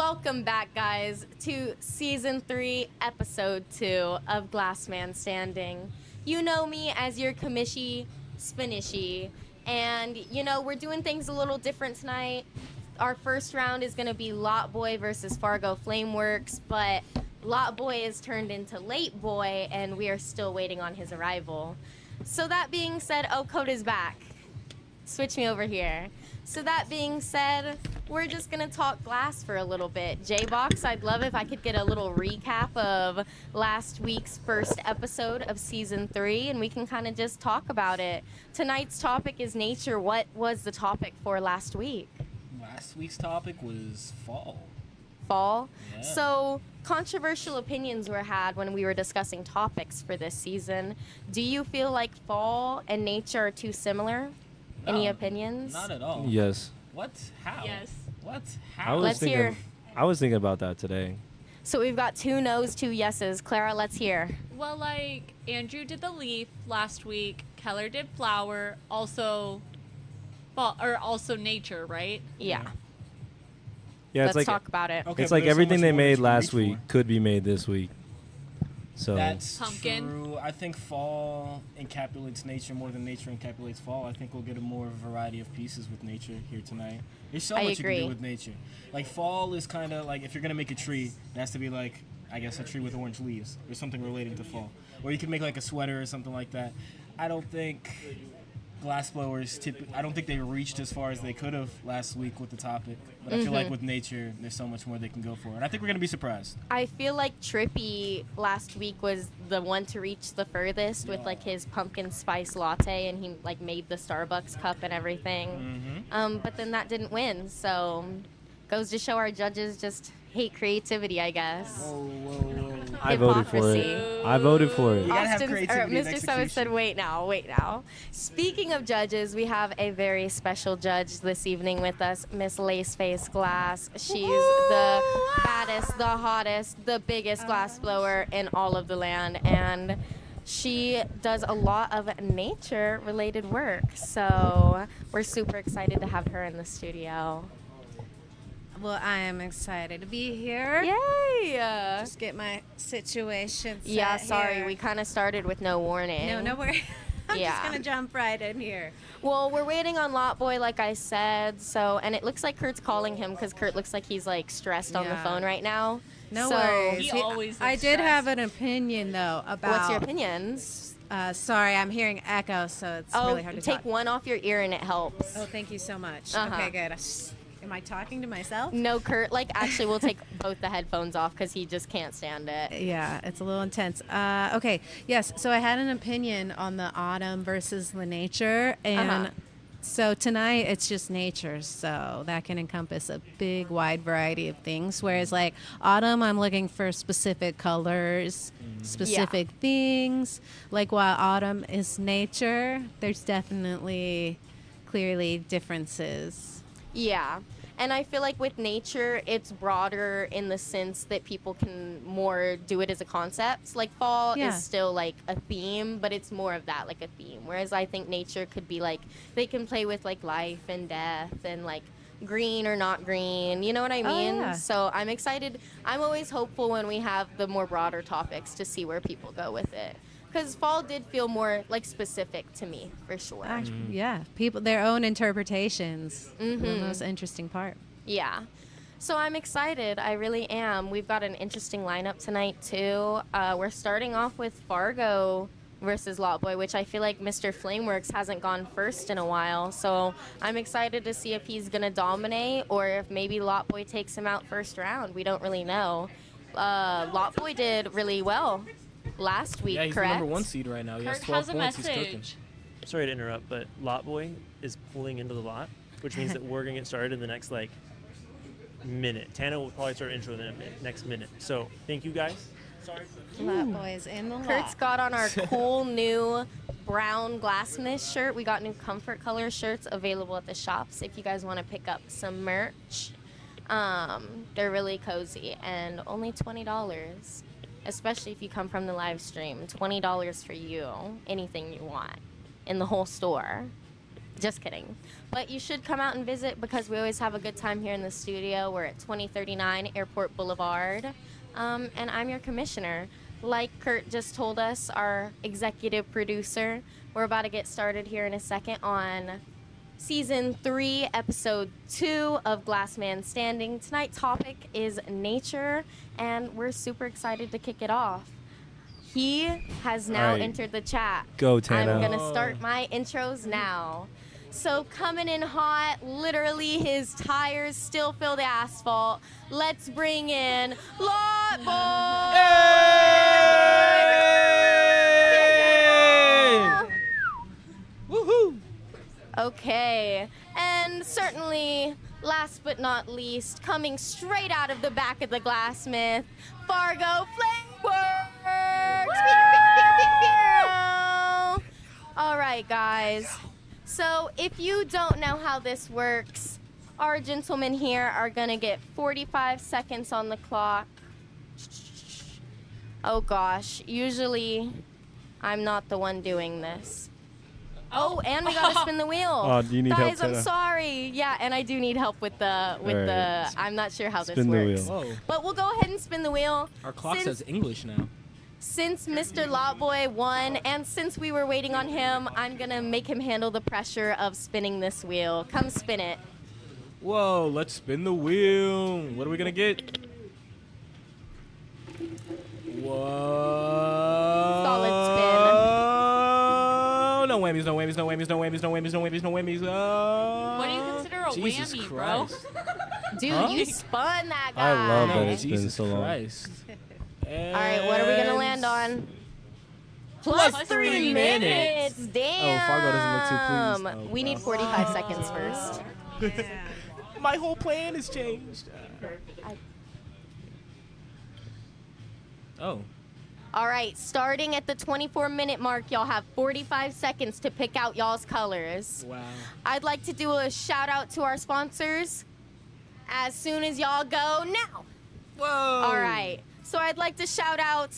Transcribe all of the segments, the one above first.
Welcome back, guys, to Season 3, Episode 2 of Glass Man Standing. You know me as your commishi, Spanishy, and, we're doing things a little different tonight. Our first round is going to be Lot Boy versus Fargo Flameworks, but Lot Boy is turned into Late Boy, and we are still waiting on his arrival. So that being said, Code is back. Switch me over here. So that being said, we're just going to talk glass for a little bit. J-Box, I'd love if I could get a little recap of last week's first episode of Season 3, and we can kind of just talk about it. Tonight's topic is nature. What was the topic for last week? Last week's topic was fall. Fall? Yeah. So, controversial opinions were had when we were discussing topics for this season. Do you feel like fall and nature are too similar? No, Any opinions? Not at all. Yes. What? How? Yes. What? I How? was Let's thinking, hear. I was thinking about that today. So we've got 2 no's, 2 yeses. Clara, let's hear. Well, like, Andrew did the leaf last week. Keller did flower. Also, also nature, right? Yeah. Yeah, Let's talk about it. Okay, it's but like there's so everything much they more made that you last can reach week for. could be made this week. So That's Pumpkin. true. I think fall encapsulates nature more than nature encapsulates fall. I think we'll get a more variety of pieces with nature here tonight. There's so I much you agree. can do with nature. Like fall is kind of like if you're gonna make a tree, it has to be like I guess a tree with orange leaves or something related to fall. Or you can make like a sweater or something like that. I don't think glassblowers I don't think they reached as far as they could have last week with the topic. But I feel like with nature, there's so much more they can go for. And I think we're going to be surprised. I feel like Trippy last week was the one to reach the furthest with like his pumpkin spice latte, and he like made the Starbucks cup and everything. But then that didn't win, so goes to show our judges just hate creativity, I guess. Whoa. I voted for Hypocrisy. it. I voted for it. You gotta have Austin's- creativity and Mr. Summit execution. said, wait now. Speaking of judges, we have a very special judge this evening with us, Miss Laceface Glass. She's the baddest, the hottest, the biggest glass blower in all of the land, and she does a lot of nature-related work. So we're super excited to have her in the studio. Well, I am excited to be here. Yay! Just get my situation set Yeah, sorry, here. we kind of started with no warning. No worries. I'm Yeah. just going to jump right in here. Well, we're waiting on Lot Boy, like I said. So, and it looks like Kurt's calling him because Kurt looks like he's like stressed on the Yeah. phone right now. No So- worries. He always I looks did have stressed. an opinion, though, about... What's your opinions? Sorry, I'm hearing echo, so it's really hard to take talk. one off your ear and it helps. Oh, thank you so much. Uh-huh. Okay, good. Am I talking to myself? No, Kurt. Like, actually, we'll take both the headphones off because he just can't stand it. Yeah, it's a little intense. Okay, yes. So I had an opinion on the autumn versus the nature, and so tonight it's just nature. So that can encompass a big, wide variety of things. Whereas like autumn, I'm looking for specific colors, specific things. Like while autumn is nature, there's definitely clearly differences. Yeah. And I feel like with nature, it's broader in the sense that people can more do it as a concept. Like fall Yeah. is still like a theme, but it's more of that, like a theme. Whereas I think nature could be like, they can play with like life and death and like green or not green. You know what I mean? yeah. So I'm excited. I'm always hopeful when we have the more broader topics to see where people go with it. Because fall did feel more like specific to me, for sure. Yeah, people their own interpretations. The most interesting part. Yeah. So I'm excited. I really am. We've got an interesting lineup tonight, too. We're starting off with Fargo versus Lot Boy, which I feel like Mr. Flameworks hasn't gone first in a while. So I'm excited to see if he's going to dominate or if maybe Lot Boy takes him out first round. We don't really know. Lot Boy did really well last week, Yeah, he's correct? the number 1 seed right now. He has Kurt 12 has a points. He's cooking. message. Sorry to interrupt, but Lot Boy is pulling into the lot, which means that we're going to get started in the next, minute. Tana will probably start intro in the next minute. So, thank you, guys. Sorry. Lot boys in the Kurt's lot. got on our cool new brown Glassmith shirt. We got new comfort color shirts available at the shops if you guys want to pick up some merch. They're really cozy and only $20, especially if you come from the live stream. $20 for you, anything you want in the whole store. Just kidding. But you should come out and visit because we always have a good time here in the studio. We're at 2039 Airport Boulevard. And I'm your commissioner. Like Kurt just told us, our executive producer, we're about to get started here in a second on Season 3, Episode 2 of Glass Man Standing. Tonight's topic is nature, and we're super excited to kick it off. He has now All right. entered the chat. Go, Tana. I'm going to start my intros now. So coming in hot, literally his tires still fill the asphalt. Let's bring in Lot Boy! Woohoo! Okay, and certainly, last but not least, coming straight out of the back of the Glassmith, Fargo Flameworks! All right, guys. So if you don't know how this works, our gentlemen here are gonna get 45 seconds on the clock. Oh gosh, usually I'm not the one doing this. Oh, and we gotta spin the wheel. Oh, do you need help, Guys, I'm Tana? sorry. Yeah, and I do need help with the right. I'm not sure how this Spin the works. wheel. Whoa. But we'll go ahead and spin the wheel. Our clock Since- says English now. Since Mr. Lotboy won, and since we were waiting on him, I'm gonna make him handle the pressure of spinning this wheel. Come spin it. Whoa, let's spin the wheel. What are we gonna get? Whoa. Solid No whammies, no whammies, no whammies, no whammies, no whammies, no whammies, no whammies. Oh. What do you consider a Jesus whammy, Christ. Dude, Huh? you spun that I guy. love that No, it's been Jesus so long. Christ. All right, what are we gonna land on? Plus Plus 3 3 minutes. minutes. Damn. Oh, Fargo doesn't look too pleased. Oh, we need God. 45 seconds first. My whole plan has changed. Oh. All right, starting at the 24-minute mark, y'all have 45 seconds to pick out y'all's colors. Wow. I'd like to do a shout out to our sponsors as soon as y'all go now. Whoa. All right, so I'd like to shout out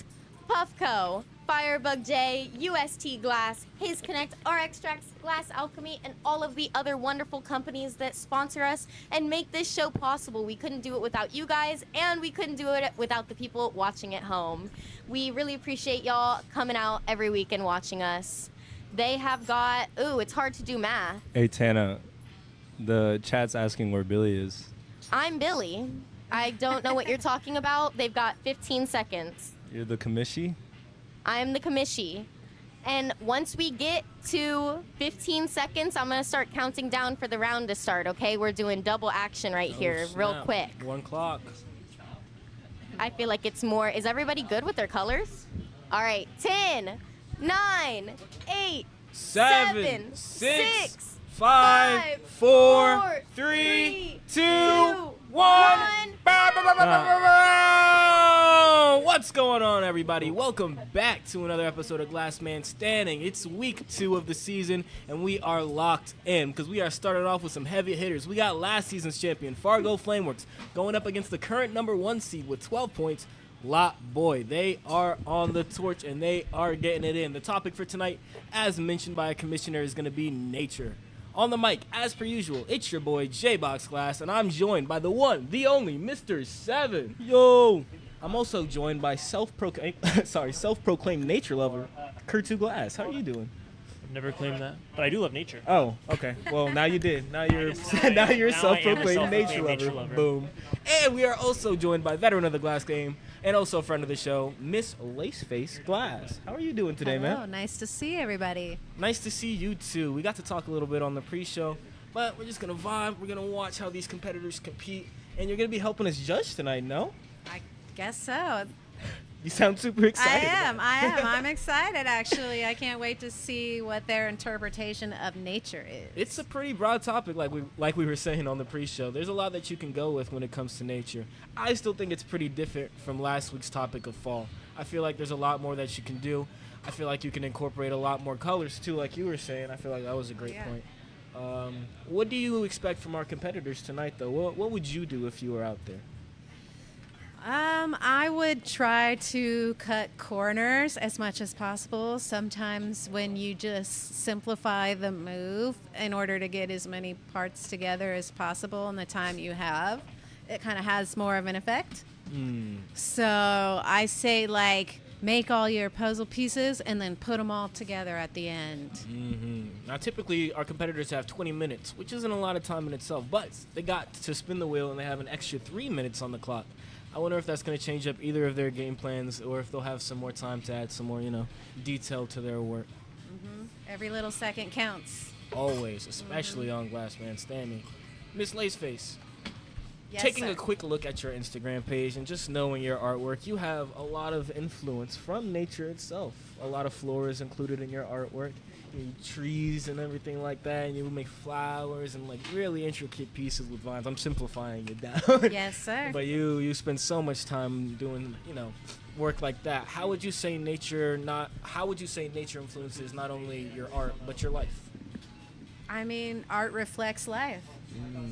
Puffco, Firebug J, UST Glass, Haze Connect, RX Tracks, Glass Alchemy, and all of the other wonderful companies that sponsor us and make this show possible. We couldn't do it without you guys, and we couldn't do it without the people watching at home. We really appreciate y'all coming out every week and watching us. They have got, ooh, it's hard to do math. Hey, Tana, the chat's asking where Billy is. I'm Billy. I don't know what you're talking about. They've got 15 seconds. You're the commishi? I am the commishi. And once we get to 15 seconds, I'm going to start counting down for the round to start, okay? We're doing double action right here, real Snap. quick. 1 clock. I feel like it's more. Is everybody good with their colors? All right. 10, 9, 8, 7, 6, 6, 5, 4, 3, 2, 1. What's going on, everybody? Welcome back to another episode of Glass Man Standing. It's week 2 of the season, and we are locked in because we are started off with some heavy hitters. We got last season's champion, Fargo Flameworks, going up against the current number 1 seed with 12 points, Lot Boy. They are on the torch, and they are getting it in. The topic for tonight, as mentioned by a commissioner, is going to be nature. On the mic, as per usual, it's your boy J-Box Glass, and I'm joined by the one, the only, Mr. 7. Yo! I'm also joined by self-proclaimed nature lover, Kurt2 Glass. How are you doing? I've never claimed that, but I do love nature. Oh, okay. Well, now you did. Now you're Now I a am a self-proclaimed nature self-proclaimed nature lover. lover. Boom. And we are also joined by veteran of the Glass game and also a friend of the show, Miss Laceface Glass. How are you doing today, Hello, man? nice to see everybody. Nice to see you too. We got to talk a little bit on the pre-show, but we're just gonna vibe. We're gonna watch how these competitors compete, and you're gonna be helping us judge tonight. No? I guess so. You sound super excited. I am. I'm excited, actually. I can't wait to see what their interpretation of nature is. It's a pretty broad topic, like we were saying on the pre-show. There's a lot that you can go with when it comes to nature. I still think it's pretty different from last week's topic of fall. I feel like there's a lot more that you can do. I feel like you can incorporate a lot more colors too, like you were saying. I feel like that was a great Yeah. point. What do you expect from our competitors tonight, though? What would you do if you were out there? I would try to cut corners as much as possible. Sometimes when you just simplify the move in order to get as many parts together as possible in the time you have, it kind of has more of an effect. So I say, like, make all your puzzle pieces and then put them all together at the end. Now, typically, our competitors have 20 minutes, which isn't a lot of time in itself, but they got to spin the wheel and they have an extra 3 minutes on the clock. I wonder if that's going to change up either of their game plans or if they'll have some more time to add some more, detail to their work. Every little second counts. Always, especially on Glass Man Standing. Miss Laceface, Yes, taking sir. a quick look at your Instagram page and just knowing your artwork, you have a lot of influence from nature itself. A lot of flora is included in your artwork, trees and everything like that, and you make flowers and like really intricate pieces with vines. I'm simplifying it down. Yes, sir. But you spend so much time doing work like that. How would you say nature influences not only your art but your life? I mean, art reflects life,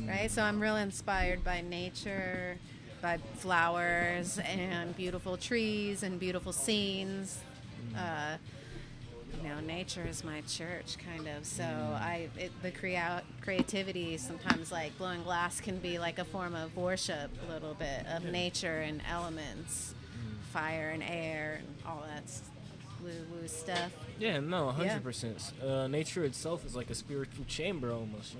right? So I'm real inspired by nature, by flowers and beautiful trees and beautiful scenes. Nature is my church, kind of. So the creativity, sometimes like blowing glass can be like a form of worship, a little bit of nature and elements, fire and air and all that woo-woo stuff. Yeah, no, 100%. Nature itself is like a spiritual chamber almost,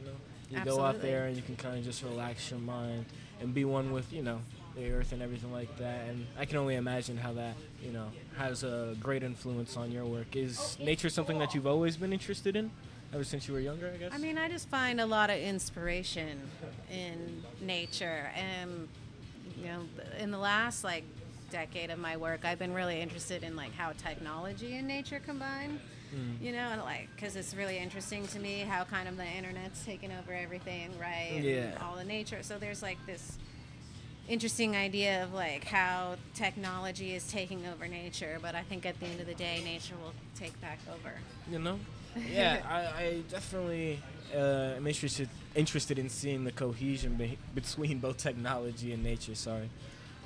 You go out Absolutely. there and you can kind of just relax your mind and be one with, the earth and everything like that. And I can only imagine how that, has a great influence on your work. Is nature something that you've always been interested in ever since you were younger, I guess? I mean, I just find a lot of inspiration in nature. And, in the last, decade of my work, I've been really interested in, how technology and nature combine. And because it's really interesting to me how kind of the internet's taken over everything, right? Yeah. And all the nature. So there's, this interesting idea of, how technology is taking over nature. But I think at the end of the day, nature will take back over. Yeah, I definitely am interested in seeing the cohesion between both technology and nature. Sorry,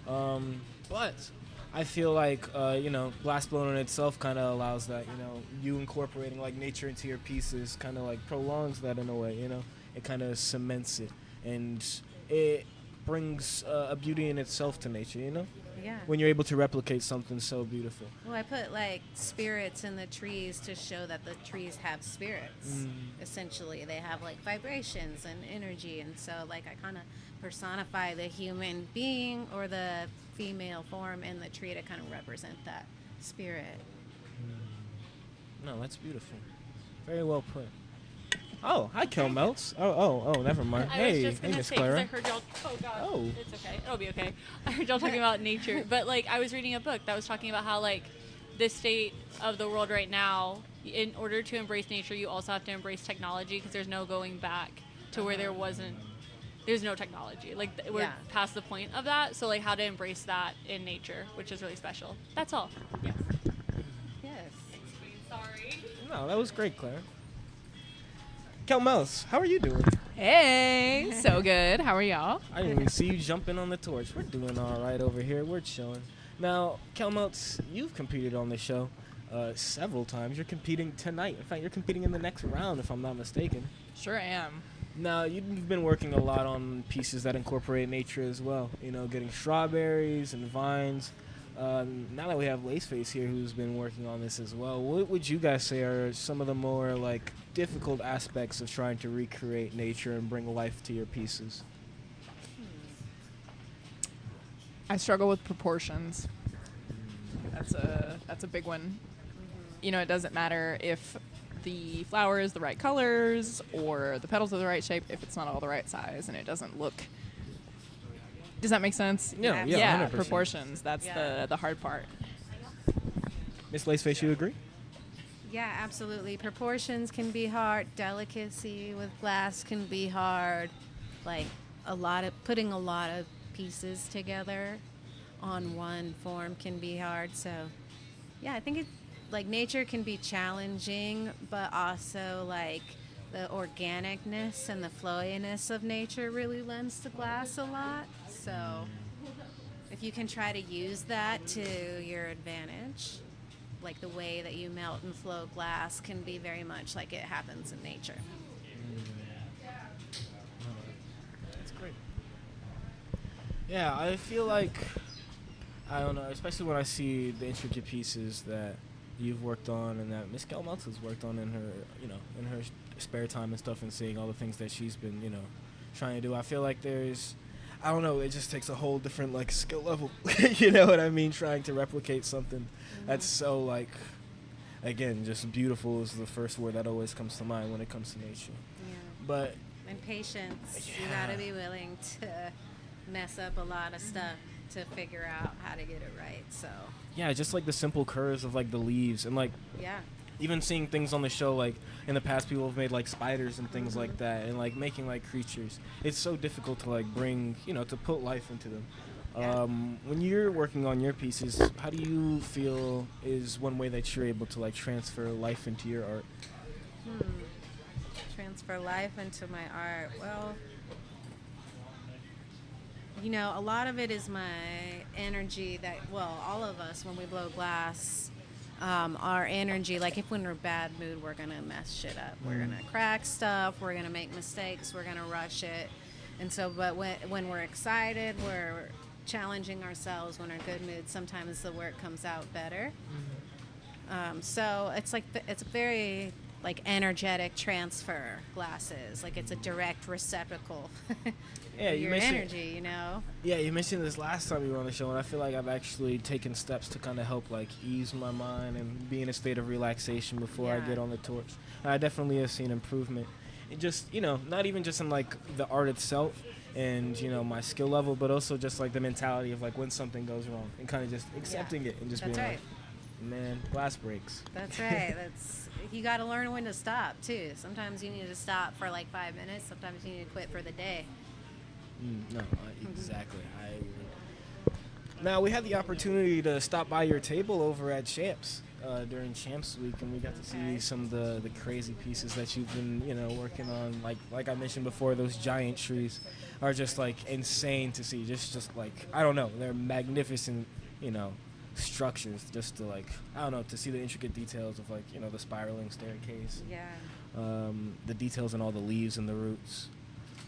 but I feel like glassblowing in itself kind of allows that. You incorporating nature into your pieces kind of prolongs that in a way. It kind of cements it, and it brings a beauty in itself to nature. Yeah. When you're able to replicate something so beautiful. Well, I put spirits in the trees to show that the trees have spirits. Essentially, they have vibrations and energy, and so I kind of personify the human being or the female form in the tree to kind of represent that spirit. No, that's beautiful. Very well put. Oh, hi, Kel Melts. Oh, never mind. I was Hey, just hey, gonna Miss say, 'cause I Clara. heard y'all. Oh God. Oh. It's okay. It'll be okay. I heard y'all talking about nature, but I was reading a book that was talking about how the state of the world right now. In order to embrace nature, you also have to embrace technology because there's no going back to where there wasn't. There's no technology. We're Yeah. past the point of that. So how to embrace that in nature, which is really special. That's all. Yeah. Yes. Sorry. No, that was great, Clara. Kel Melts, how are you doing? Hey, so good. How are y'all? I didn't even see you jumping on the torch. We're doing all right over here. We're chilling. Now, Kel Melts, you've competed on the show several times. You're competing tonight. In fact, you're competing in the next round, if I'm not mistaken. Sure am. Now, you've been working a lot on pieces that incorporate nature as well. Getting strawberries and vines. Now that we have Laceface here who's been working on this as well, what would you guys say are some of the more difficult aspects of trying to recreate nature and bring life to your pieces? I struggle with proportions. That's a big one. It doesn't matter if the flower is the right colors or the petals are the right shape if it's not all the right size and it doesn't look. Does that make sense? Yeah, Yeah, 100%. proportions. That's the hard part. Miss Laceface, you agree? Yeah, absolutely. Proportions can be hard. Delicacy with glass can be hard. Putting a lot of pieces together on one form can be hard. So, yeah, I think nature can be challenging, but also the organicness and the flowiness of nature really lends to glass a lot. So, if you can try to use that to your advantage, like the way that you melt and flow glass can be very much like it happens in nature. That's great. Yeah, I feel like, I don't know, especially when I see the intricate pieces that you've worked on and that Miss Gelmeltz has worked on in her, in her spare time and stuff, and seeing all the things that she's been, trying to do. I feel like there's, I don't know, it just takes a whole different, like, skill level, you know what I mean, trying to replicate something that's so, like, again, just beautiful is the first word that always comes to mind when it comes to nature. Yeah. But And patience. Yeah. You gotta be willing to mess up a lot of stuff to figure out how to get it right. So yeah, just like the simple curves of like the leaves, and like yeah. even seeing things on the show, like in the past people have made like spiders and things like that, and like making like creatures. It's so difficult to like bring, to put life into them. Yeah. When you're working on your pieces, how do you feel is one way that you're able to like transfer life into your art? Transfer life into my art. Well, a lot of it is my energy that, all of us, when we blow glass, our energy, like if we're in a bad mood, we're going to mess shit up. We're going to crack stuff. We're going to make mistakes. We're going to rush it. And so, but when we're excited, we're challenging ourselves. When we're in a good mood, sometimes the work comes out better. So it's like, it's a very like energetic transfer glasses. Like it's a direct receptacle. Yeah, you your mentioned energy, Yeah, you mentioned this last time you were on the show, and I feel like I've actually taken steps to kind of help like ease my mind and be in a state of relaxation before I Yeah. get on the torch. And I definitely have seen improvement. It just, not even just in like the art itself and my skill level, but also just like the mentality of like when something goes wrong and kind of just accepting it and just That's being right. like, man, glass breaks. That's right. You got to learn when to stop too. Sometimes you need to stop for like 5 minutes. Sometimes you need to quit for the day. No, exactly. I agree. Now, we had the opportunity to stop by your table over at Champs during Champs Week, and we got to see some of the crazy pieces that you've been, working on. Like I mentioned before, those giant trees are just like insane to see. Just like, I don't know, they're magnificent, structures. Just to like, I don't know, to see the intricate details of like, the spiraling staircase. Yeah. The details in all the leaves and the roots.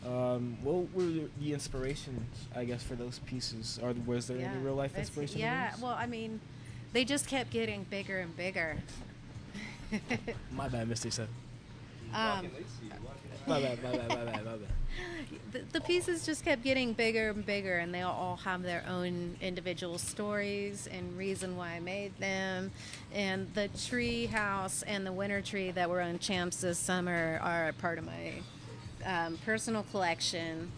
What were the inspirations, I guess, for those pieces? Or was there any real life inspiration? Yeah. Well, I mean, they just kept getting bigger and bigger. My bad, Mr. Seven. Um, My bad. the pieces just kept getting bigger and bigger, and they all have their own individual stories and reason why I made them. And the tree house and the winter tree that were on Champs this summer are a part of my personal collection.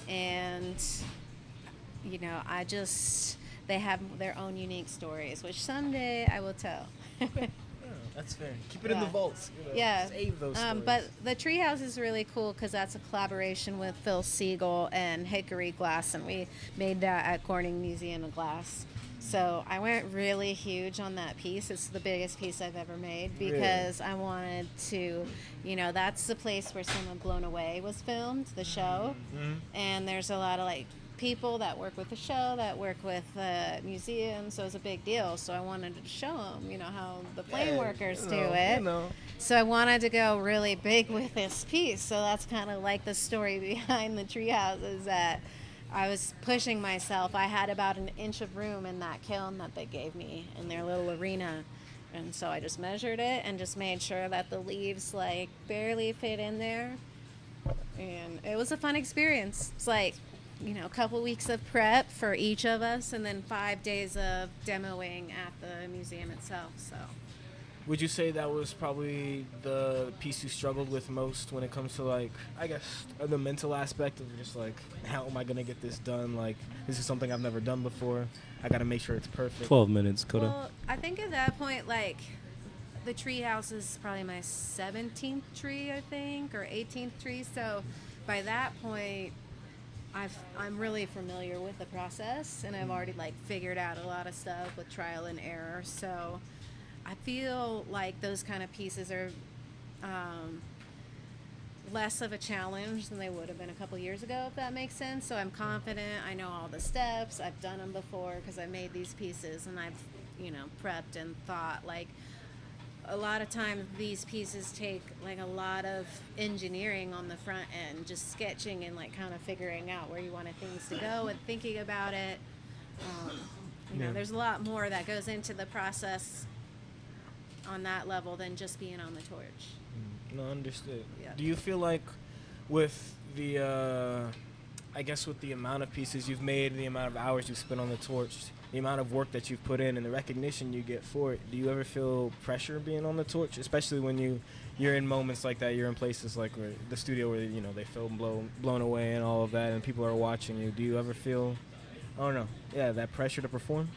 And they have their own unique stories, which someday I will tell. That's fair. Keep it in the vaults. Yeah. Save those stories. But the treehouse is really cool because that's a collaboration with Phil Siegel and Hickory Glass, and we made that at Corning Museum of Glass. So I went really huge on that piece. It's the biggest piece I've ever made because I wanted to, that's the place where Someone Blown Away was filmed, the show. Mm-hmm. And there's a lot of like people that work with the show, that work with the museum, so it's a big deal. So I wanted to show them, how the flame workers do it. So I wanted to go really big with this piece. So that's kind of like the story behind the treehouse, is that I was pushing myself. I had about an inch of room in that kiln that they gave me in their little arena. And so I just measured it and just made sure that the leaves like barely fit in there. And it was a fun experience. It's like, a couple weeks of prep for each of us, and then 5 days of demoing at the museum itself. So Would you say that was probably the piece you struggled with most when it comes to like, I guess, the mental aspect of just like, how am I gonna get this done? Like, this is something I've never done before. I gotta make sure it's perfect. 12 minutes, Coda. Well, I think at that point, like, the tree house is probably my 17th tree, I think, or 18th tree. So by that point, I'm really familiar with the process, and I've already like figured out a lot of stuff with trial and error. So I feel like those kind of pieces are less of a challenge than they would have been a couple years ago, if that makes sense. So I'm confident. I know all the steps. I've done them before because I made these pieces, and I've, prepped and thought. Like, a lot of times these pieces take like a lot of engineering on the front end, just sketching and like kind of figuring out where you want things to go and thinking about it. There's a lot more that goes into the process on that level than just being on the torch. No, understood. Yeah. Do you feel like with the, I guess with the amount of pieces you've made, the amount of hours you've spent on the torch, the amount of work that you've put in, and the recognition you get for it, do you ever feel pressure being on the torch, especially when you're in moments like that, you're in places like where the studio where they film blown away and all of that, and people are watching you? Do you ever feel, I don't know, that pressure to perform?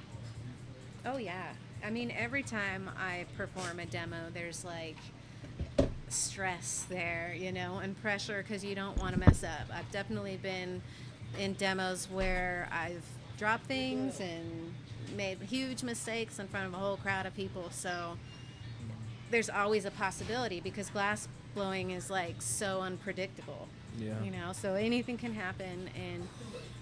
Oh yeah. I mean, every time I perform a demo, there's like stress there, and pressure because you don't want to mess up. I've definitely been in demos where I've dropped things and made huge mistakes in front of a whole crowd of people. So there's always a possibility because glass blowing is like so unpredictable. Yeah. So anything can happen, and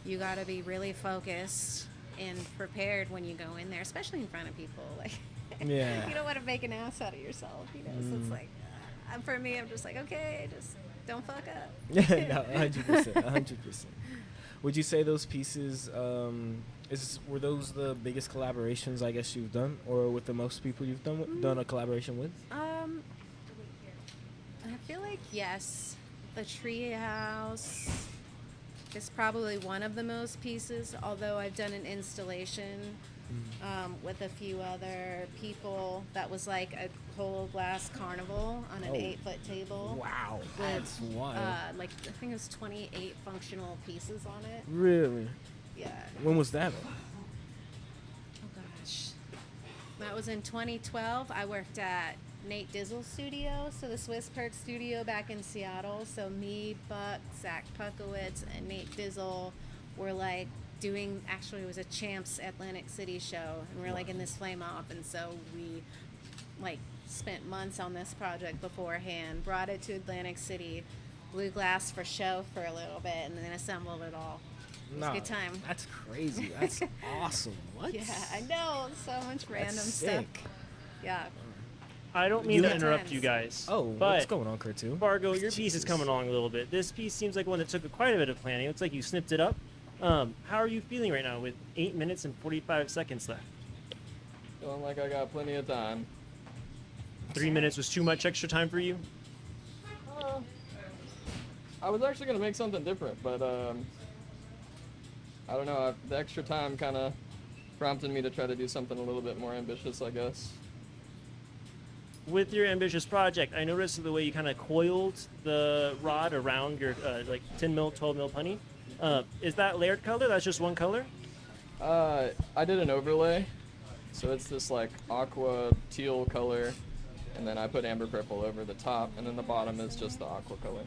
you got to be really focused and prepared when you go in there, especially in front of people. Like, Yeah. you don't want to make an ass out of yourself, So it's like, for me, I'm just like, okay, just don't fuck up. Yeah, no, 100%, 100%. Would you say those pieces, were those the biggest collaborations I guess you've done, or with the most people you've done a collaboration with? I feel like yes, the Treehouse is probably one of the most pieces. Although I've done an installation with a few other people that was like a whole glass carnival on an 8-foot table. Wow, with, that's wild. I think it was 28 functional pieces on it. Really? Yeah. When was that? Oh gosh. That was in 2012. I worked at Nate Dizzle's studio, so the Swiss Perk studio back in Seattle. So me, Buck, Zach Puckowitz, and Nate Dizzle were like it was a Champs Atlantic City show, and we're like in this flame off, and so we like spent months on this project beforehand, brought it to Atlantic City, blew glass for show for a little bit, and then assembled it all. It was a good time. That's crazy. That's awesome. What? Yeah, I know. So much random That's stuff. sick. Yeah. I don't mean to Good interrupt times. you guys. Oh, but what's going on, Kurtu? Fargo, your piece is Jesus. coming along a little bit. This piece seems like one that took quite a bit of planning. It looks like you snipped it up. How are you feeling right now with 8 minutes and 45 seconds left? Feeling like I got plenty of time. 3 minutes was too much extra time for you? I was actually going to make something different, but I don't know. The extra time kind of prompted me to try to do something a little bit more ambitious, I guess. With your ambitious project, I noticed the way you kind of coiled the rod around your 10 mil, 12 mil punny. Is that layered color? That's just one color? I did an overlay, so it's this like aqua teal color, and then I put amber purple over the top, and then the bottom is just the aqua color.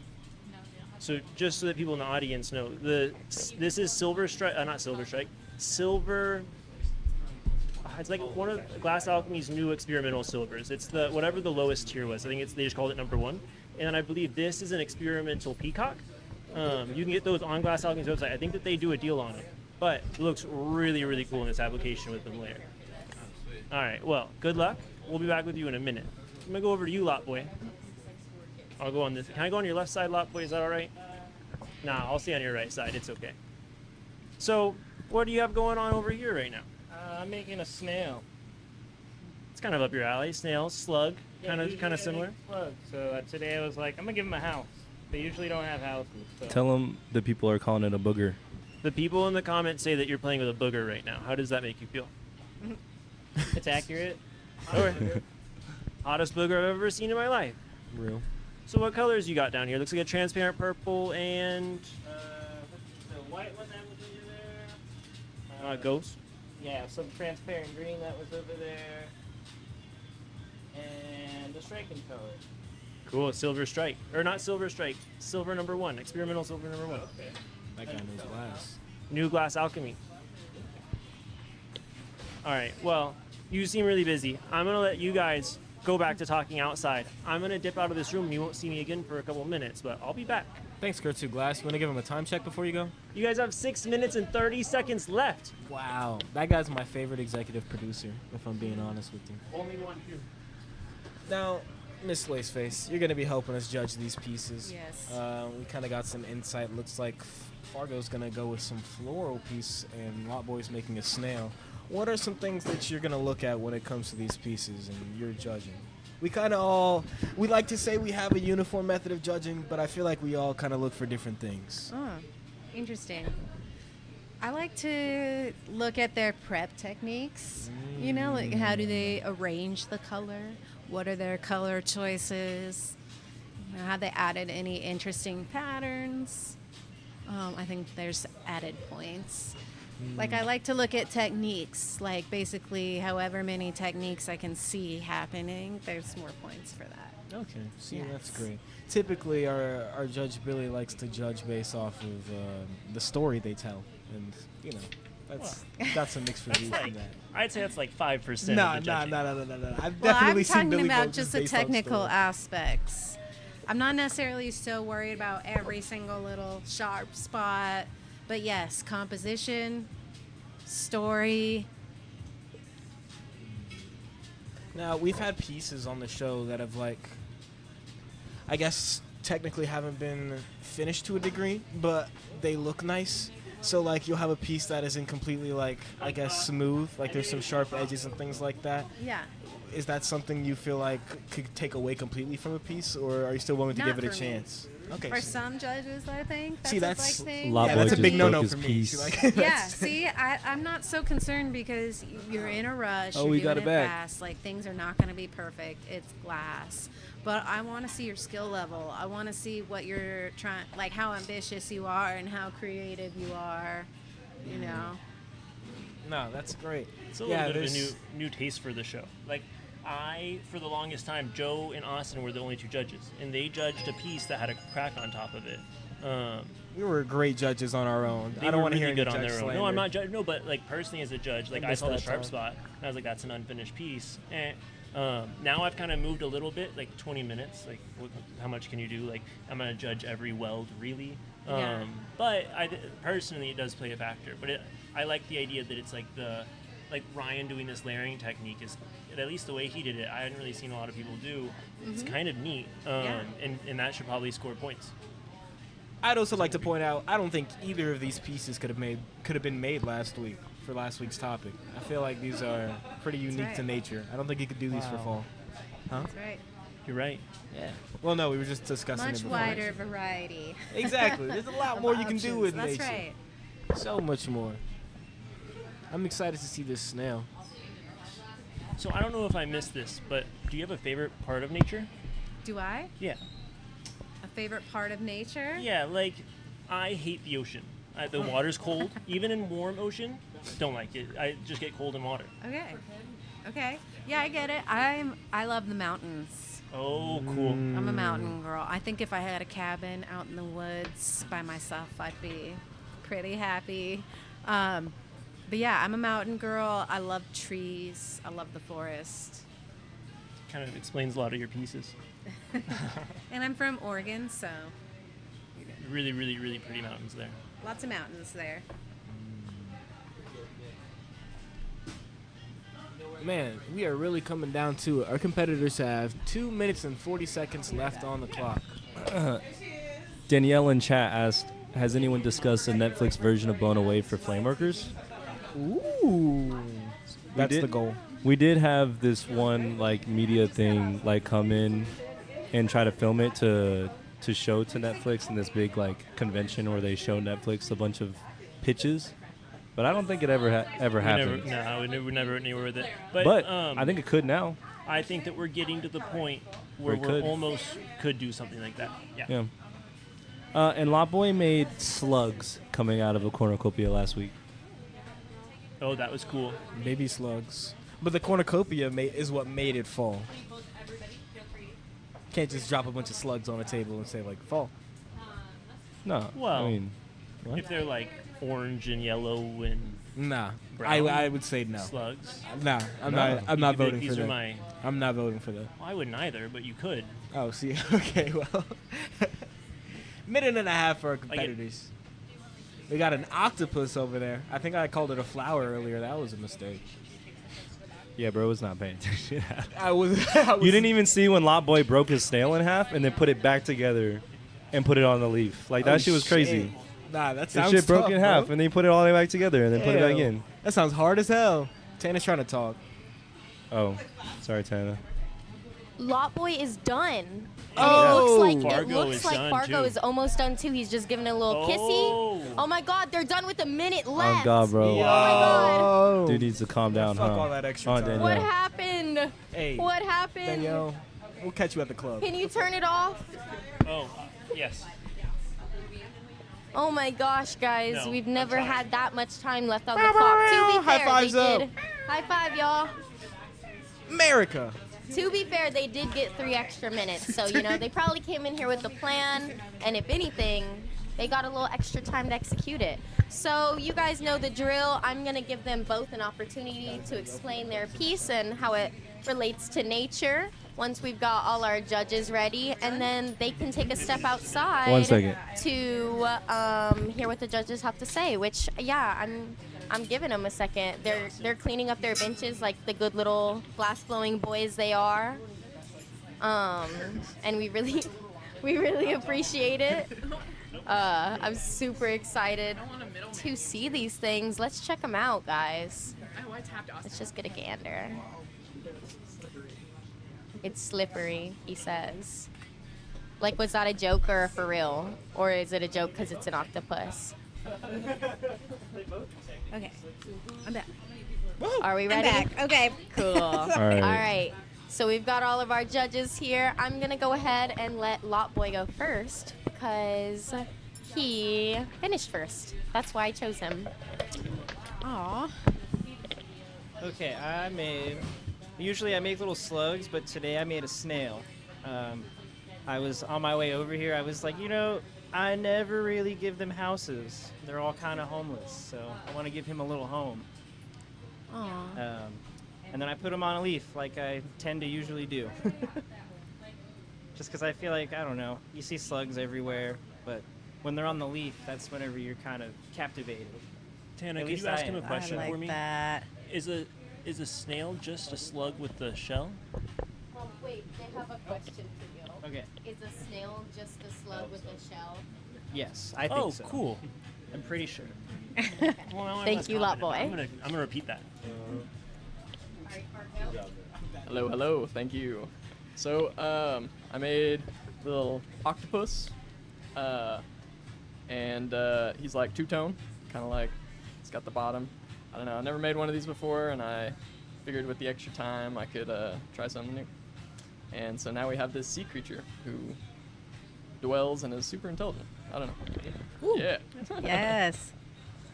So just so that people in the audience know, this is silver strike, not silver strike, silver. It's like one of Glass Alchemy's new experimental silvers. It's the whatever the lowest tier was. I think they just called it number 1, and I believe this is an experimental peacock. You can get those on Glass Alchemy's website. I think that they do a deal on them, but it looks really, really cool in this application with them layered. All right, well, good luck. We'll be back with you in a minute. I'm gonna go over to you, Lot Boy. I'll go on this. Can I go on your left side, Lot Boy? Is that all right? Nah, I'll stay on your right side. It's okay. So, what do you have going on over here right now? I'm making a snail. It's kind of up your alley. Snail, slug, kind of similar. So today I was like, I'm gonna give them a house. They usually don't have houses. So. Tell them the people are calling it a booger. The people in the comments say that you're playing with a booger right now. How does that make you feel? It's accurate. Hottest booger I've ever seen in my life. Real. So what colors you got down here? Looks like a transparent purple and The white one that was over there. ghost. Yeah, some transparent green that was over there. And the striking color. Cool, silver strike. Or not silver strike, silver number 1. Experimental silver number 1. Okay. That guy knows glass. New Glass Alchemy. All right, well, you seem really busy. I'm going to let you guys go back to talking outside. I'm gonna dip out of this room and you won't see me again for a couple of minutes, but I'll be back. Thanks, Gertrude Glass. You want to give him a time check before you go? You guys have 6 minutes and 30 seconds left. Wow. That guy's my favorite executive producer, if I'm being honest with you. Only one here. Now, Miss Laceface, you're going to be helping us judge these pieces. Yes. We kind of got some insight. Looks like Fargo's going to go with some floral piece and Lot Boy's making a snail. What are some things that you're going to look at when it comes to these pieces and you're judging? We kind of we like to say we have a uniform method of judging, but I feel like we all kind of look for different things. Oh, interesting. I like to look at their prep techniques. You know, like how do they arrange the color? What are their color choices? You know, have they added any interesting patterns? I think there's added points. Like I like to look at techniques, like basically however many techniques I can see happening, there's more points for that. Okay, see, Yes. that's great. Typically, our Judge Billy likes to judge based off of the story they tell, and you know, that's a mixed review That's from like, that. I'd say that's like 5% No. of the judging. I've Well, definitely I'm seen talking Billy about vote just the based on technical story. aspects. I'm not necessarily so worried about every single little sharp spot, but yes, composition, story. Now, we've had pieces on the show that have, like, I guess technically haven't been finished to a degree, but they look nice. So, like, you'll have a piece that isn't completely, like, I guess, smooth. Like, there's some sharp edges and things like that. Yeah. Is that something you feel like could take away completely from a piece, or are you still willing to Not give it a for me. chance? Okay. For some judges, I think that's See, a that's big thing. Lot yeah, Boy that's a just big broke no-no his for me. piece. See, like, Yeah, that's- see, I'm not so concerned because you're in a rush. Oh, you're we doing got it it back. fast. Like things are not going to be perfect. It's glass, but I want to see your skill level. I want to see what you're trying, like how ambitious you are and how creative you are. You know. No, that's great. It's a little bit of a there's- new taste for the show. Like, for the longest time, Joe and Austin were the only two judges, and they judged a piece that had a crack on top of it. We were great judges on our own. They I don't were want to really hear good any on judge their own. slander. No, I'm not judging. No, but like personally as a judge, like I missed saw the that sharp time. spot, and I was like, that's an unfinished piece. And now I've kind of moved a little bit, like 20 minutes. Like, how much can you do? Like, I'm gonna judge every weld, really. Yeah. But personally, it does play a factor. But I like the idea that it's like Ryan doing this layering technique is, at least the way he did it, I hadn't really seen a lot of people do. It's kind of neat, Yeah. and that should probably score points. I'd also like to point out, I don't think either of these pieces could have been made last week for last week's topic. I feel like these are pretty unique to right. nature. I don't think you could do these for fall. Huh? That's right. You're right. Yeah. Well, no, we were just discussing Much it before. wider variety. Exactly. There's a lot more you can do with That's nature. right. So much more. I'm excited to see this snail. So I don't know if I missed this, but do you have a favorite part of nature? Do I? Yeah. A favorite part of nature? Yeah, like I hate the ocean. The water's cold. Even in warm ocean, don't like it. I just get cold in water. Okay. Okay. Yeah, I get it. I love the mountains. Oh, cool. I'm a mountain girl. I think if I had a cabin out in the woods by myself, I'd be pretty happy. But yeah, I'm a mountain girl. I love trees. I love the forest. Kind of explains a lot of your pieces. And I'm from Oregon, so Really, really, really pretty mountains there. lots of mountains there. Man, we are really coming down to it. Our competitors have 2 minutes and 40 seconds left on the clock. Danielle in chat asked, has anyone discussed a Netflix version of Blown Away for Flameworkers? Ooh. That's did- the goal. We did have this one like media thing like come in and try to film it to show to Netflix in this big like convention where they show Netflix a bunch of pitches, but I don't think it ever happened. We never went anywhere with it. But, But I think it could now. I think that we're getting to the point where We we could. almost could do something like that. Yeah. Yeah. And Lot Boy made slugs coming out of a cornucopia last week. Oh, that was cool. Baby slugs. But the cornucopia is what made it fall. Can't just drop a bunch of slugs on a table and say, like, fall. No, Well, I mean, what? If they're like orange and yellow and Nah, brown I would say no. slugs. Nah, I'm No. not. I'm not You could be like, voting for these are that. my. I'm not voting for that. Well, I wouldn't either, but you could. Oh, see, okay, well, minute and a half for our Like it- competitors. We got an octopus over there. I think I called it a flower earlier. That was a mistake. Yeah, bro was not paying attention. I was. You didn't even see when Lot Boy broke his snail in half and then put it back together and put it on the leaf. Like, that shit was crazy. Nah, that That sounds shit broke tough, in half bro. and then he put it all the way back together and then put it back Ew. in. That sounds hard as hell. Tana's trying to talk. Oh, sorry, Tana. Lot Boy is done. Oh! And it Fargo looks is like done, Fargo too. is almost done too. He's just giving it a little Oh. kissy. Oh my God, they're done with a minute left. Oh, God, bro. Oh my God. Oh. Dude needs to calm down, Fuck huh? all that extra Oh, time. Danielle. What happened? Hey, What happened? Danielle, we'll catch you at the club. Can you turn it off? Oh, yes. Oh my gosh, guys, No, we've I'm never trying. had that much time left on the clock. To be High fair, fives they up. did. High five, y'all. America. To be fair, they did get 3 extra minutes. So, you know, they probably came in here with a plan. And if anything, they got a little extra time to execute it. So, you guys know the drill. I'm going to give them both an opportunity to explain their piece and how it relates to nature once we've got all our judges ready. And then they can take a step outside 1 second. to hear what the judges have to say, which, yeah, I'm giving them a second. They're cleaning up their benches like the good little glass blowing boys they are. And we really appreciate it. I'm super excited to see these things. Let's check them out, guys. Let's just get a gander. It's slippery, he says. Like, was that a joke or for real? Or is it a joke because it's an octopus? Okay. I'm back. Are we I'm ready? back. Okay. Cool. All right. All right. So we've got all of our judges here. I'm going to go ahead and let Lot Boy go first because he finished first. That's why I chose him. Aw. Okay, usually I make little slugs, but today I made a snail. I was on my way over here, I was like, I never really give them houses. They're all kind of homeless, so I want to give him a little home. Aw. And then I put him on a leaf, like I tend to usually do. Just because I feel like, I don't know, you see slugs everywhere, but when they're on the leaf, that's whenever you're kind of captivated. Tana, At could least you ask I him a am. question I for like me? that. Is a snail just a slug with the shell? Wait, they have a question for you. Okay. Is a snail just a slug with a shell? Yes, I think so. Cool. I'm pretty sure. Well, now I'm Thank less you, Lot confident. Boy. I'm gonna repeat that. Hello, hello. Thank you. So, I made a little octopus, and he's like two-tone, kind of like it's got the bottom. I don't know. I never made one of these before, and I figured with the extra time I could try something new. And so now we have this sea creature who dwells and is super intelligent. I don't know. Yeah. Yes.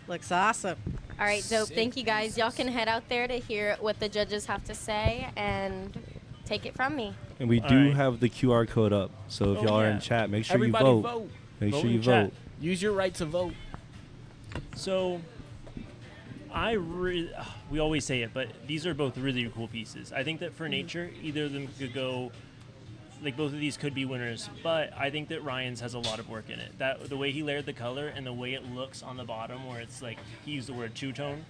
Looks awesome. All right, dope. Thank you, guys. Y'all can head out there to hear what the judges have to say and take it from me. And we All do right. have the QR code up. So if Oh, y'all are yeah. in chat, make sure Everybody you vote. vote. Make Vote sure in you chat. vote. Use your right to vote. So, we always say it, but these are both really cool pieces. I think that for nature, either of them could go, like both of these could be winners, but I think that Ryan's has a lot of work in it. That the way he layered the color and the way it looks on the bottom, where it's like he used the word two-tone.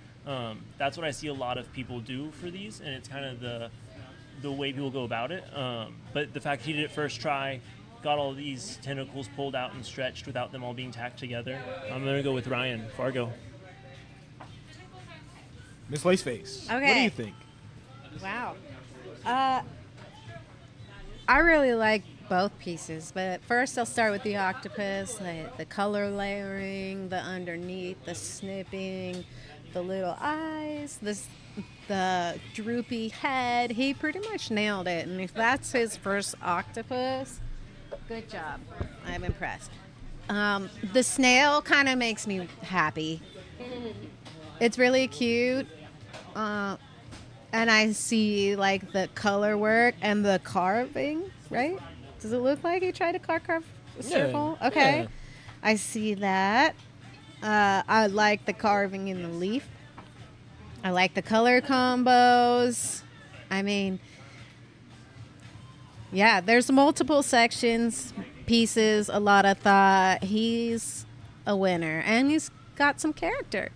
That's what I see a lot of people do for these, and it's kind of the way people go about it. But the fact he did it first try, got all these tentacles pulled out and stretched without them all being tacked together. I'm gonna go with Ryan Fargo. Miss Laceface. What do Okay. you think? Wow. I really like both pieces, but first I'll start with the octopus, like the color layering, the underneath, the snipping, the little eyes, the droopy head. He pretty much nailed it, and if that's his first octopus, good job. I'm impressed. The snail kind of makes me happy. It's really cute. And I see like the color work and the carving, right? Does it look like he tried to carve a circle? Okay. yeah. I see that. I like the carving in the leaf. I like the color combos. I mean, yeah, there's multiple sections, pieces, a lot of thought. He's a winner, and he's got some character.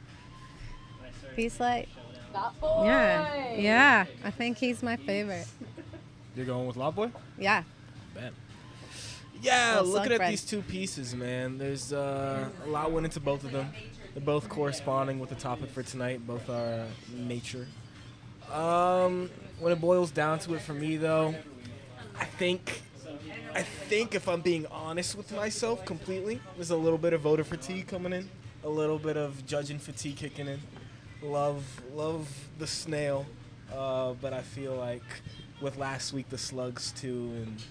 He's like, yeah. I think he's my favorite. You're going with Lot Boy? Yeah. Bet. Yeah, Well, looking song at friend. these two pieces, man, there's a lot went into both of them. They're both corresponding with the topic for tonight. Both are nature. When it boils down to it for me, though, I think if I'm being honest with myself completely, there's a little bit of voter fatigue coming in, a little bit of judging fatigue kicking in. Love the snail, but I feel like with last week the slugs too, and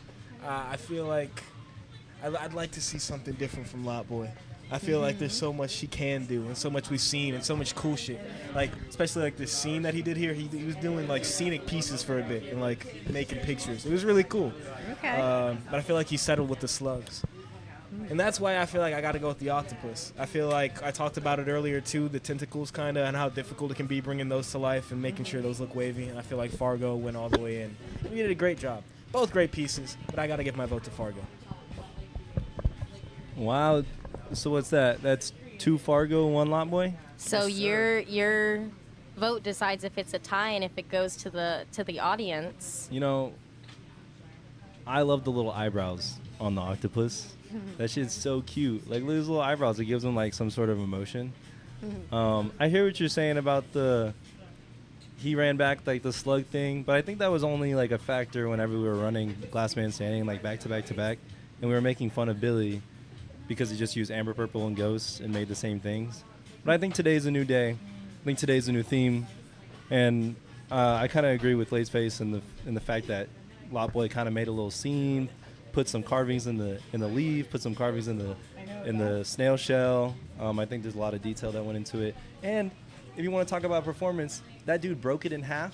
I feel like I'd like to see something different from Lot Boy. I feel like there's so much he can do and so much we've seen and so much cool shit. Like, especially like the scene that he did here, he was doing like scenic pieces for a bit and like making pictures. It was really cool. Okay. But I feel like he settled with the slugs. And that's why I feel like I got to go with the octopus. I feel like I talked about it earlier too, the tentacles kind of, and how difficult it can be bringing those to life and making sure those look wavy. And I feel like Fargo went all the way in. He did a great job. Both great pieces, but I got to give my vote to Fargo. Wow. So what's that? That's 2 Fargo, 1 Lot Boy? So Yes, sir. your vote decides if it's a tie and if it goes to the audience. You know, I love the little eyebrows on the octopus. That shit's so cute. Like, look at his little eyebrows. It gives him, like, some sort of emotion. I hear what you're saying about he ran back, like, the slug thing, but I think that was only, like, a factor whenever we were running Glass Man Standing, like, back to back to back, and we were making fun of Billy because he just used Amber Purple and Ghost and made the same things. But I think today's a new day. I think today's a new theme, and I kind of agree with Laceface in the fact that Lot Boy kind of made a little scene, put some carvings in the leaf, put some carvings in the snail shell. I think there's a lot of detail that went into it. And if you want to talk about performance, that dude broke it in half,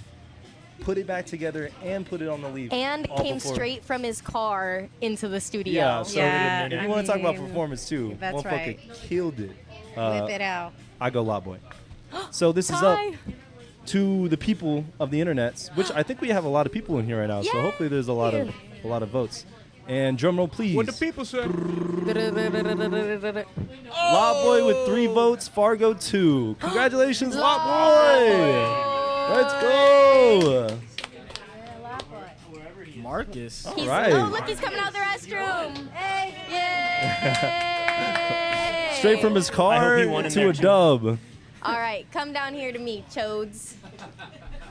put it back together, and put it on the leaf. And all came before- straight from his car into the studio. Yeah, so Yeah, if I you want to talk about mean, performance too, that's motherfucker right. killed it. Whip it out. I go Lot Boy. So this is up Tie. to the people of the internets, which I think we have a lot of people in here right now. So Yay! hopefully there's a lot of votes. And drum roll, please. What the people say? Lot Boy with 3 votes, Fargo 2. Congratulations, Lot Boy! Let's go! Marcus. He's, Right. Oh, look, he's coming out the restroom. Yay! Straight from his car he won in to there, a too. dub. All right, come down here to me, chodes.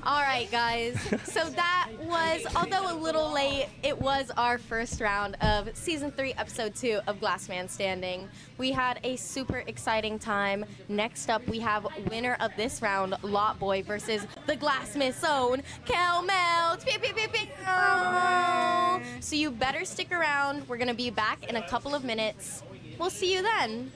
All right, guys. So that was, although a little late, it was our first round of Season 3, Episode 2 of Glass Man Standing. We had a super exciting time. Next up, we have winner of this round, Lot Boy versus the Glassmith's own Kel Melts. Pew, pew, pew, pew. So you better stick around. We're going to be back in a couple of minutes. We'll see you then.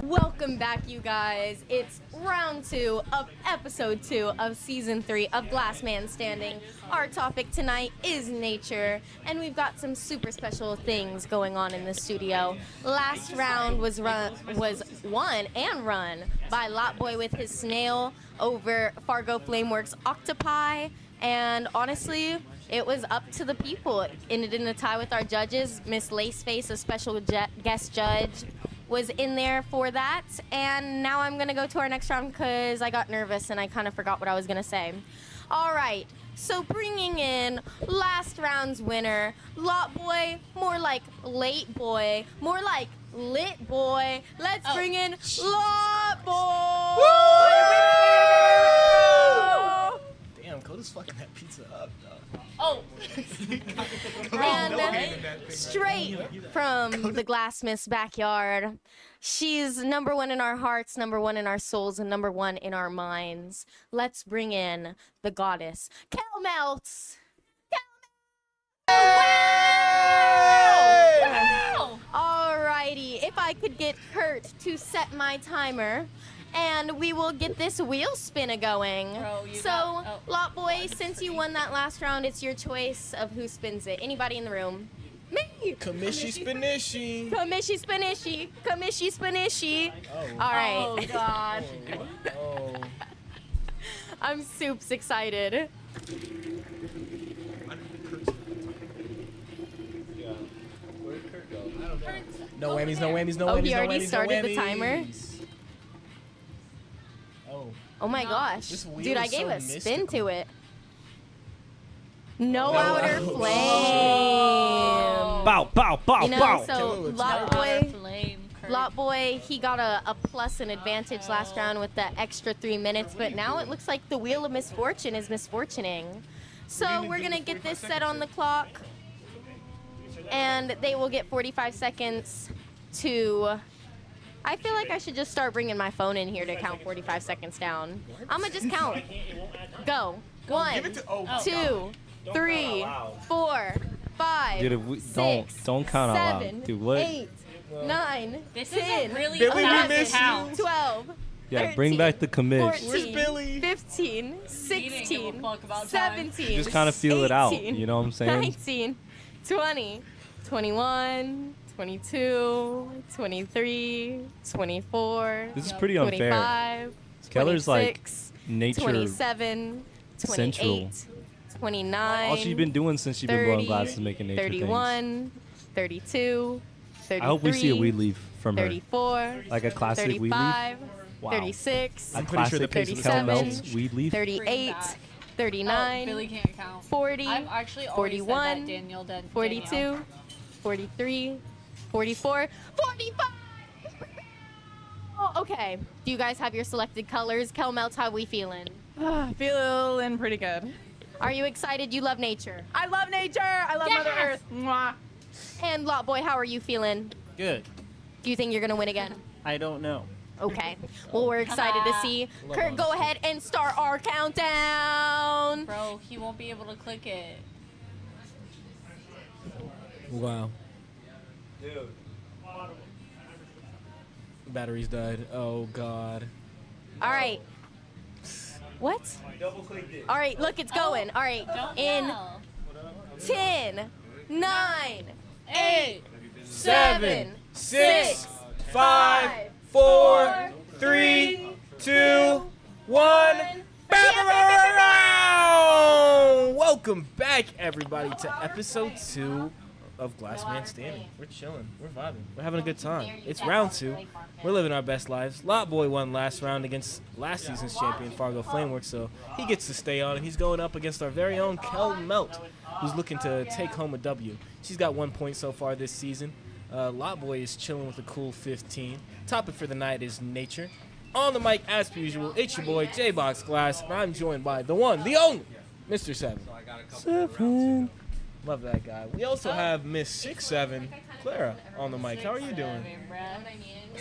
Welcome back, you guys. It's round 2 of episode 2 of season 3 of Glass Man Standing. Our topic tonight is nature, and we've got some super special things going on in the studio. Last round was won and run by Lotboy with his snail over Fargo Flameworks Octopi, and honestly, it was up to the people. It ended in a tie with our judges. Miss Laceface, a special guest judge, was in there for that. And now I'm going to go to our next round because I got nervous and I kind of forgot what I was going to say. All right, so bringing in last round's winner, Lot Boy, more like late boy, more like lit boy. Let's bring in Lot Boy! Damn, Coda's fucking that pizza up, dog. Oh. And straight from the Glassmith's backyard, she's number 1 in our hearts, number 1 in our souls, and number 1 in our minds. Let's bring in the goddess, Kel Melts. Wow! Alrighty, if I could get Kurt to set my timer, and we will get this wheel spin going. Lot Boy, since you won that last round, it's your choice of who spins it. Anybody in the room? Me! Commishy Spinishi. Commishy Spinishi. Commishy Spinishi. Oh. All right. Oh, God. Oh. I'm soups excited. No whammies, no whammies, no Oh, whammies, he no already whammies, started no the timer? whammies. Oh. Oh my gosh. This wheel Dude, I is gave so a spin mystical. to it. No No outer outer flame. Bow, bow, bow, You know, bow. so Lot Boy, Flame, Kurt. Lot Boy, he got a plus and advantage last round with the extra 3 minutes, but now it looks like the Wheel of Misfortune is misfortuning. So we're gonna get this set on the clock, and they will get 45 seconds to. I feel like I should just start bringing my phone in here to count 45 seconds down. I'm gonna just count. Go. 1, 2, 3, 4, 5, Dude, if we, 6, don't count out loud. 7, Dude, what? 8, 9, This 10, isn't really Billy, we allowed miss to you. count. 12, Yeah, bring back the commish. 14, Where's Billy? 15, He didn't give a 16, fuck about time. 17, Just kind of feel it out. 18, You know what I'm saying? 19, 20, 21, 22, 23, 24, This is pretty unfair. 25, Keller's like 26, nature 27, 28, central. 29, All she's been doing since she's been blowing 30, glasses, making nature 31, 32, 33, things. I hope we see a weed leaf from her. 34, Like a classic weed leaf. 35, Wow. 36, A I'm pretty sure the classic pace of the Kel song Melts is- weed leaf. 38, back. 39, Billy can't count. 40, I've actually already 41, said that, Daniel. 42, 43, 44, 45. Oh, okay. Do you guys have your selected colors? Kel Melts, how we feeling? Feeling pretty good. Are you excited? You love nature. I love nature. I love Mother Earth. Mwah. And Lot Boy, how are you feeling? Good. Do you think you're gonna win again? I don't know. Okay. Well, we're excited to see. Kurt, go ahead and start our countdown. Bro, he won't be able to click it. Wow. Dude. Batteries died. Oh, God. All right. What? All right, look, it's going. All right. Don't In yell. 10, 9, 8, 7, 6, 5, 4, 3, 2, 1. Welcome back, everybody, to episode 2 of Glass Man Standing. We're chilling. We're vibing. We're having a good time. It's round 2. We're living our best lives. Lot Boy won last round against last season's champion, Fargo Flameworks, so he gets to stay on, and he's going up against our very own Kel Melt, who's looking to take home a W. She's got 1 point so far this season. Lot Boy is chilling with a cool 15. Topic for the night is nature. On the mic, as per usual, it's your boy, J-Box Glass, and I'm joined by the one, the only, Mr. 7. 7. Love that guy. We also have Miss 6'7", Clara, on the mic. How are you doing?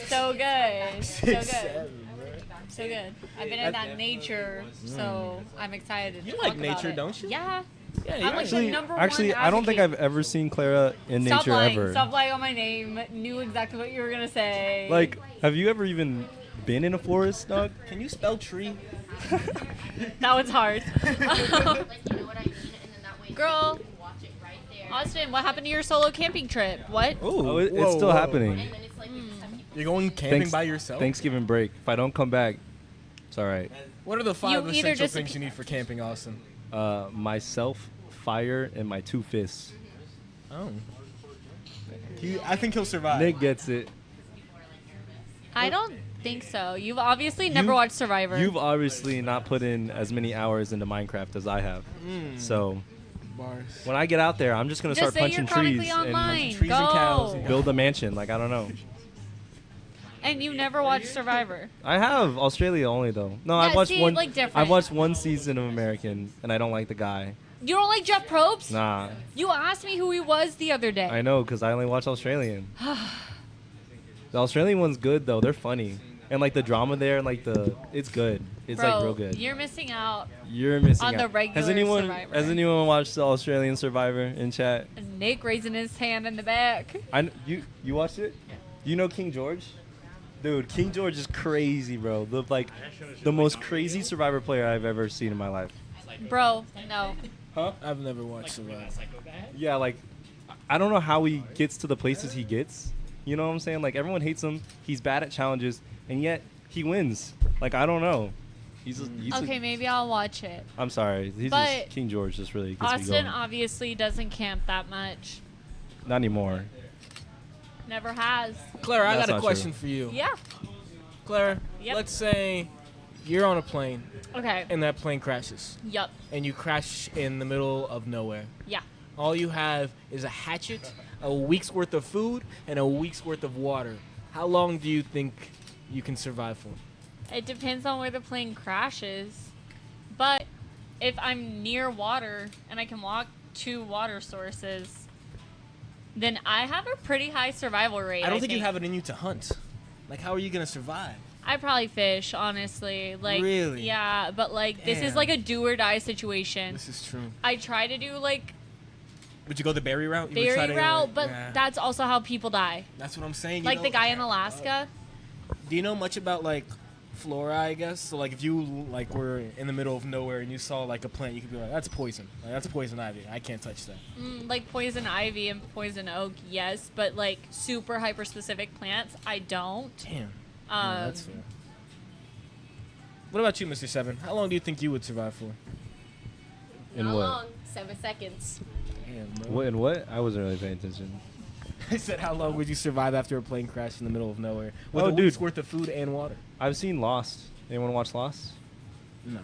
So good. So good. 6'7", bro. So good. I've been in that nature, so I'm excited to You talk like about nature, it. don't you? Yeah. Yeah, I'm you're like actually. the number one Actually, I don't think I've advocate. ever seen Clara in Stop nature lying. ever. Stop lying on my name. Knew exactly what you were gonna say. Like, have you ever even been in a forest, dog? Can you spell tree? that was hard. Like, you know what I mean? And then that way Girl. you can watch it right there. Austin, what happened to your solo camping trip? What? Oh, it's still happening. And then it's like, you just have people. You're going camping Thanks- by yourself? Thanksgiving break. If I don't come back, it's all right. What are the You 5 either essential just- things you need for camping, Austin? Myself, fire, and my 2 fists. Oh. I think he'll survive. Nick gets it. I don't think so. You've obviously never You've- watched Survivor. You've obviously not put in as many hours into Minecraft as I have. So Bars. when I get out there, I'm just gonna Just start say punching you're chronically trees online. trees and cows, Go. yeah. and build a mansion. Like, I don't know. And you never watched Survivor. I have Australia only though. No, Yeah, I've watched see, one. like, different. I've watched one season of American, and I don't like the guy. You don't like Jeff Probst? Nah, You asked me who he was the other day. I know because I only watch Australian. The Australian one's good though. They're funny, and like the drama there, and like it's good. It's Bro, like real good. You're missing out. You're missing on out. the regular has anyone Survivor. Has anyone watched the Australian Survivor in chat? Nick raising his hand in the back. You watched it? You know King George? Dude, King George is crazy, bro. The most crazy Survivor player I've ever seen in my life. Bro, no. Huh? I've never watched Survivor. Yeah, like I don't know how he gets to the places he gets. You know what I'm saying? Like everyone hates him. He's bad at challenges, and yet he wins. Like I don't know. He's Okay, maybe I'll watch it. I'm sorry. But King George just really gets me Austin going. obviously doesn't camp that much. Not anymore. Never has. Clara, I That's got a not question true. for you. Yeah. Clara, Yep. let's say you're on a plane Okay. and that plane crashes Yup. and you crash in the middle of nowhere. Yeah. All you have is a hatchet, a week's worth of food, and a week's worth of water. How long do you think you can survive for? It depends on where the plane crashes. But if I'm near water and I can walk to water sources, then I have a pretty high survival rate. I don't think you have it in you to hunt. Like, how are you gonna survive? I probably fish, honestly. Like, Really? Yeah, but like this is Damn. like a do or die situation. This is true. I try to do like Would you go the berry route? You would try berry to, route, but yeah. that's also how people die. That's what I'm saying. you Like the know? guy in Alaska. Do you know much about like flora? I guess so. Like if you like were in the middle of nowhere and you saw like a plant, you could be like, "That's poison. Like, that's poison ivy. I can't touch that." Like poison ivy and poison oak, yes, but like super hyper specific plants, I don't. Damn. Yeah, that's fair. What about you, Mr. Seven? How long do you think you would survive for? In Not what? long. 7 seconds. Damn, bro. What and what? I wasn't really paying attention. I said, how long would you survive after a plane crash in the middle of nowhere with Oh, a dude. week's worth of food and water? I've seen Lost. Anyone watch Lost? No.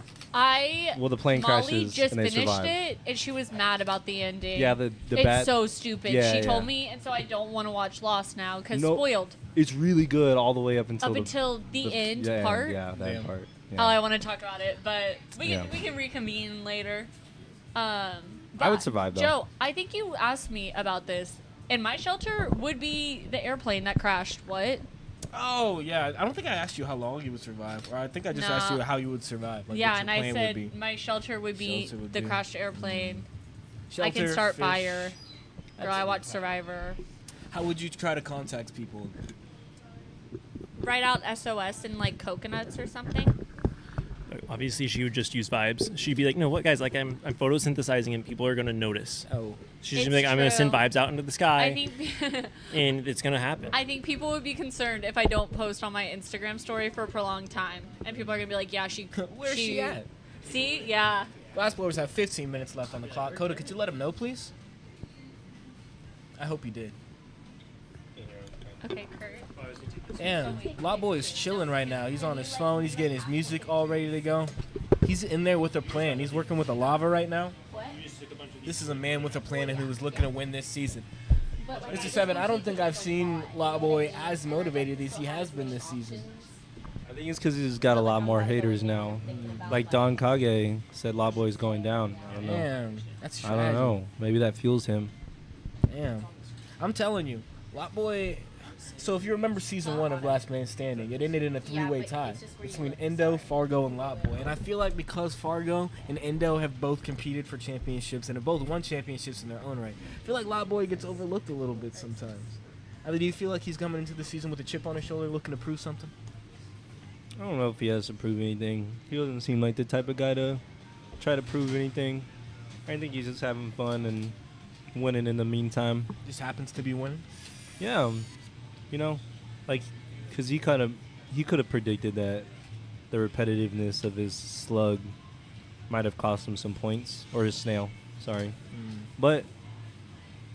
Well, the plane Molly crashes just and they finished survive. it, and she was mad about the ending. Yeah, the it's bat. so stupid. Yeah, she yeah. told me, and so I don't want to watch Lost now because Nope. spoiled. It's really good all the way up until Up until the end yeah, part. Yeah, that Damn. part. Oh, Yeah. I want to talk about it, but we Yeah. can reconvene later. But I would survive, though. Joe, I think you asked me about this, and my shelter would be the airplane that crashed. What? Oh, yeah. I don't think I asked you how long you would survive. Or I think I just asked Nah. you how you would survive. Like Yeah, what and your I plan said would be. my shelter would be Shelter would the be. crashed airplane. I Shelter, can start fish. fire. Girl, I That's- watch Survivor. How would you try to contact people? Write out SOS in like coconuts or something. Obviously, she would just use vibes. She'd be like, "No, what guys? Like, I'm photosynthesizing, and people are gonna notice." Oh. She's It's just be like, "I'm gonna send true. vibes out into the sky, I think and it's gonna happen." I think people would be concerned if I don't post on my Instagram story for a prolonged time, and people are gonna be like, "Yeah, she." Where's she at? See, yeah. GLASSBLOWERS have 15 minutes left on the clock. Coda, could you let him know, please? I hope you did. Okay, Kurt. Damn, Lotboy is chilling right now. He's on his phone. He's getting his music all ready to go. He's in there with a plan. He's working with a lava right now. This is a man with a plan and who is looking to win this season. Mr. Seven, I don't think I've seen Lotboy as motivated as he has been this season. I think it's because he's got a lot more haters now. Like Don Kage said, Lawboy's going down. I don't know. Damn, that's I tragic. don't know. Maybe that fuels him. Damn. I'm telling you, Lotboy, So if you remember season 1 of Last Man Standing, it ended in a three-way tie between Endo, Fargo, and Lotboy. And I feel like because Fargo and Endo have both competed for championships and have both won championships in their own right, I feel like Lotboy gets overlooked a little bit sometimes. Either do you feel like he's coming into the season with a chip on his shoulder looking to prove something? I don't know if he has to prove anything. He doesn't seem like the type of guy to try to prove anything. I think he's just having fun and winning in the meantime. Just happens to be winning? Yeah, you know, like, because he could have predicted that the repetitiveness of his slug might have cost him some points, or his snail, sorry. But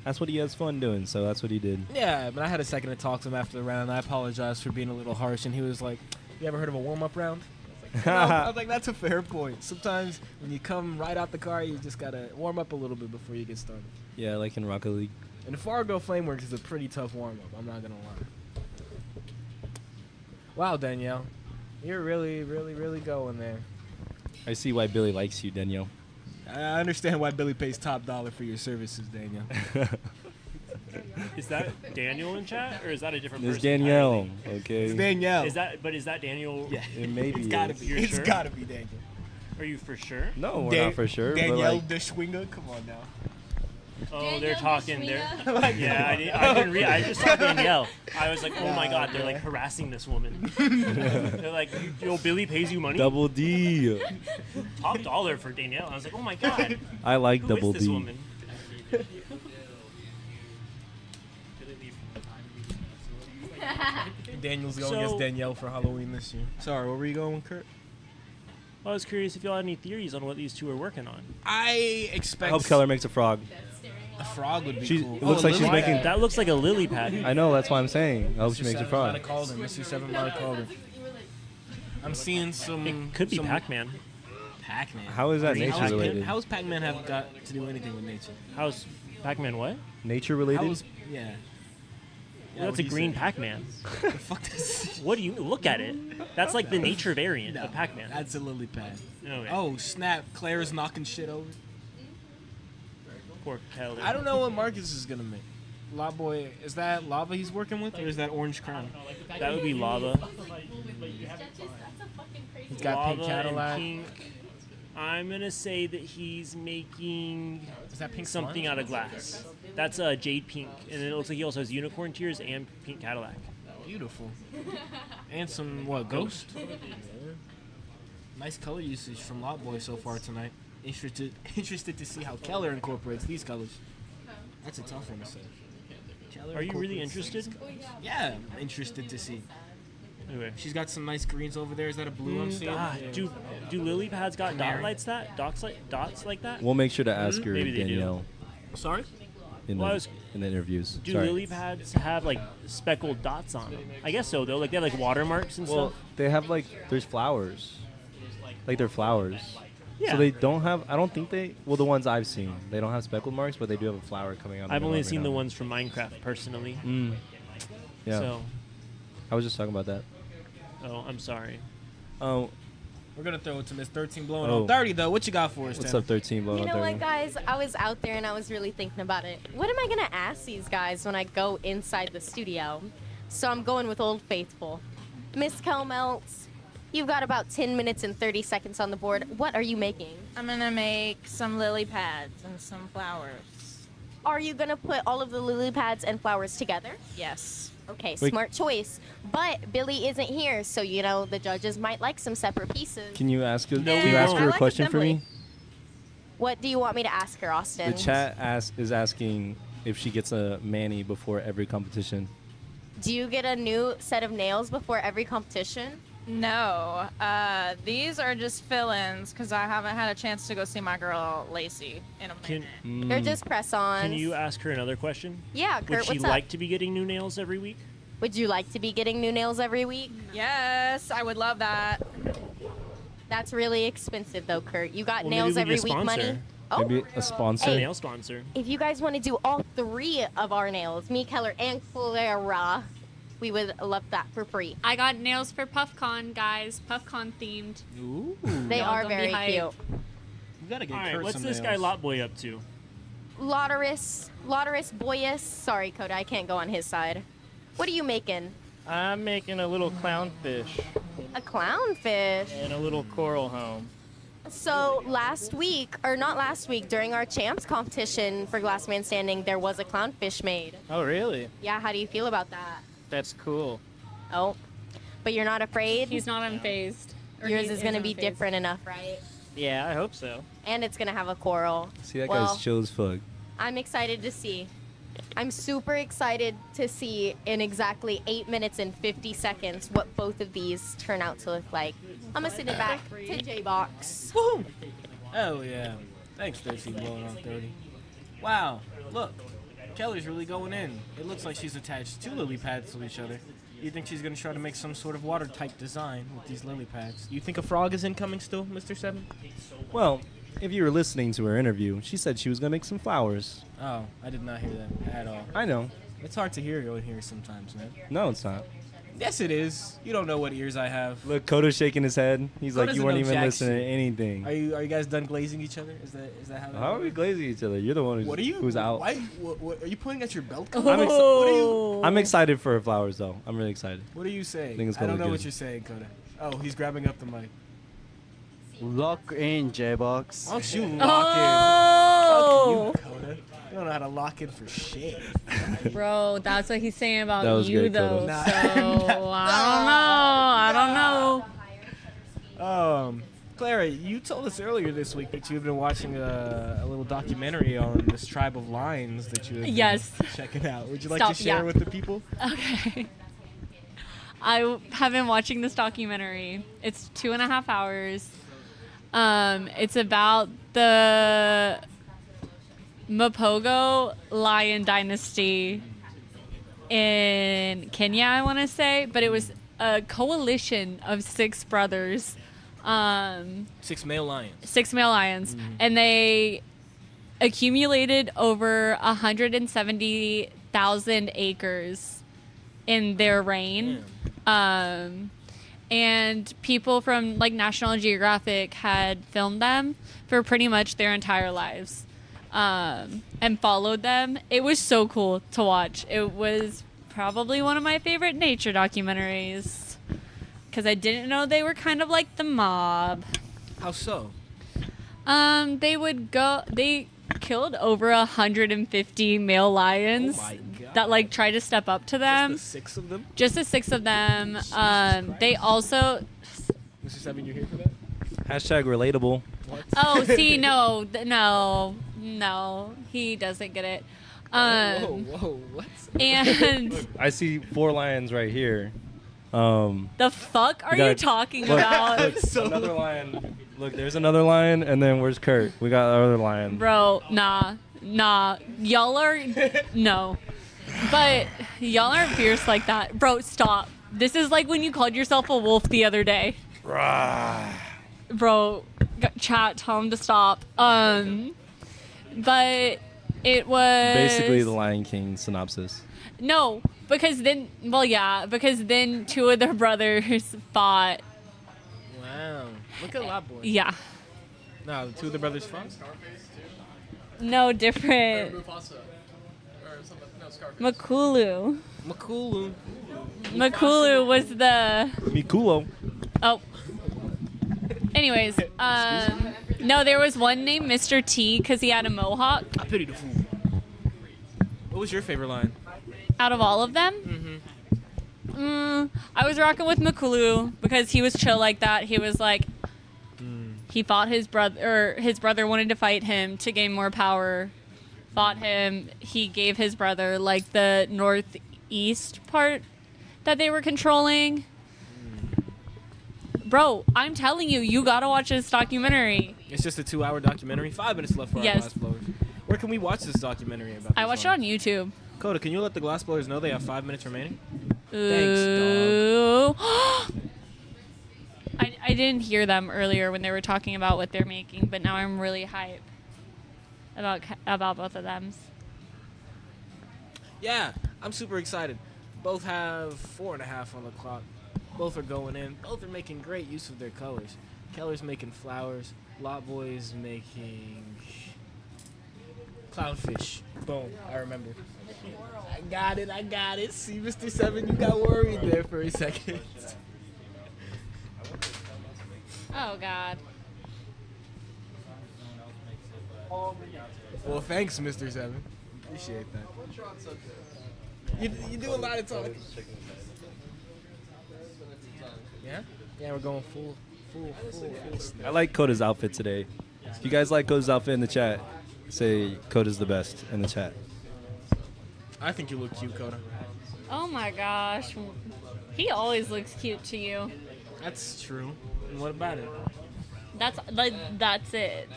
that's what he has fun doing, so that's what he did. Yeah, but I had a second to talk to him after the round. I apologized for being a little harsh, and he was like, "You ever heard of a warm-up round?" I was like, that's a fair point. Sometimes when you come right out the car, you just gotta warm up a little bit before you get started. Yeah, like in Rocket League. And the Fargo Flameworks is a pretty tough warm-up, I'm not gonna lie. Wow, Danielle. You're really, really, really going there. I see why Billy likes you, Danielle. I understand why Billy pays top dollar for your services, Danielle. Is that Daniel in chat, or is that a different It's person? Danielle, okay? It's Danielle. Is that Daniel? Yeah. It maybe It's gotta is. be. You're It's sure? gotta be Daniel. Are you for sure? No, we're not for sure. Danielle but the Schwinger, come on now. Oh, they're talking. Yeah, I didn't read. I just saw Danielle. I was like, oh my god, they're like harassing this woman. They're like, yo, Billy pays you money. Double D. Top dollar for Danielle. I was like, oh my god. I like Who Double is this D. woman? Daniel's going So- as Danielle for Halloween this year. Sorry, where were you going, Kurt? I was curious if y'all had any theories on what these two are working on. I I expect hope Keller makes a frog. a frog would be She- cool. it looks like she's lily making- pad. That looks like a lily pad. I know, that's why I'm saying. I hope she makes a Mr. Seven might frog. have called her. Mr. Seven might have called her. I'm seeing some. It could be some Pac-Man. Pac-Man. How is that Green nature How's related? How's Pac-Man have got to do anything with nature? How's Pac-Man what? Nature related? How's yeah? Well, that's a green Pac-Man. The fuck does? What do you look at it? That's like the nature variant of Pac-Man. That's a lily pad. Okay. Oh snap! Claire's knocking shit over. Poor Keller. I don't know what Marcus is gonna make. Lawboy, is that lava he's working with, or is that orange crown? That would be lava. He's got Lava pink Cadillac. and pink. I'm gonna say that he's making Is that pink something slime? out of glass. That's jade pink, and then it looks like he also has unicorn tears and pink Cadillac. Beautiful. And some what? Ghost. Nice color usage from Lotboy so far tonight. Interested to see how Keller incorporates these colors. That's a tough one to say. Keller Are you really incorporates- interested? Yeah, I'm interested to see. Anyway. She's got some nice greens over there. Is that a blue I'm seeing? Do lily pads got dot lights that? Dots like that? We'll make sure to ask her, Maybe they do. Danielle, Sorry? in, Well, I the, was- in the interviews. Do Sorry. lily pads have like speckled dots on them? I guess so though. Like they have like watermarks and Well, stuff. they have there's flowers. Like they're flowers. Yeah. So they don't have, I don't think the ones I've seen, they don't have speckled marks, but they do have a flower coming out. I've only seen the ones from Minecraft personally. Yeah. So, I was just talking about that. oh, I'm sorry. Oh, We're going to throw it to Miss 13 blowing Oh. on 30, though. What you got for us, what's Tanner? up, 13 blow You on know 30? what, guys? I was out there and I was really thinking about it. What am I going to ask these guys when I go inside the studio? So I'm going with Old Faithful. Miss Kelmeltz, you've got about 10 minutes and 30 seconds on the board. What are you making? I'm gonna make some lily pads and some flowers. Are you going to put all of the lily pads and flowers together? Yes. Okay, Wait. smart choice. But Billy isn't here, so, the judges might like some separate pieces. Can you ask her, No, can we you ask won't. her I a like question for assembly. me? What do you want me to ask her, Austin? The chat is asking if she gets a mani before every competition. Do you get a new set of nails before every competition? No. These are just fill-ins because I haven't had a chance to go see my girl Lacey in a Can minute. They're just press-ons. Can you ask her another question? Yeah, Would Kurt, she what's like up? to be getting new nails every week? Would you like to be getting new nails every week? Yes, I would love that. That's really expensive, though, Kurt. You got Well, nails maybe we every need a week money? sponsor. Oh, Maybe a sponsor. A nail sponsor. if you guys want to do all three of our nails, me, Keller, and Clara, we would love that for free. I got nails for PuffCon, guys. PuffCon themed. Ooh. They Y'all are gonna be very hype. cute. You got to get All right, Kurt what's some this nails. guy Lotboy up to? Lauderus Boyus. Sorry, Coda, I can't go on his side. What are you making? I'm making a little clownfish A clownfish. and a little coral home. So last week, or not last week, during our champs competition for Glass Man Standing, there was a clownfish made. Oh, really? Yeah, how do you feel about that? That's cool. Oh, but you're not afraid? He's not unfazed. Or Yours he is going to be unfazed. different enough, right? Yeah, I hope so. And it's going to have a coral. See, that Well, guy's chill as fuck. I'm excited to see. I'm super excited to see in exactly 8 minutes and 50 seconds what both of these turn out to look like. I'm going to send it back to J-Box. Woohoo! Oh, yeah. Thanks, 13 blowing on 30. Wow, look. Kelly's really going in. It looks like she's attached two lily pads to each other. You think she's going to try to make some sort of water-type design with these lily pads? You think a frog is incoming still, Mr. Seven? Well, if you were listening to her interview, she said she was gonna make some flowers. Oh, I did not hear that at all. I know. It's hard to hear you in here sometimes, man. No, it's not. Yes, it is. You don't know what ears I have. Look, Coda's shaking his head. He's Coda like, you doesn't weren't know even jack listening shit. to anything. Are you guys done glazing each other? Is that how? That How are we works? glazing each other? You're the one What are you? who's out. Why? What, are you pointing at your belt? coat? I'm, What are you? I'm excited for her flowers, though. I'm really excited. What are you saying? I think it's I don't gonna know be what good. you're saying, Coda. Oh, he's grabbing up the mic. Lock in, J-Box. Why don't you lock Oh! in? Fuck you, Coda. You don't know how to lock in for shit. Bro, that's what he's saying about That was you, great, though. Coda. Nah. So, I don't know. Clara, you told us earlier this week that you've been watching a little documentary on this tribe of lions that you have been Yes. checking out. Would you like Stop, to share yeah. with the people? Okay. I have been watching this documentary. It's 2.5 hours. It's about the Mapogo lion dynasty in Kenya, I want to say, but it was a coalition of 6 brothers, 6 male lions. 6 male lions, and they accumulated over 170,000 acres in their reign. And people from like National Geographic had filmed them for pretty much their entire lives, and followed them. It was so cool to watch. It was probably one of my favorite nature documentaries because I didn't know they were kind of like the mob. How so? They killed over 150 male lions Oh my God. that like tried to step up to them. Just the 6 of them? Just the 6 of them. They also. Mr. Seven, you here for that? Hashtag relatable. Oh, see, no, he doesn't get it. Whoa, what? And I see 4 lions right here. the fuck are We got- you talking look, about, look, another lion. Look, there's another lion, and then where's Kurt? We got our other lion. bro? Nah, y'all are no, but y'all aren't fierce like that, bro. Stop. This is like when you called yourself a wolf the other day. Bro, chat, tell him to stop. But it was Basically, the Lion King synopsis. no, because then 2 of their brothers fought. Wow. Look at Lot Boy. Yeah, No, the 2 of the brothers fought? no, different. Makulu. Makulu. Makulu was the. Mikulo. Oh. Anyways, no, there was one named Mr. T because he had a mohawk. I pity the fool. What was your favorite line? Out of all of them, I was rocking with Makulu because he was chill like that. He was like, he fought his brother, or his brother wanted to fight him to gain more power. Fought him. He gave his brother like the northeast part that they were controlling. Bro, I'm telling you, you gotta watch this documentary. It's just a 2-hour documentary. 5 minutes left for Yes. our Glassblowers. Where can we watch this documentary about? I these watched it on lions? YouTube. Coda, can you let the Glassblowers know they have 5 minutes remaining? Ooh. I didn't hear them earlier when they were talking about what they're making, but now I'm really hype about both of them. Yeah, I'm super excited. Both have 4.5 on the clock. Both are going in. Both are making great use of their colors. Keller's making flowers. Lot Boy's making clownfish. Boom, I remember. I got it. See, Mr. Seven, you got worried there for a second. Oh God. Well, thanks, Mr. Seven. Appreciate that. You do a lot of talking. Yeah? Yeah, we're going full. I like Coda's outfit today. If you guys like Coda's outfit in the chat, say Coda's the best in the chat. I think you look cute, Coda. Oh my gosh. He always looks cute to you. That's true. And what about it? That's it.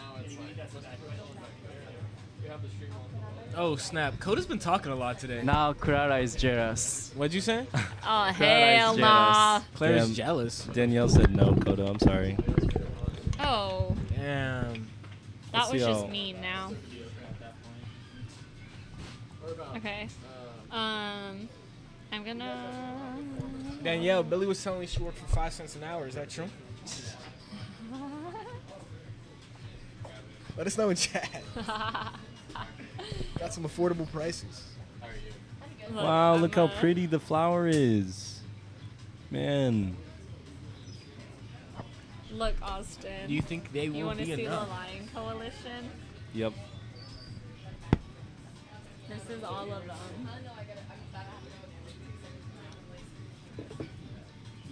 Oh, snap. Coda's been talking a lot today. Now Clara is jealous. What'd you say? Oh hell nah. Claire's Damn. jealous. Danielle said no, Coda. I'm sorry. Oh. Damn. That was see just how- mean now. Okay. I'm gonna. Danielle, Billy was telling me she worked for 5 cents an hour. Is that true? Let us know in chat. Got some affordable prices. Wow, look how pretty the flower is. Man. Look, Austin. Do you think they You will want to be see enough? the Lion Coalition? Yep. This is all of them.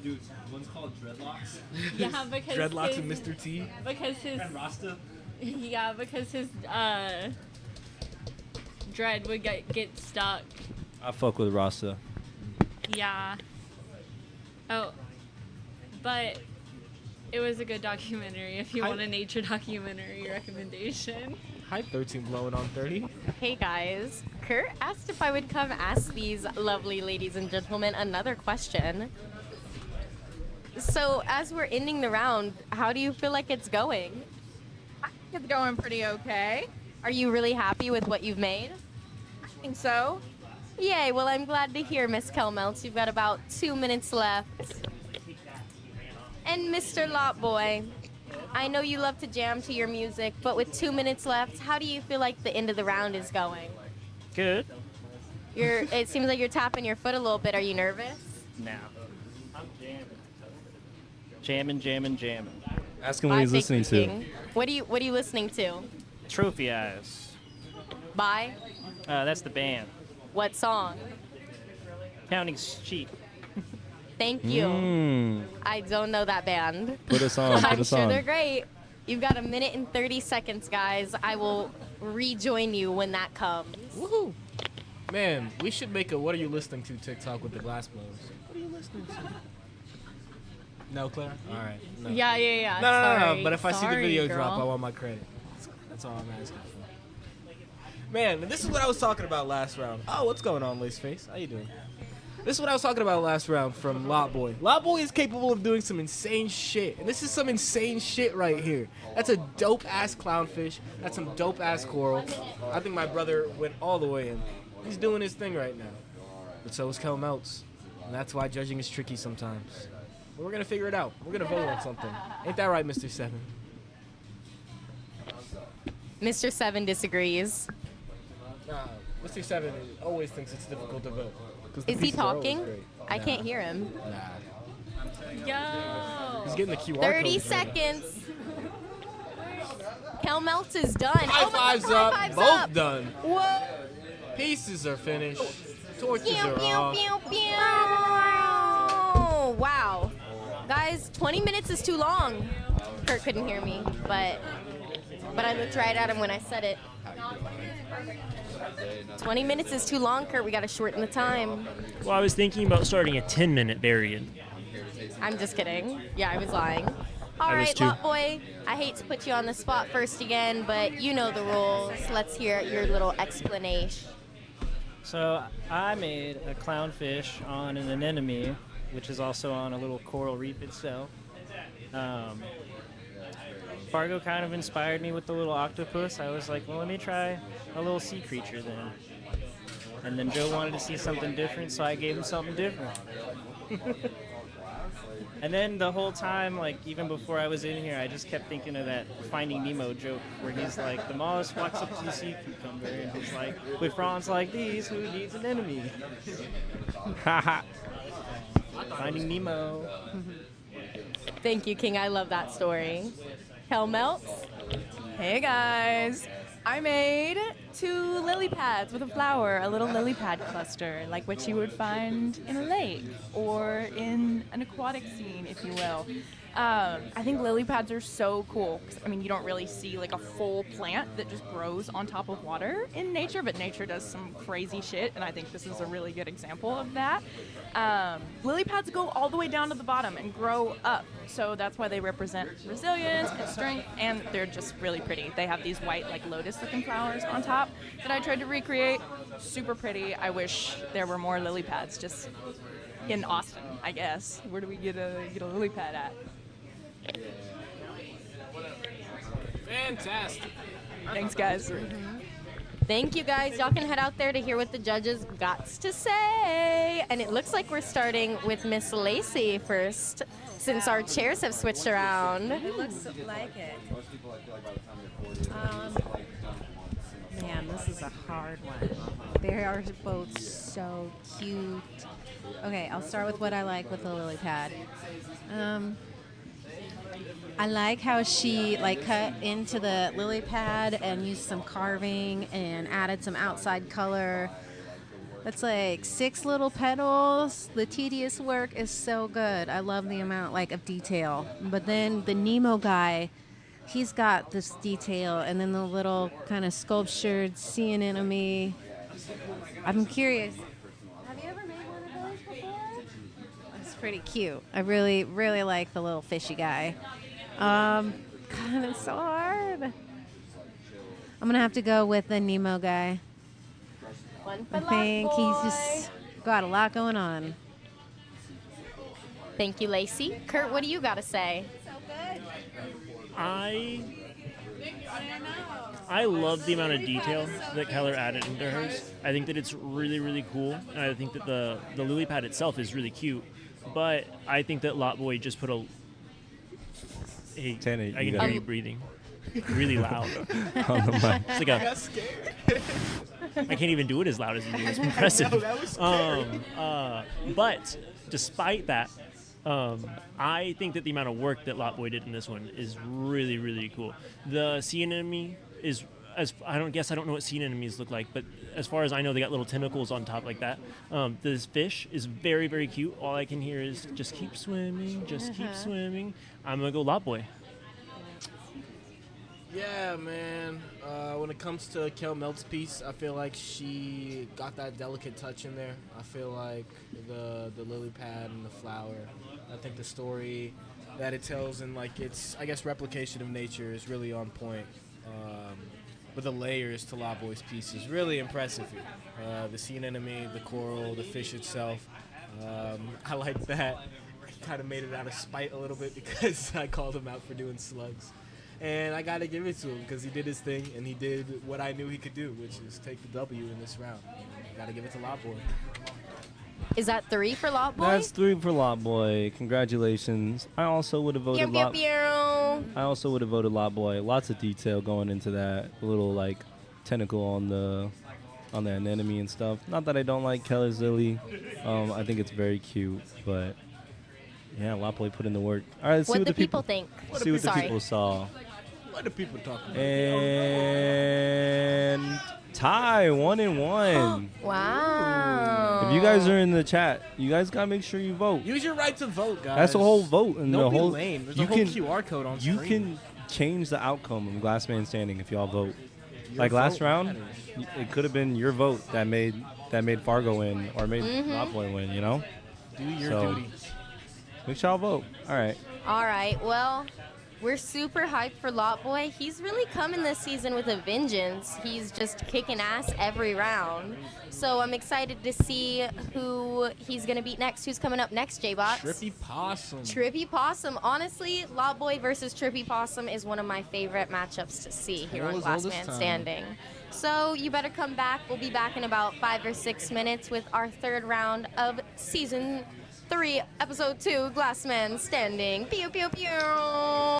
Dude, one's called Dreadlocks. Yeah, because Dreadlocks his, and Mr. T. Because his Rasta. yeah, because his dread would get stuck. I fuck with Rasta. Yeah. Oh, but it was a good documentary. If you want a nature documentary recommendation. Hi, 13 blowing on 30. Hey guys, Kurt asked if I would come ask these lovely ladies and gentlemen another question. So, as we're ending the round, how do you feel like it's going? I think it's going pretty okay. Are you really happy with what you've made? I think so. Yay, well, I'm glad to hear, Miss Kelmeltz. You've got about 2 minutes left. And Mr. Lotboy, I know you love to jam to your music, but with 2 minutes left, how do you feel like the end of the round is going? Good. It seems like you're tapping your foot a little bit. Are you nervous? No. Jamming. Jamming. Ask him what he's listening to. King. What are you listening to? Trophy Eyes. By That's the band. what song? Counting's cheap. Thank you. I don't know that band. Put us on. Put I'm us sure on. they're great. You've got 1 minute and 30 seconds, guys. I will rejoin you when that comes. Woohoo! Man, we should make a "What are you listening to?" TikTok with the GLASSBLOWERs. What are you listening to? No, Claire. All right. No. Yeah. No. Sorry. But if I see the Sorry, video girl. drop, I want my credit. That's all I'm asking for. Man, this is what I was talking about last round. Oh, what's going on, Laceface? How you doing? This is what I was talking about last round from Lotboy. Lotboy is capable of doing some insane shit, and this is some insane shit right here. That's a dope-ass clownfish. That's some dope-ass coral. I think my brother went all the way in. He's doing his thing right now. But so is Kelmeltz. And that's why judging is tricky sometimes. But we're gonna figure it out. We're gonna vote on something. Ain't that right, Mr. Seven? Mr. Seven disagrees. Nah, Mr. Seven always thinks it's difficult to vote. 'Cause the Is he pieces are always talking? great. I Nah. can't hear him. Nah. Yo. He's getting the QR 30 code. seconds. Kelmeltz is done. High Oh my fives God, up. high fives Both up. done. Whoa. Pieces are finished. Torches Pew, are pew, off. pew, pew. Wow. Guys, 20 minutes is too long. Kurt couldn't hear me, but I looked right at him when I said it. 20 minutes is too long, Kurt. We got to shorten the time. Well, I was thinking about starting a 10-minute variant. I'm just kidding. Yeah, I was lying. All I was right, too. Lotboy, I hate to put you on the spot first again, but you know the rules. Let's hear your little explanation. So I made a clownfish on an anemone, which is also on a little coral reef itself. Fargo kind of inspired me with the little octopus. I was like, well, let me try a little sea creature then. And then Joe wanted to see something different, so I gave him something different. And then the whole time, like even before I was in here, I just kept thinking of that Finding Nemo joke where he's like, the mollusk walks up to the sea cucumber and he's like, with prawns like these, who needs an enemy? Finding Nemo. Thank you, King. I love that story. Kel Melts? Hey guys! I made 2 lily pads with a flower, a little lily pad cluster, like what you would find in a lake or in an aquatic scene, if you will. I think lily pads are so cool. 'Cause, I mean, you don't really see like a full plant that just grows on top of water in nature, but nature does some crazy shit, and I think this is a really good example of that. Lily pads go all the way down to the bottom and grow up, so that's why they represent resilience and strength, and they're just really pretty. They have these white, like lotus-looking flowers on top that I tried to recreate. Super pretty. I wish there were more lily pads just in Austin, I guess. Where do we get a lily pad at? Fantastic. Thanks, guys. Thank you, guys. Y'all can head out there to hear what the judges got to say. And it looks like we're starting with Miss Lacey first, since our chairs have switched around. It looks like it. Man, this is a hard one. They are both so cute. Okay, I'll start with what I like with the lily pad. I like how she like cut into the lily pad and used some carving and added some outside color. That's like 6 little petals. The tedious work is so good. I love the amount like of detail. But then the Nemo guy, he's got this detail, and then the little kind of sculptured sea anemone. I'm curious. Have you ever made one of those before? It's pretty cute. I really, really like the little fishy guy. God, it's so hard. I'm gonna have to go with the Nemo guy. I think he's just got a lot going on. Thank you, Lacey. Kurt, what do you got to say? I love the amount of detail that Keller added into hers. I think that it's really, really cool. And I think that the lily pad itself is really cute. But I think that Lot Boy just put a... Hey, Tana, I can hear you breathing really loud. On the mic. It's like I can't even do it as loud as you do. It's impressive. No, that was scary. But despite that, I think that the amount of work that Lot Boy did in this one is really, really cool. The sea anemone is, I don't know what sea anemones look like, but as far as I know, they got little tentacles on top like that. This fish is very, very cute. All I can hear is just keep swimming, just keep swimming. I'm gonna go Lot Boy. Yeah, man. When it comes to Kel Melt's piece, I feel like she got that delicate touch in there. I feel like the lily pad and the flower. I think the story that it tells and like its, I guess, replication of nature is really on point. But the layers to Lot Boy's piece is really impressive here. The sea anemone, the coral, the fish itself. I like that. I kind of made it out of spite a little bit because I called him out for doing slugs. And I got to give it to him because he did his thing and he did what I knew he could do, which is take the W in this round. Got to give it to Lot Boy. Is that 3 for Lot Boy? That's 3 for Lot Boy. Congratulations. I also would have voted Lot. I also would have voted Lot Boy. Lots of detail going into that little like tentacle on the anemone and stuff. Not that I don't like Keller's lily. I think it's very cute, but yeah, Lot Boy put in the work. All right, let's see what the people think. See what the people saw. What do people talk about? And tie 1-1. Wow. If you guys are in the chat, you guys gotta make sure you vote. Use your right to vote, guys. That's a whole vote, and Don't the whole be lame. There's a whole QR code on You screen. can change the outcome of Glass Man Standing if y'all vote. Your Like last vote round, matters. it could have been your vote that made Fargo win or made Lot Boy win. You know. Do your duty. Make sure y'all vote. All right. All right. Well, we're super hyped for Lot Boy. He's really coming this season with a vengeance. He's just kicking ass every round. So I'm excited to see who he's going to beat next. Who's coming up next, J-Box? Trippy Possum. Trippy Possum. Honestly, Lot Boy versus Trippy Possum is one of my favorite matchups to see here on Glass Man Standing. So you better come back. We'll be back in about 5 or 6 minutes with our 3rd round of season 3, episode 2, Glassman Standing. Pew, pew, pew.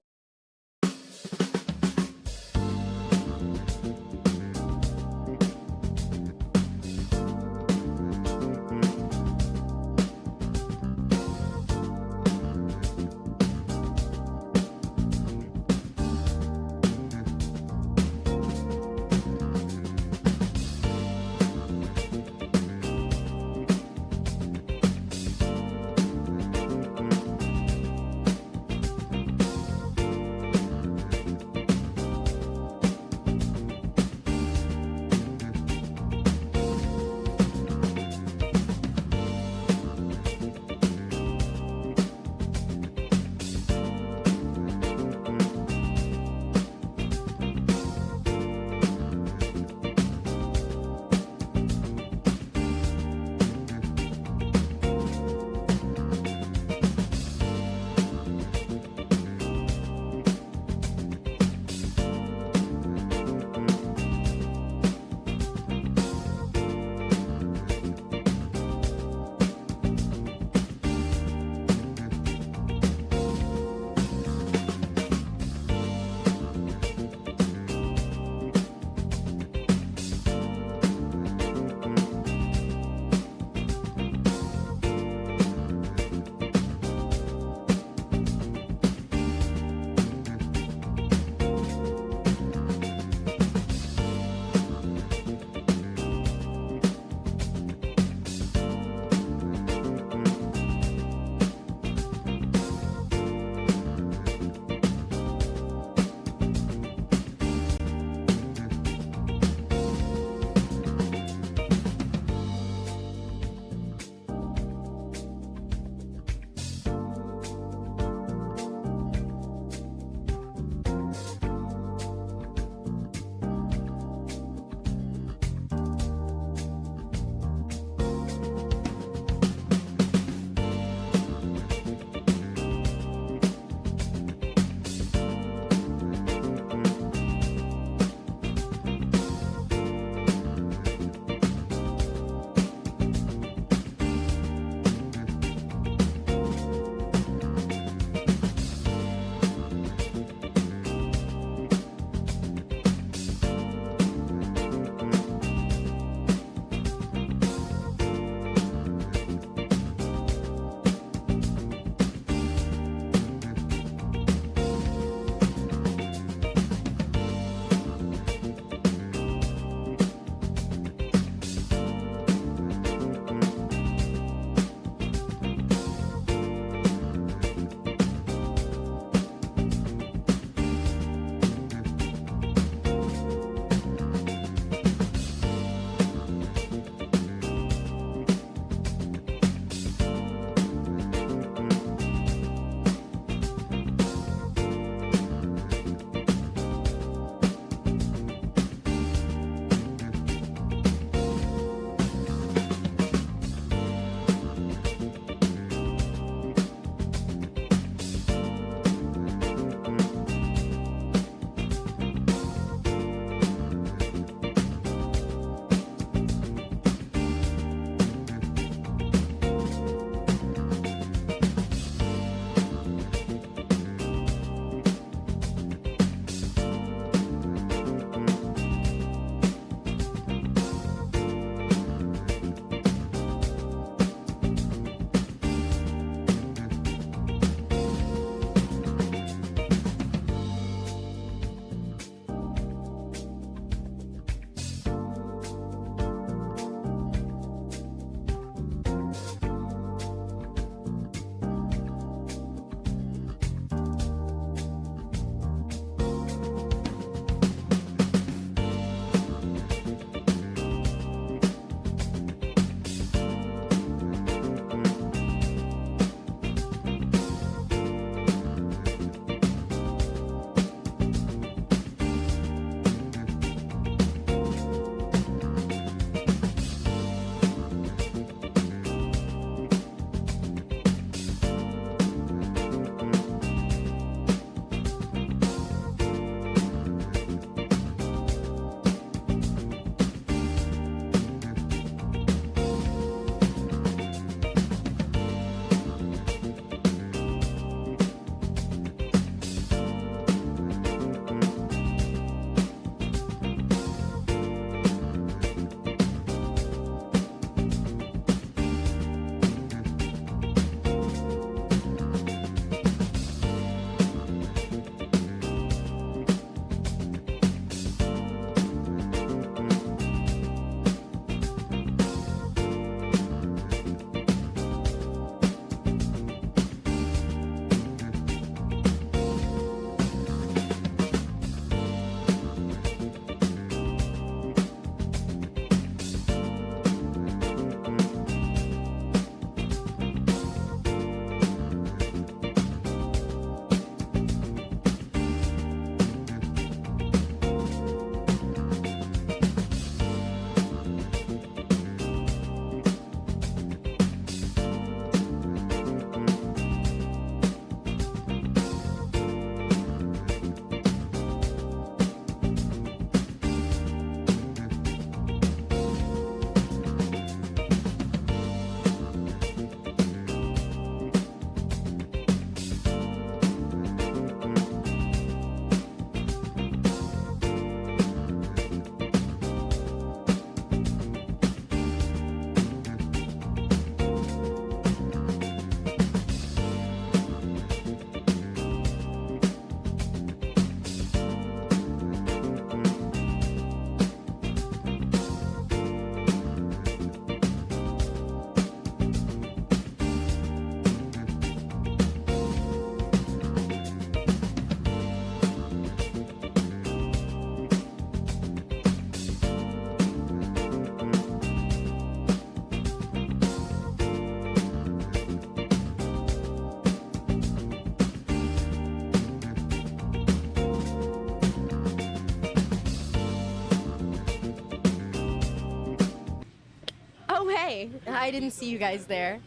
Hey, I didn't see you guys there.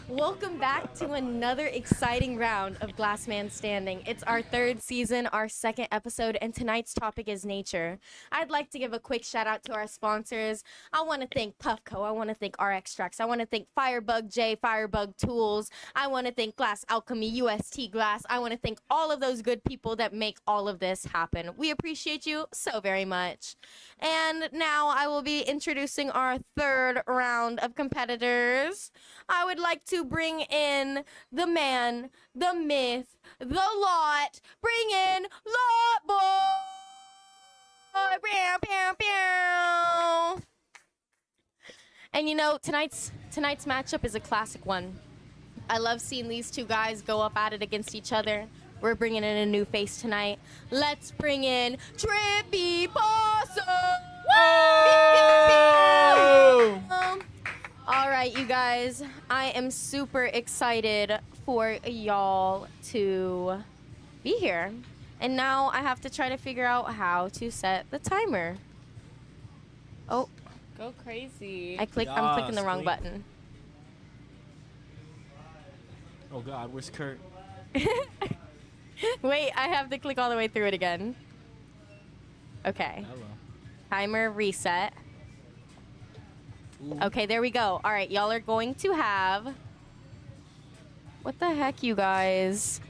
Welcome back to another exciting round of Glass Man Standing. It's our third season, our second episode, and tonight's topic is nature. I'd like to give a quick shout out to our sponsors. I want to thank Puffco. I want to thank RX Tracks. I want to thank Firebug J, Firebug Tools. I want to thank Glass Alchemy, UST Glass. I want to thank all of those good people that make all of this happen. We appreciate you so very much. And now I will be introducing our third round of competitors. I would like to bring in the man, the myth, the lot. Bring in Lot Boy. Pew, pew, pew. And you know, tonight's matchup is a classic one. I love seeing these two guys go up at it against each other. We're bringing in a new face tonight. Let's bring in Trippy Possum. All right, you guys, I am super excited for y'all to be here. And now I have to try to figure out how to set the timer. Oh, Go crazy. I'm clicking the wrong button. Oh God, where's Kurt? Wait, I have to click all the way through it again. Okay. Hello. Timer reset. Okay, there we go. All right, y'all are going to have... What the heck, you guys?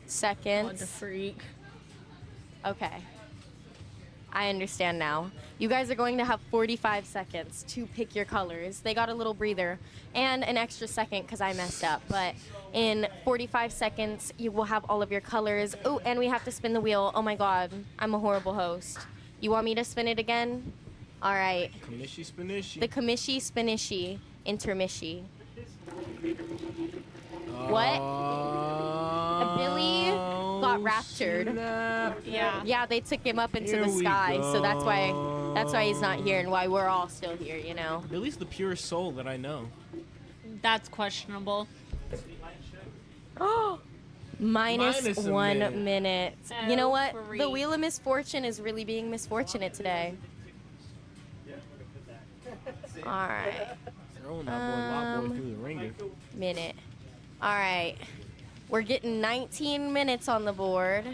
Seconds. What the freak. Okay. I understand now. You guys are going to have 45 seconds to pick your colors. They got a little breather and an extra second because I messed up. But in 45 seconds, you will have all of your colors. Oh, and we have to spin the wheel. Oh my God, I'm a horrible host. You want me to spin it again? All right. Commishi Spinishi. The Commishi Spinishi Intermishi. What? Billy got raptured. Yeah. Yeah, they took him up into Here the we sky, so that's why go. he's not here and why we're all still here, you know. Billy's the purest soul that I know. That's questionable. Minus Minus a 1 minute. minute. You know what? Free. The Wheel of Misfortune is really being misfortunate today. All right. Throwing that boy Lot Boy through the ringer. Minute. All right. We're getting 19 minutes on the board.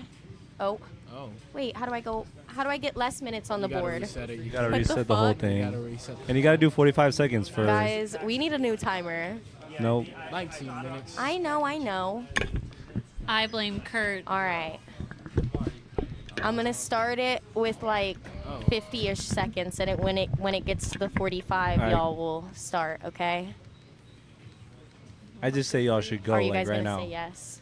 Oh. Oh. Wait, how do I go? How do I get less minutes on the You gotta board? reset it. You gotta What the reset the whole fuck? thing. You gotta reset And you gotta do 45 seconds for. Guys, we need a new timer. Nope. 19 minutes. I know. I blame Kurt. All right. I'm gonna start it with like 50-ish seconds, and when it gets to the 45, All right. y'all will start. Okay? I just say y'all should go Are you like guys right gonna now. say yes?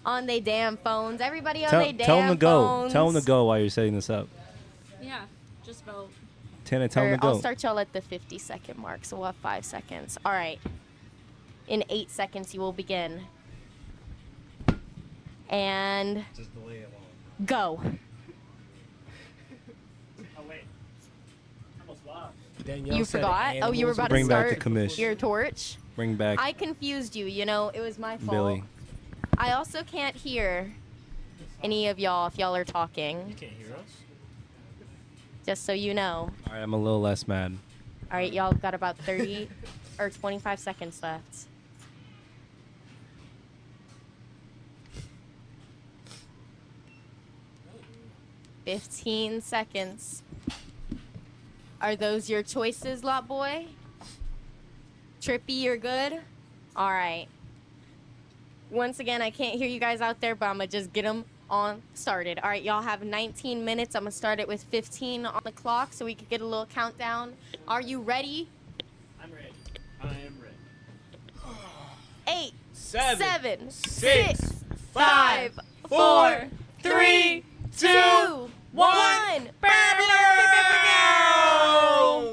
On they damn phones. Everybody on Tell, they damn tell them to go. phones. Tell them to go while you're setting this up. Yeah, just vote. Tana, tell them Or to go. I'll start y'all at the 50-second mark, so we'll have 5 seconds. All right. In 8 seconds, you will begin. And go. Danielle You said forgot? Oh, you were animals about Bring to back the start commish. your torch? Bring back I confused you. You know, it was my fault. Billy. I also can't hear any of y'all if y'all are talking. You can't hear us? Just so you know. All right, I'm a little less mad. All right, y'all got about 30 or 25 seconds left. "15 seconds. Are those your choices, Lot Boy? Trippy, you're good? All right. Once again, I can't hear you guys out there, but I'm going to just get them on started. All right, y'all have 19 minutes. I'm going to start it with 15 on the clock so we can get a little countdown. Are you ready? I'm ready. I am ready. 8, Seven, 7, six, 6, 5, 5, 4, 3, 2, 1.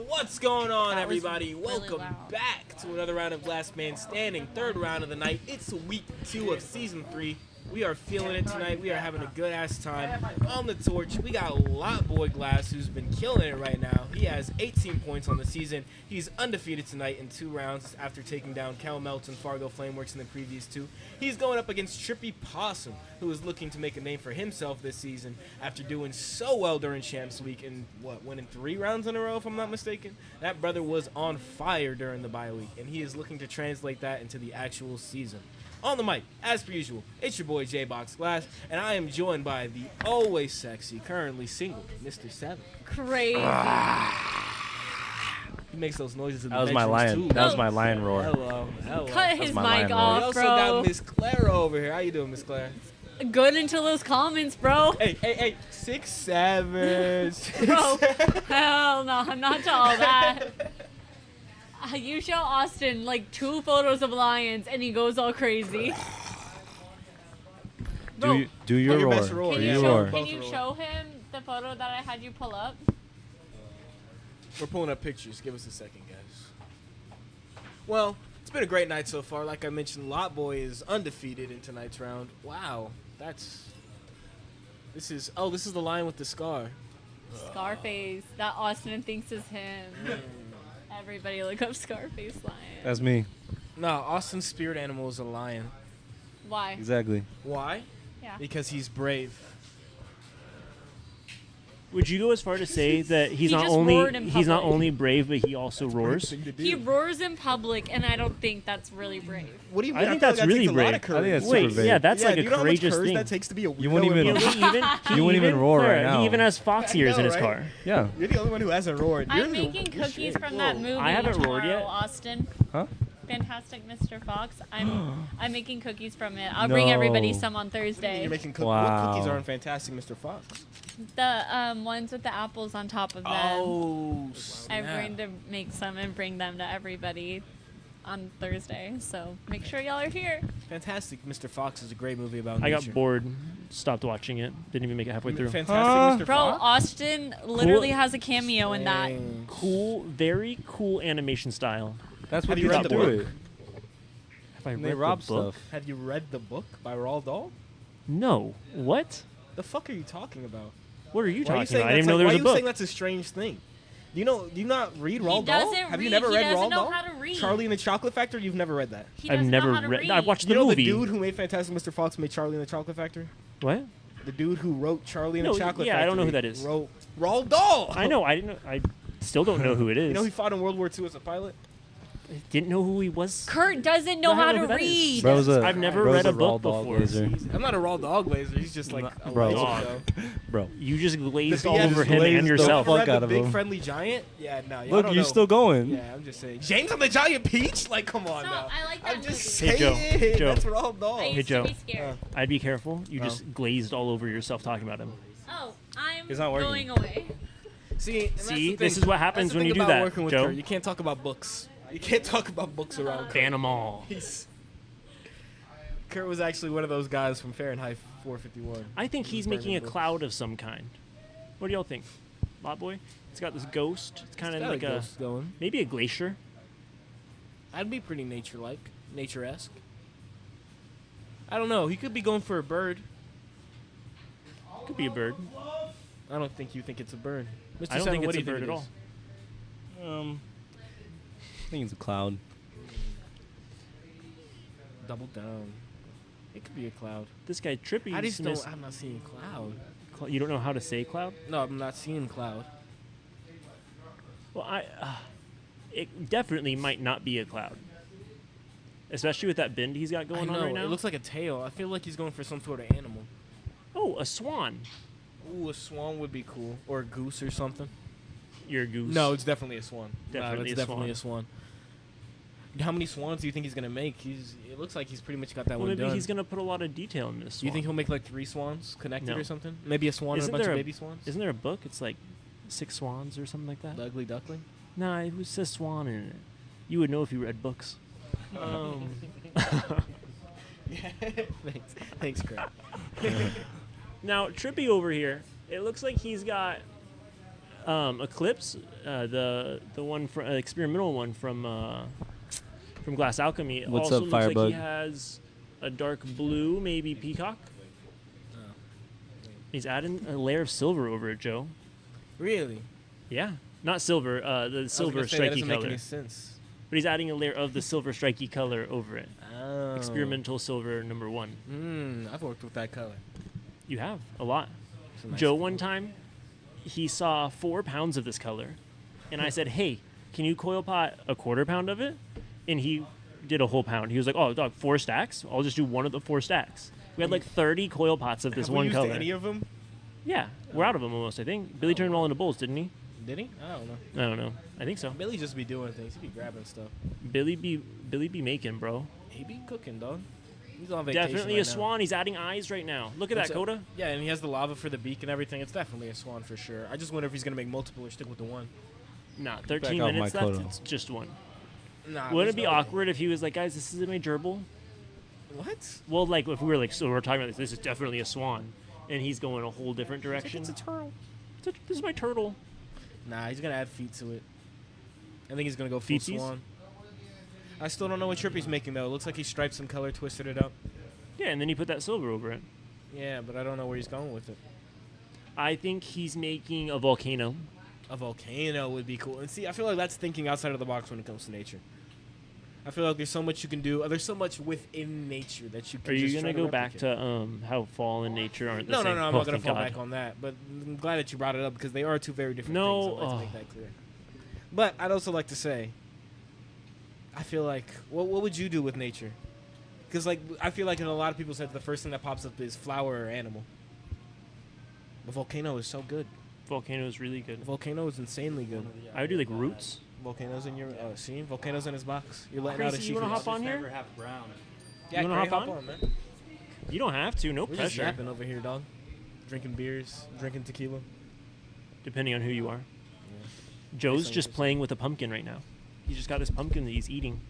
What's going on, That was everybody? really Welcome loud. back to another round of Glass Man Standing, third round of the night. It's week 2 of season 3. We are feeling it tonight. We are having a good ass time. On the torch, we got Lot Boy Glass, who's been killing it right now. He has 18 points on the season. He's undefeated tonight in 2 rounds after taking down Cal Melts and Fargo Flameworks in the previous 2. He's going up against Trippy Possum, who is looking to make a name for himself this season after doing so well during Champs Week and winning 3 rounds in a row, if I'm not mistaken. That brother was on fire during the bye week, and he is looking to translate that into the actual season. On the mic, as per usual, it's your boy J-Box Glass, and I am joined by the always sexy, currently single, Mr. Seven. Crazy. He makes those noises in That the was my lion. too. That was my lion roar. Hello. Cut his my mic line, off, We also bro. got Miss Clara over here. How you doing, Miss Clara? Good until those comments, bro. Hey, 6'7". Bro, hell no, I'm not to all that. You show Austin like 2 photos of lions and he goes all crazy. Bro, Do your your roar. best roar. Do can Yeah, you, your show, roar. can you show him the photo that I had you pull up? We're pulling up pictures. Give us a second, guys. Well, it's been a great night so far. Like I mentioned, Lot Boy is undefeated in tonight's round. Wow, this is the lion with the scar. Scarface, that Austin thinks is him. Everybody look up Scarface lion. That's me. No, Austin's spirit animal is a lion. Why? Exactly. Why? Yeah. Because he's brave. Would you go as far to say that He just roared in he's not public. only brave, but he also roars? He roars in public, and I don't think that's really brave. What do you I mean? think feel that's that really takes a lot brave. of courage. I think that's Wait, super brave. yeah, that's like do a you know how much courageous courage thing. that takes to be a You won't weirdo even- in He public? You wouldn't even roar right Clara, now. He even has fox I ears in know, his right? car. Yeah. You're the only one who hasn't roared. You're I'm the- making you're cookies shit. from that movie I haven't roared tomorrow, yet. Austin. Huh? Fantastic Mr. Fox. I'm making cookies from it. I'll bring everybody No. some on Thursday. You're making What Wow. cookies are in Fantastic Mr. Fox? The ones with the apples on top of them. Oh, I'm snap. going to make some and bring them to everybody on Thursday. So make sure y'all are here. Fantastic Mr. Fox is a great movie about I nature. got bored, stopped watching it, didn't even make it halfway through. Fantastic Mr. Bro, Fox? Austin literally has a cameo in that. Dang. Cool, very cool animation style. That's Have what you gets read the through book? it. Have I And read they rob the book? stuff. Have you read the book by Roald Dahl? No. What? The fuck are you talking about? What are you Why are talking saying about? I didn't that's know like- there was why a are you saying book. that's a strange thing? Do you not read Roald Dahl? doesn't Have you read. never He read doesn't Roald know Dahl? how to read. Charlie and the Chocolate Factory? You've never read that. He I've doesn't never know how to read. read. I've watched You the know movie. the dude who made Fantastic Mr. Fox made Charlie and the Chocolate Factory? What? The dude who wrote Charlie and No, the Chocolate yeah, Factory. I don't know who that is. Wrote Roald Dahl. I know. I didn't know. I still don't know who it is. You know he fought in World War II as a pilot? Didn't know who he was. Kurt doesn't know I don't how know to who that is. read. Bro's a, I've never bro's read a Roald book Dahl before. glazer. I'm not a Roald Dahl glazer. He's just like a Bro. laser, Dog. though. Bro. You just glazed Yeah, all over just him glazed and the yourself. fuck Read out the of Big him. Friendly Giant? Yeah, no. y'all Look, don't you're know. still going. Yeah, I'm just saying. James and the Giant Peach? Like, come on No, now. I like that I'm just movie. Hey, Joe. saying. Joe. That's Roald Dahl. I used Hey, Joe. to be scared. I'd be careful. You Oh. just glazed all over yourself talking about him. Oh, I'm It's not working. going away. See, and that's See, the this thing. is what happens That's the when you thing do about that, working with Joe. Kurt. You can't talk about books. You can't talk about books around Kurt. Ban them all. Kurt was actually one of those guys from Fahrenheit 451. I think he's Burning making a books. cloud of some kind. What do y'all think? Lot Boy? It's got this ghost. It's kind of Got like a a ghost going. maybe a glacier. That'd be pretty nature-like, nature-esque. I don't know. He could be going for a bird. Could be a bird. I don't think you think it's a bird. Mr. I don't Seven, think what it's do a you bird think at it all. is? I think it's a cloud. Double down. It could be a cloud. This guy Trippy. I just don't. I'm not seeing cloud. You don't know how to say cloud? No, I'm not seeing cloud. Well, it definitely might not be a cloud. Especially with that bend he's got I going know. on right now. It looks like a tail. I feel like he's going for some sort of animal. Oh, a swan. Ooh, a swan would be cool, or a goose or something. You're a goose. No, it's definitely a swan. Definitely it's a definitely a swan. swan. How many swans do you think he's gonna make? It looks like he's pretty much got that Well, one maybe done. he's gonna put a lot of detail in this. Do you Swan. think he'll make like 3 swans connected No. or something? Maybe a swan Isn't and a bunch there of a- baby swans? Isn't there a book? It's like 6 swans or something like that. The Ugly Duckling? No, it says swan in it. You would know if you read books. Yeah. Thanks, Craig. Now, Trippy over here, it looks like he's got Eclipse, the one from experimental one from Glass Alchemy. What's also up, looks like Firebug? he has a dark blue, maybe peacock. He's adding a layer of silver over it, Joe. Really? Yeah, not silver. The silver that striky doesn't color. make any sense. But he's adding a layer of the silver striky color over it. Oh. Experimental silver number 1. I've worked with that color. You have a lot. It's a nice Joe color. one time, he saw 4 pounds of this color, and I said, "Hey, can you coil pot a 1/4 pound of it?" And he did a whole pound. He was like, "Oh, dog, 4 stacks? I'll just do one of the 4 stacks." We had like 30 coil pots of this Have we one used color. any of them? Yeah, we're out of them almost. I think Billy turned them all into bowls, didn't he? Did he? I don't know. I don't know. I think so. Billy just be doing things. He be grabbing stuff. Billy be making, bro. He be cooking, dog. He's on vacation. Definitely right a now. swan. He's adding eyes right now. Look at What's that, up? Coda. Yeah, and he has the lava for the beak and everything. It's definitely a swan for sure. I just wonder if he's gonna make multiple or stick with the one. Nah, Back 13 off minutes my left. Coda. It's just one. Nah, Wouldn't there's it be no way. awkward if he was like, "Guys, this isn't my gerbil"? What? Well, like if we were like, so we're talking about this. This is definitely a swan, and he's going a whole different direction. It's a turtle. This is my turtle. Nah, he's gonna add feet to it. I think he's gonna go full Feetsies? swan. I still don't know what Trippy's making though. It looks like he striped some color, twisted it up. Yeah, and then he put that silver over it. Yeah, but I don't know where he's going with it. I think he's making a volcano. A volcano would be cool. And see, I feel like that's thinking outside of the box when it comes to nature. I feel like there's so much you can do. There's so much within nature that you can. Are you just gonna try go back replicate. to how fall and nature aren't the No, same? no, I'm Oh, not gonna thank fall God. back on that. But I'm glad that you brought it up because they are two very different No, things. I'd like to make that clear. But I'd also like to say, I feel like, what would you do with nature? Because like I feel like in a lot of people's heads, the first thing that pops up is flower or animal. The volcano is so good. Volcano is really good. The volcano is insanely good. I would do like roots. Volcanoes in your see, volcanoes in his box. You're letting out a Gracie, you secret. wanna hop on here? Yeah, You wanna Gray, hop on? man. You don't have to. No We're just pressure. yapping over here, dog. Drinking beers, drinking tequila. Depending on who you are. Joe's Based on just yours. playing with a pumpkin right now. He just got his pumpkin that he's eating.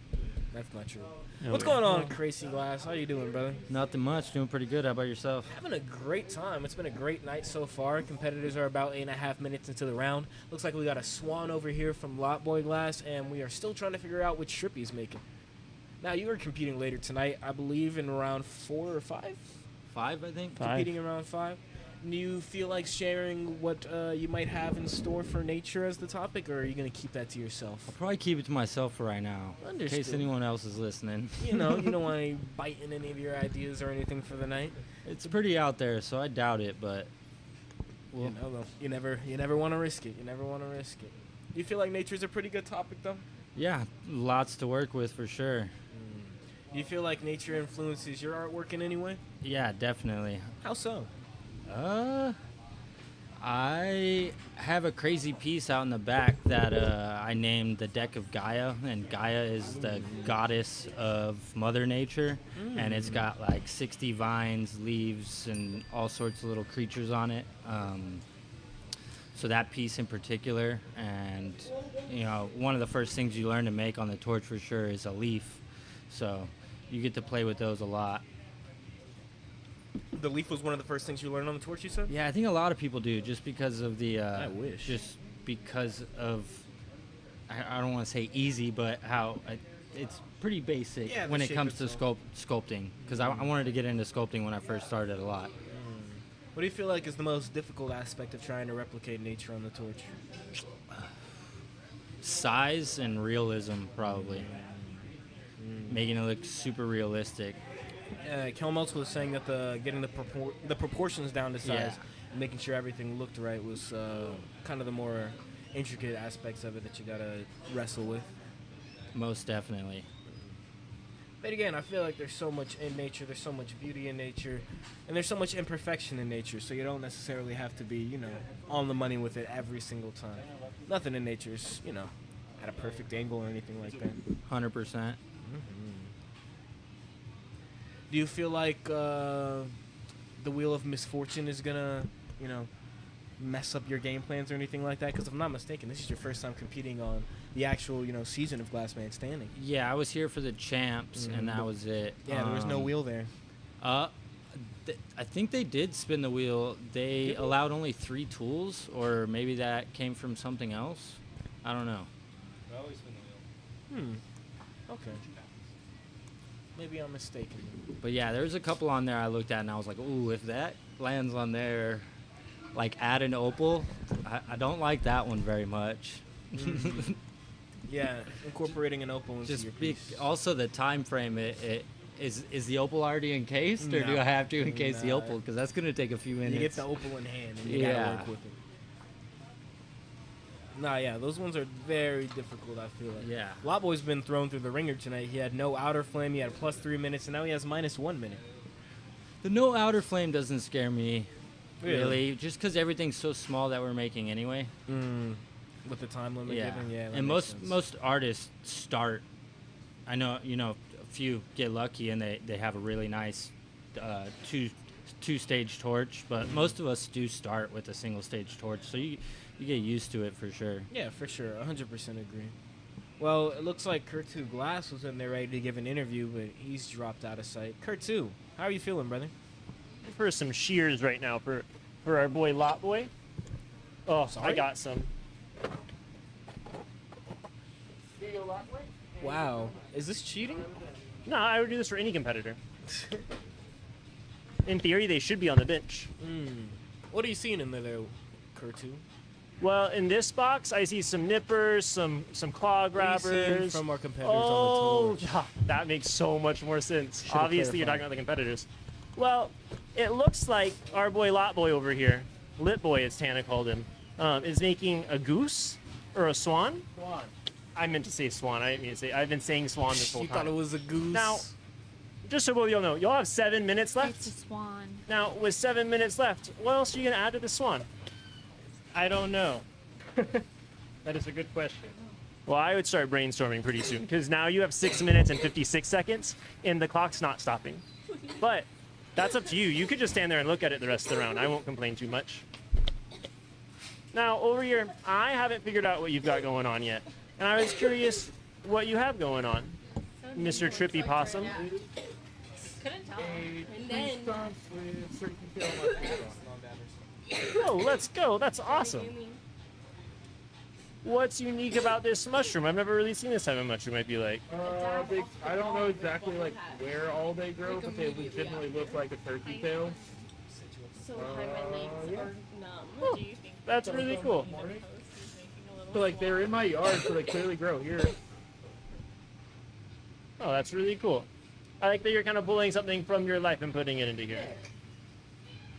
That's not true. No What's way. going on, Crazy Glass? How you doing, brother? Nothing much. Doing pretty good. How about yourself? Having a great time. It's been a great night so far. Competitors are about 8.5 minutes into the round. Looks like we got a swan over here from Lot Boy Glass, and we are still trying to figure out which strip he's making. Now, you are competing later tonight, I believe, in round 4 or 5? 5, I think. Competing in round 5. Do you feel like sharing what you might have in store for nature as the topic, or are you going to keep that to yourself? I'll probably keep it to myself for right now. In case Understood. anyone else is listening. You know, you don't want to bite in any of your ideas or anything for the night. It's pretty out there, so I doubt it, but You know, though, you never want to risk it. You never want to risk it. Do you feel like nature's a pretty good topic, though? yeah, lots to work with for sure. Do you feel like nature influences your artwork in any way? Yeah, definitely. How so? I have a crazy piece out in the back that I named the Deck of Gaia, and Gaia is the goddess of Mother Nature, and it's got like 60 vines, leaves, and all sorts of little creatures on it. So that piece in particular, and you know, one of the first things you learn to make on the torch for sure is a leaf. So you get to play with those a lot. The leaf was one of the first things you learned on the torch, you said? Yeah, I think a lot of people do, just because of the. I wish. Just because of, I don't want to say easy, but how it's pretty basic Yeah, the when it shape comes to itself. sculpting. Because I wanted to get into sculpting when I first started a lot. What do you feel like is the most difficult aspect of trying to replicate nature on the torch? Size and realism, probably. Making it look super realistic. Kelmeltz was saying that getting the proportions down to size, Yeah. and making sure everything looked right was kind of the more intricate aspects of it that you gotta wrestle with. Most definitely. But again, I feel like there's so much in nature, there's so much beauty in nature, and there's so much imperfection in nature, so you don't necessarily have to be, you know, on the money with it every single time. Nothing in nature is, you know, at a perfect angle or anything like that. 100%. Do you feel like the Wheel of Misfortune is gonna, you know, mess up your game plans or anything like that? Because if I'm not mistaken, this is your first time competing on the actual, you know, season of Glassman Standing. Yeah, I was here for the champs, and that was it. Yeah, there was no wheel there. I think they did spin the wheel. They allowed only 3 tools, or maybe that came from something else. I don't know. Okay. Maybe I'm mistaken. But yeah, there's a couple on there I looked at and I was like, ooh, if that lands on there, like add an opal, I don't like that one very much. Yeah, incorporating an opal into Just your piece. also the time frame. Is the opal already encased, or do No. I have to encase the No. opal? Because that's gonna take a few minutes. You get the opal in hand and you Yeah. gotta work with it. Nah, yeah, those ones are very difficult, I feel like. Yeah. Lotboy's been thrown through the ringer tonight. He had no outer flame, he had +3 minutes, and now he has -1 minute. The no outer flame doesn't scare me, Really? really, just because everything's so small that we're making anyway. With the time limit Yeah, given, yeah. that and makes sense. most artists start. I know, a few get lucky and they have a really nice two stage torch, but most of us do start with a single stage torch, so you get used to it for sure. Yeah, for sure. 100% agree. Well, it looks like Kurtu Glass was in there ready to give an interview, but he's dropped out of sight. Kurtu, how are you feeling, brother? For some shears right now for our boy Lot Boy. Oh, Sorry? I got some. Wow. Is this cheating? No, I would do this for any competitor. In theory, they should be on the bench. What are you seeing in there, Kurtu? Well, in this box, I see some nippers, some claw What are you seeing grabbers. from our competitors Oh, on the torch? yeah, that makes so much more sense. Should've Obviously, you're clarified. talking about the competitors. Well, it looks like our boy Lot Boy over here, Lit Boy as Tana called him, is making a goose or a swan. Swan. I meant to say swan. I didn't mean to say. I've been saying swan this whole You time. thought it was a goose? Now, just so both of y'all know, y'all have 7 minutes left. It's a swan. Now, with 7 minutes left, what else are you gonna add to the swan? I don't know. That is a good question. Well, I would start brainstorming pretty soon because now you have 6 minutes and 56 seconds, and the clock's not stopping. But that's up to you. You could just stand there and look at it the rest of the round. I won't complain too much. Now, over here, I haven't figured out what you've got going on yet, and I was curious what you have going on, Mr. Trippy Possum. Couldn't tell. And then. Oh, let's go. That's awesome. What's unique about this mushroom? I've never really seen this type of mushroom. I'd be like, I don't know exactly like where all they grow, but they legitimately look like a turkey tail. So my legs yeah. are numb. Do you think that's really cool. So like they're in my yard, so they clearly grow here. Oh, that's really cool. I like that you're kind of pulling something from your life and putting it into here.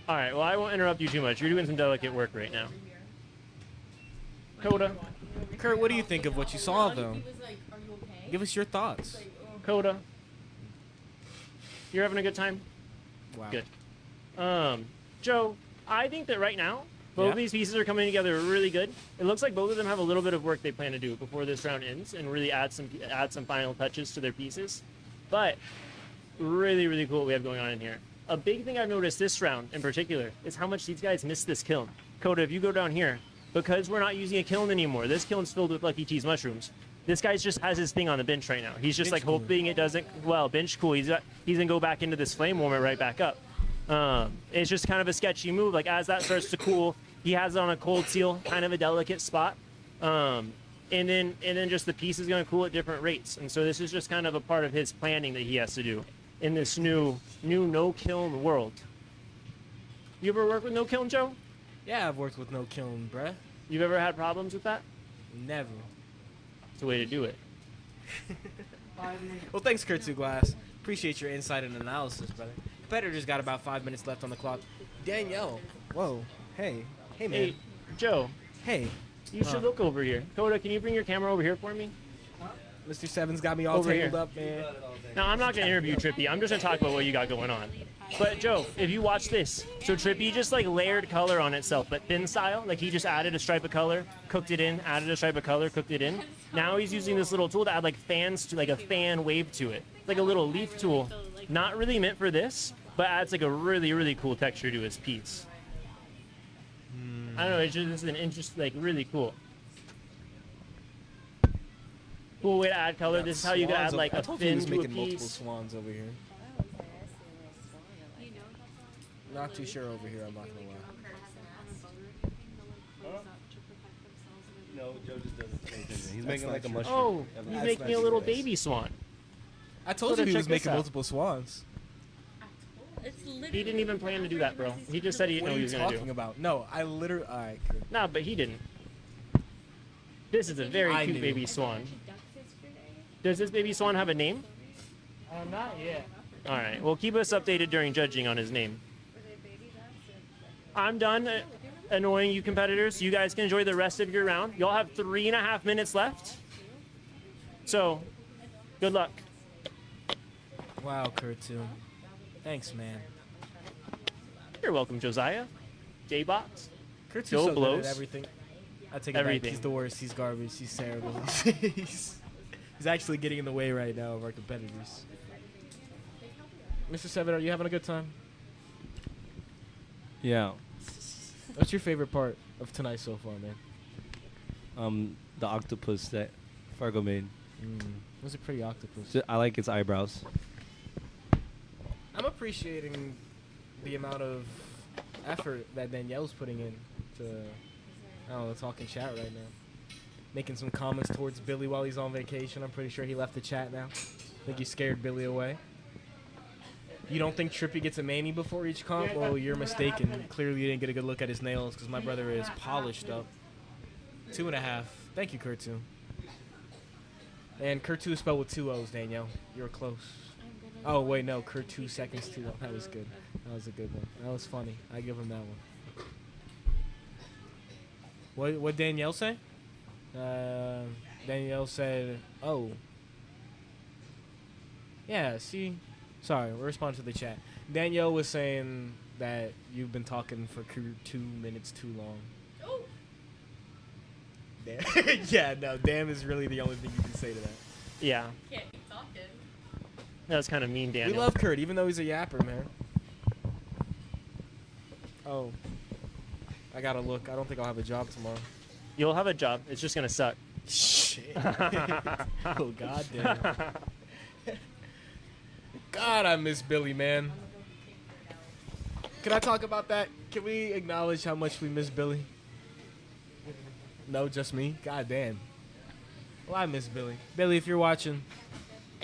All right, well, I won't interrupt you too much. You're doing some delicate work right now. Coda. Kurt, what do you think of what you saw, though? Give us your thoughts. Coda. You're having a good time? Wow. Good. Joe, I think that right now, both Yeah? of these pieces are coming together really good. It looks like both of them have a little bit of work they plan to do before this round ends and really add some final touches to their pieces. But really, really cool what we have going on in here. A big thing I've noticed this round in particular is how much these guys miss this kiln. Coda, if you go down here, because we're not using a kiln anymore, this kiln's filled with Lucky T's mushrooms. This guy just has his thing on the bench right now. He's just Bench like hoping it doesn't, well, bench cool. He's gonna go back into this flame warmer right back up. It's just kind of a sketchy move. Like as that starts to cool, he has it on a cold seal, kind of a delicate spot. And then just the piece is gonna cool at different rates. And so this is just kind of a part of his planning that he has to do in this new no kiln world. You ever work with no kiln, Joe? Yeah, I've worked with no kiln, bruh. You've ever had problems with that? Never. It's the way to do it. Well, thanks, Kurt Glass. Appreciate your insight and analysis, brother. Competitors got about 5 minutes left on the clock. Danielle. Whoa. Hey. Hey, man. Hey, Joe. Hey. You should look over here. Coda, can you bring your camera over here for me? Mr. Seven's got me all Over tangled here. up, man. Now, I'm not going to interview Trippy. I'm just going to talk about what you got going on. But, Joe, if you watch this, so Trippy just, like, layered color on itself, but thin style. Like, he just added a stripe of color, cooked it in, added a stripe of color, cooked it in. Now he's using this little tool to add, like, fans to, like, a fan wave to it. Like a little leaf tool. Not really meant for this, but adds, like, a really, really cool texture to his piece. I don't know, it's just an interest, like, really cool. Cool way to add color. This is how you can add, like, I a told you he fin was to a making multiple piece. swans over here. Not too sure over here, I'm not gonna lie. No, Joe just does the same thing. He's That's making not like a true. mushroom. Oh, he's That's making not me a little true, guys. baby swan. I told Go to you he check was this making out. multiple swans. He didn't even plan to do that, bro. He just said he didn't What know are what he you was gonna talking do. about? No, I literally. All right. Nah, but he didn't. This is a very I cute knew. baby swan. Does this baby swan have a name? Not yet. All right. Well, keep us updated during judging on his name. I'm done annoying you competitors. You guys can enjoy the rest of your round. Y'all have 3.5 minutes left. So, good luck. Wow, Kurtu. Thanks, man. You're welcome, Josiah. J-Box. Kurtu's Joe so good blows. at everything. I take it back. Everything. He's the worst. He's garbage. He's terrible. he's actually getting in the way right now of our competitors. Mr. Seven, are you having a good time? Yeah. What's your favorite part of tonight so far, man? The octopus that Fargo made. It was a pretty octopus. I like its eyebrows. I'm appreciating the amount of effort that Danielle's putting in to, I don't know, talk in chat right now. Making some comments towards Billy while he's on vacation. I'm pretty sure he left the chat now. I think he scared Billy away. You don't think Trippy gets a mani before each comp? Well, you're mistaken. Clearly you didn't get a good look at his nails because my brother is polished up. 2.5. Thank you, Kurtu. And Kurtu is spelled with 2 O's, Danielle. You're close. Oh, wait, no. Kurtu seconds 2 O. That was good. That was a good one. That was funny. I give him that one. What Danielle say? Danielle said, oh. Yeah, see? Sorry, we'll respond to the chat. Danielle was saying that you've been talking for 2 minutes too long. Oh. Damn. Yeah, no, damn is really the only thing you can say to that. Yeah. Can't keep talking. That was kind of mean, Daniel. We love Kurt, even though he's a yapper, man. Oh. I gotta look. I don't think I'll have a job tomorrow. You'll have a job. It's just going to suck. Shit. Oh, goddamn. God, I miss Billy, man. Can I talk about that? Can we acknowledge how much we miss Billy? No, just me? God damn. Well, I miss Billy. Billy, if you're watching,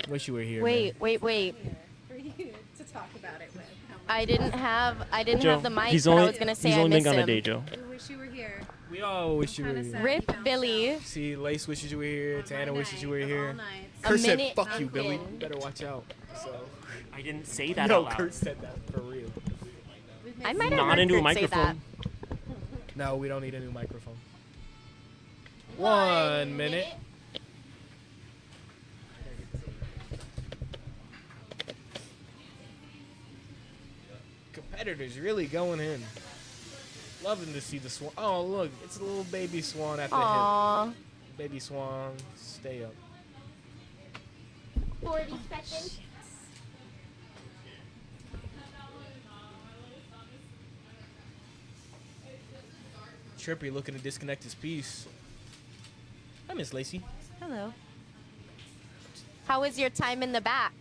wish you were here. Wait. For you to talk about it with. I didn't have Joe, the mic, he's but only, I was gonna say he's I only miss been gone a him. day, Joe. We wish you were here. We all wish you were Kinda here. sad. Rip Billy. See, Lace wishes you were here. Tana wishes you were here. All night. Kurt said, minute fuck you, Billy. unpinned. Better watch out. So. I didn't say that No, out loud. Kurt said that for real. I might have Not heard into a Kurt say that. microphone. No, we don't need a new microphone. 1 minute. Competitors really going in. Loving to see the swan. Oh, look, it's a little baby swan at the Aww. hip. Baby swan, stay up. 40 seconds. Trippy looking to disconnect his piece. Hi, Miss Lacey. Hello. How was your time in the back?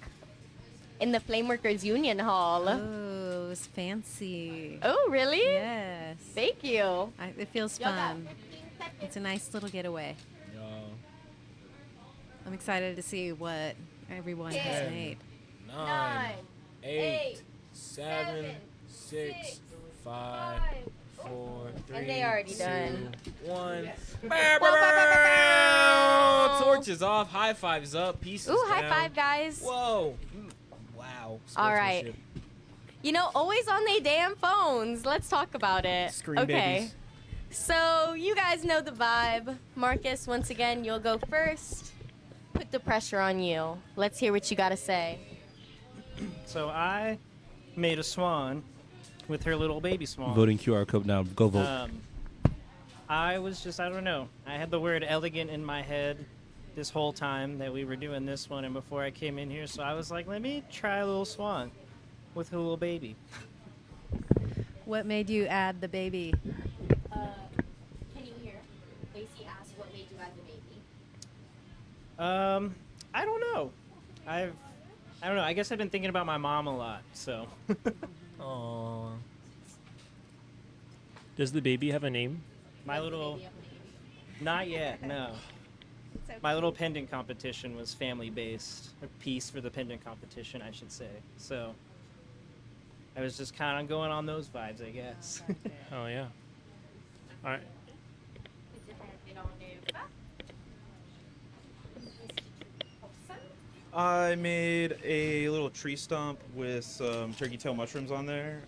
In the Flameworkers Union Hall. Oh, it was fancy. Oh, really? Yes. Thank you. It feels Y'all got fun. It's a nice little getaway. Yo. I'm excited to see what everyone has 10, made. 9, 8, 7, 6, 5, 4, 3, And they already 2, done. 1. Bow. Torches off, high fives up, pieces Ooh, high down. five, guys. Whoa. Wow. All right. Sportsmanship. You know, always on their damn phones. Let's talk about it. Screen okay. babies. So, you guys know the vibe. Marcus, once again, you'll go first. Put the pressure on you. Let's hear what you got to say. So I made a swan with her little baby swan. Voting QR code now. Go vote. I was just, I don't know. I had the word elegant in my head this whole time that we were doing this one and before I came in here. So I was like, let me try a little swan with her little baby. What made you add the baby? Can you hear? Lacey asked what made you add the baby. I don't know. I don't know. I guess I've been thinking about my mom a lot, so. Aww. Does the baby have a name? My little. Not yet, no. my little pendant competition was family based, a piece for the pendant competition, I should say. So I was just kind of going on those vibes, I guess. Oh yeah. All right. I made a little tree stump with some turkey tail mushrooms on there.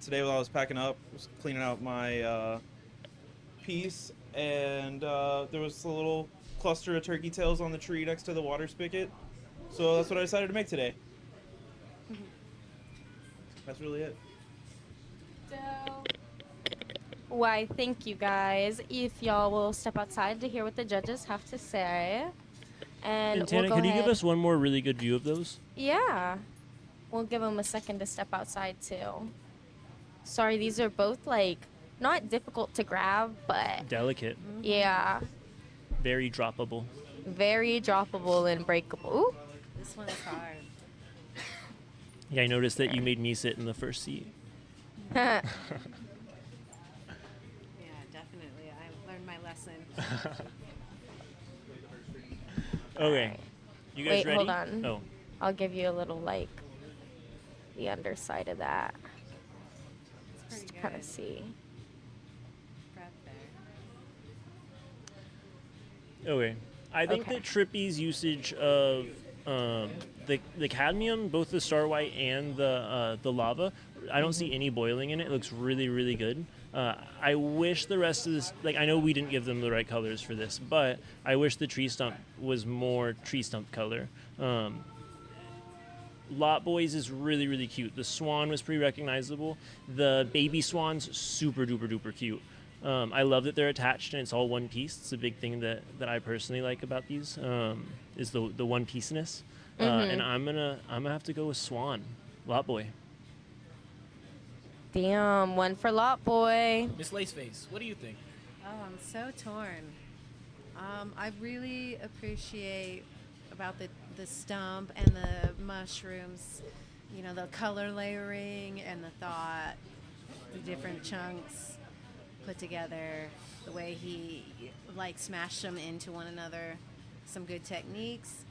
Today while I was packing up, was cleaning out my piece, and there was a little cluster of turkey tails on the tree next to the water spigot. So that's what I decided to make today. That's really it. Why, thank you guys. If y'all will step outside to hear what the judges have to say. And Tana, we'll go could you ahead. give us one more really good view of those? Yeah. We'll give them a second to step outside too. Sorry, these are both like not difficult to grab, but Delicate. yeah, Very droppable. very droppable and breakable. Ooh. This one's hard. Yeah, I noticed that you made me sit in the first seat. Yeah, definitely. I learned my lesson. Okay. You guys Wait, ready? hold on. Oh. I'll give you a little like the underside of that. It's Just pretty to kind of good. see. Prep there. Okay. I think Okay. that Trippy's usage of the cadmium, both the star white and the lava, I don't see any boiling in it. It looks really, really good. I wish the rest of this, like, I know we didn't give them the right colors for this, but I wish the tree stump was more tree stump color. Lot Boys is really, really cute. The swan was pretty recognizable. The baby swan's super duper duper cute. I love that they're attached and it's all one piece. It's a big thing that I personally like about these, is the one piece-ness. And I'm gonna have to go with Swan, Lot Boy. Damn, one for Lot Boy. Miss Laceface, what do you think? Oh, I'm so torn. I really appreciate about the stump and the mushrooms, you know, the color layering and the thought, the different chunks put together, the way he like smashed them into one another, some good techniques.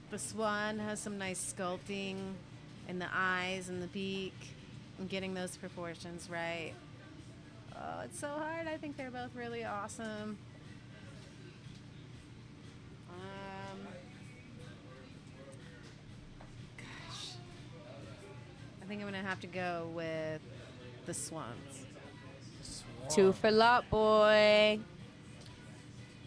The swan has some nice sculpting in the eyes and the beak and getting those proportions right. Oh, it's so hard. I think they're both really awesome. Gosh. I think I'm going to have to go with the swans. Two for Lot Boy.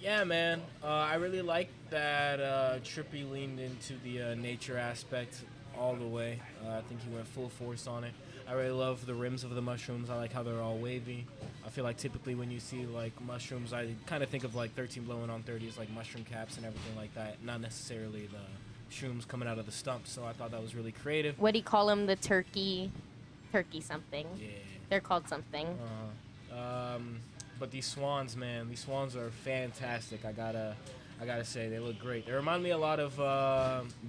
Yeah, man. I really like that Trippy leaned into the nature aspect all the way. I think he went full force on it. I really love the rims of the mushrooms. I like how they're all wavy. I feel like typically when you see like mushrooms, I kind of think of like 13 blowing on 30s, like mushroom caps and everything like that. Not necessarily the shrooms coming out of the stump. So I thought that was really creative. What do you call them? The turkey something. Yeah. They're called something. But these swans, man, these swans are fantastic. I gotta say, they look great. They remind me a lot of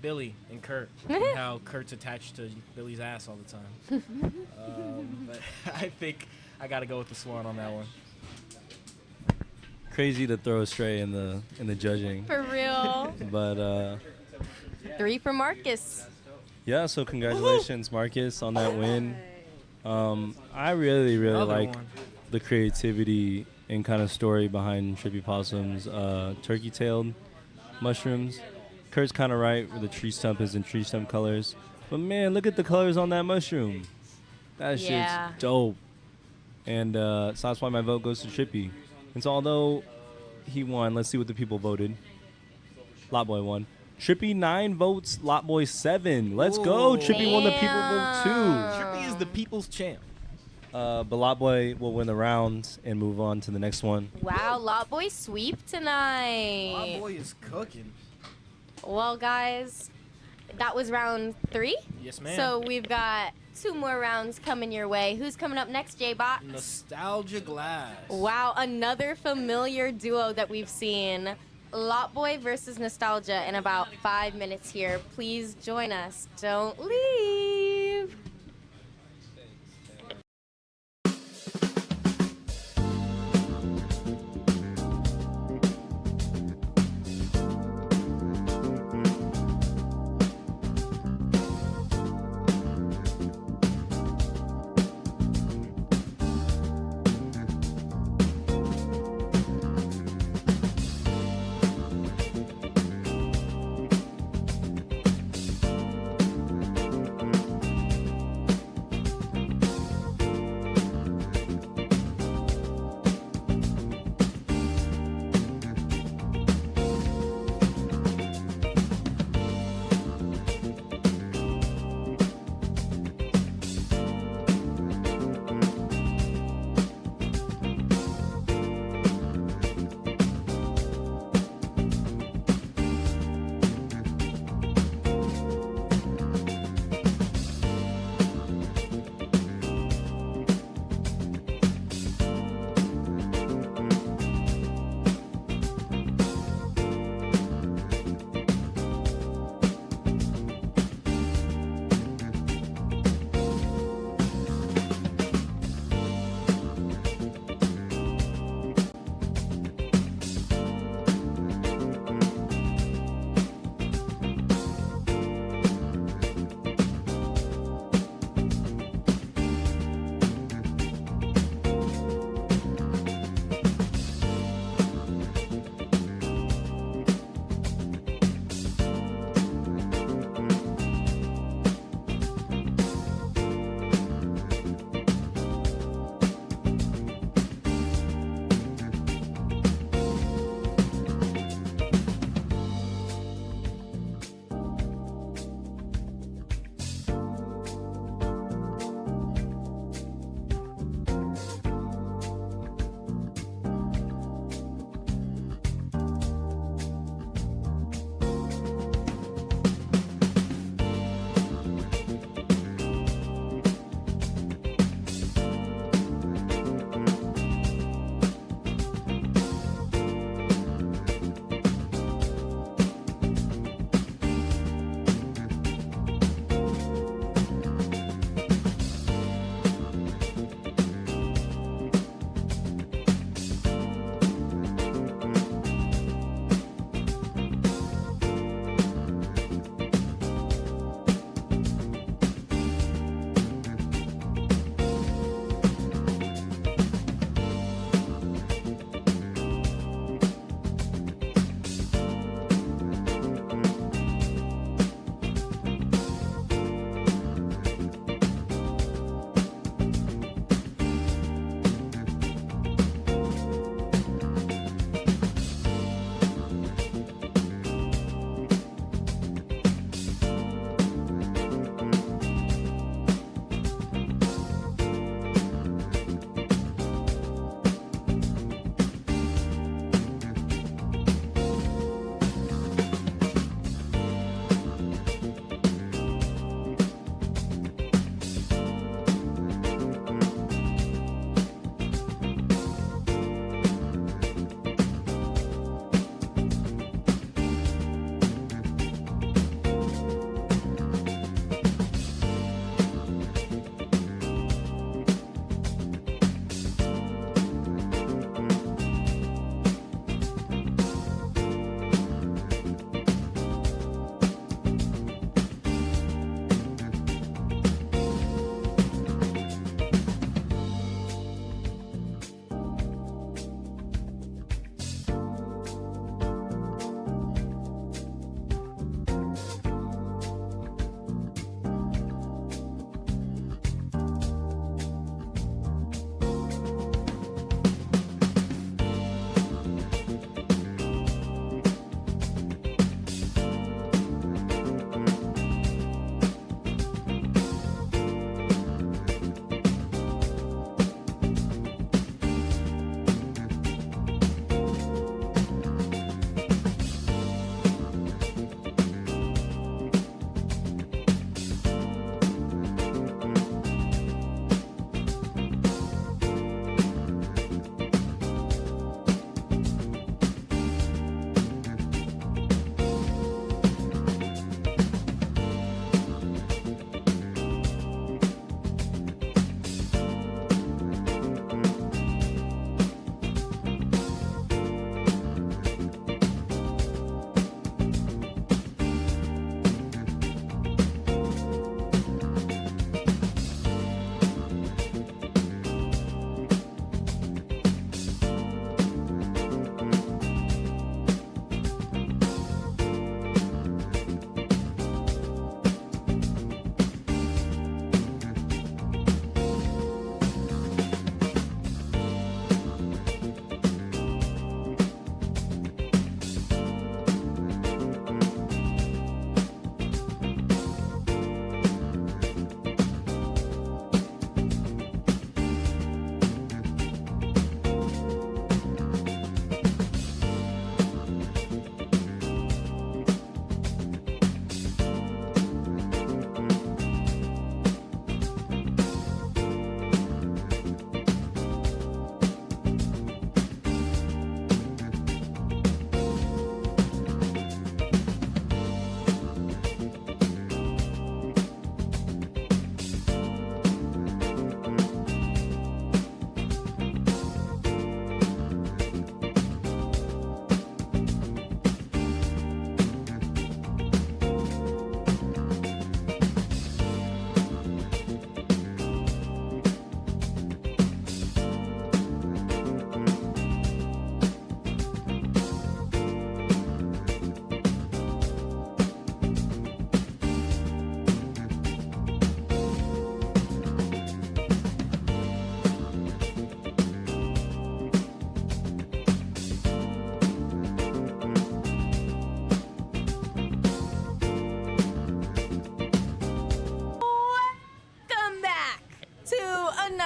Billy and Kurt, and how Kurt's attached to Billy's ass all the time. But I think I gotta go with the swan on that one. Crazy to throw astray in the judging. For real. But 3 for Marcus. yeah, so congratulations, Marcus, on that win. I really Another like one. the creativity and kind of story behind Trippy Possum's turkey-tailed mushrooms. Kurt's kind of right where the tree stump is in tree stump colors. But man, look at the colors on that mushroom. That Yeah. shit's dope. And so that's why my vote goes to Trippy. And so although he won, let's see what the people voted. Lot Boy won. Trippy 9 votes, Lot Boy 7. Let's go. Trippy won the people vote too. Trippy is the people's champ. But Lot Boy will win the round and move on to the next one. Wow, Lot Boy sweep tonight. Lot Boy is cooking. Well, guys, that was round 3. Yes, ma'am. So we've got 2 more rounds coming your way. Who's coming up next, J-Box? Nostalgia Glass. Wow, another familiar duo that we've seen. Lot Boy versus Nostalgia in about 5 minutes here. Please join us. Don't leave.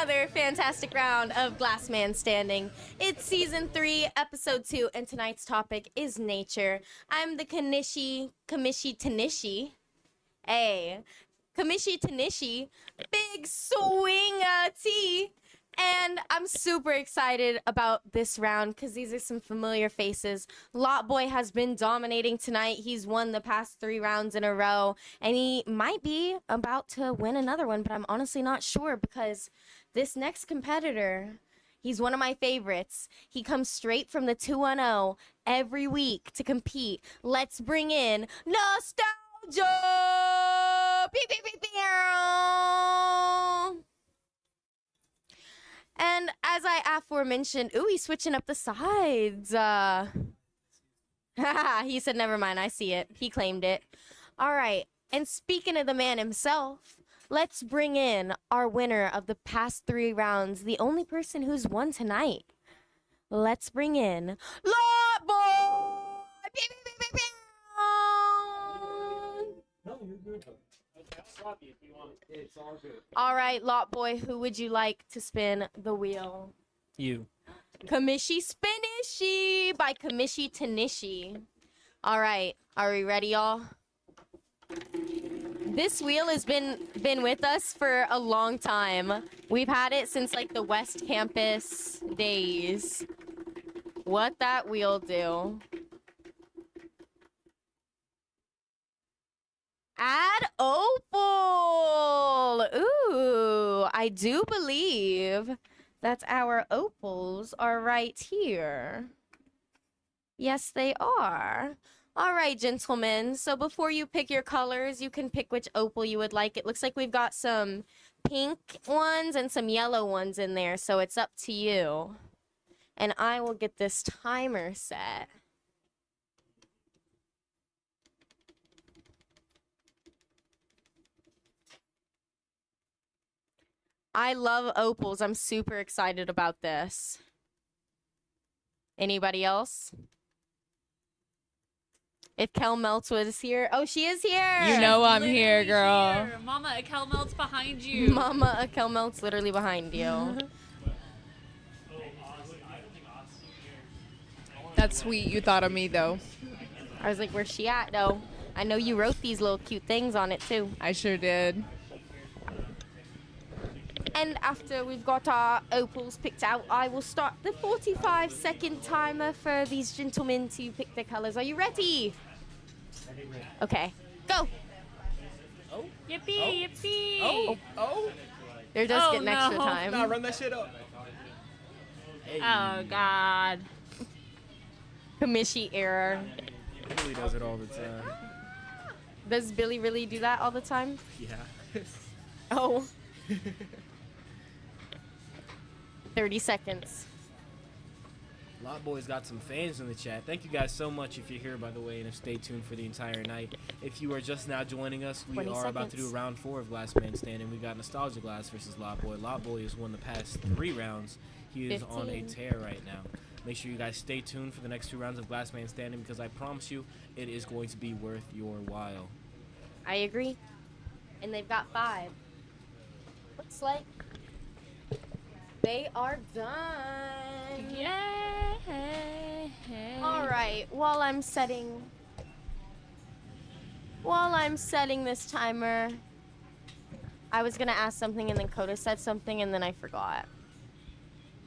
another fantastic round of Glass Man Standing. It's season 3, episode 2, and tonight's topic is nature. I'm the Kamishi Tanishi. Hey, Kamishi Tanishi, big swing T. And I'm super excited about this round because these are some familiar faces. Lot Boy has been dominating tonight. He's won the past 3 rounds in a row, and he might be about to win another one, but I'm honestly not sure because this next competitor, he's one of my favorites. He comes straight from the 210 every week to compete. Let's bring in Nostalgia! Pew, pew, pew, pew. And as I aforementioned, ooh, he's switching up the sides. He said, never mind, I see it. He claimed it. All right. And speaking of the man himself, let's bring in our winner of the past 3 rounds, the only person who's won tonight. Let's bring in Lot Boy! No, you're good. It's all good. All right, Lot Boy, who would you like to spin the wheel? You. Kamishi Spinishi by Kamishi Tanishi. All right, are we ready, y'all? This wheel has been with us for a long time. We've had it since like the West Campus days. What that wheel do? Add opal. Ooh, I do believe that our opals are right here. Yes, they are. All right, gentlemen. So before you pick your colors, you can pick which opal you would like. It looks like we've got some pink ones and some yellow ones in there, so it's up to you. And I will get this timer set. I love opals. I'm super excited about this. Anybody else? If Kel Meltz was here. Oh, she is here. You know I'm here, girl. Here. Mama, a Kel Meltz behind you. Mama, a Kel Meltz literally behind you. That's sweet. You thought of me, though. I was like, where's she at, though? I know you wrote these little cute things on it, too. I sure did. And after we've got our opals picked out, I will start the 45-second timer for these gentlemen to pick their colors. Are you ready? Okay, go. Oh. Yippee, Oh. yippee. Oh. Oh. They're just Oh, getting extra no. time. Nah, run that shit up. Hey. Oh, God. Kamishi error. Billy does it all the time. Does Billy really do that all the time? Yeah. Oh. 30 seconds. Lot Boy's got some fans in the chat. Thank you guys so much if you're here, by the way, and stay tuned for the entire night. If you are just now joining us, we 20 are about to do seconds. round 4 of Glass Man Standing. We got Nostalgia Glass versus Lot Boy. Lot Boy has won the past 3 rounds. He is on a 15. tear right now. Make sure you guys stay tuned for the next 2 rounds of Glass Man Standing because I promise you it is going to be worth your while. I agree. And they've got 5. Looks like they are done. Yay. All right. While I'm setting this timer, I was gonna ask something and then Coda said something and then I forgot.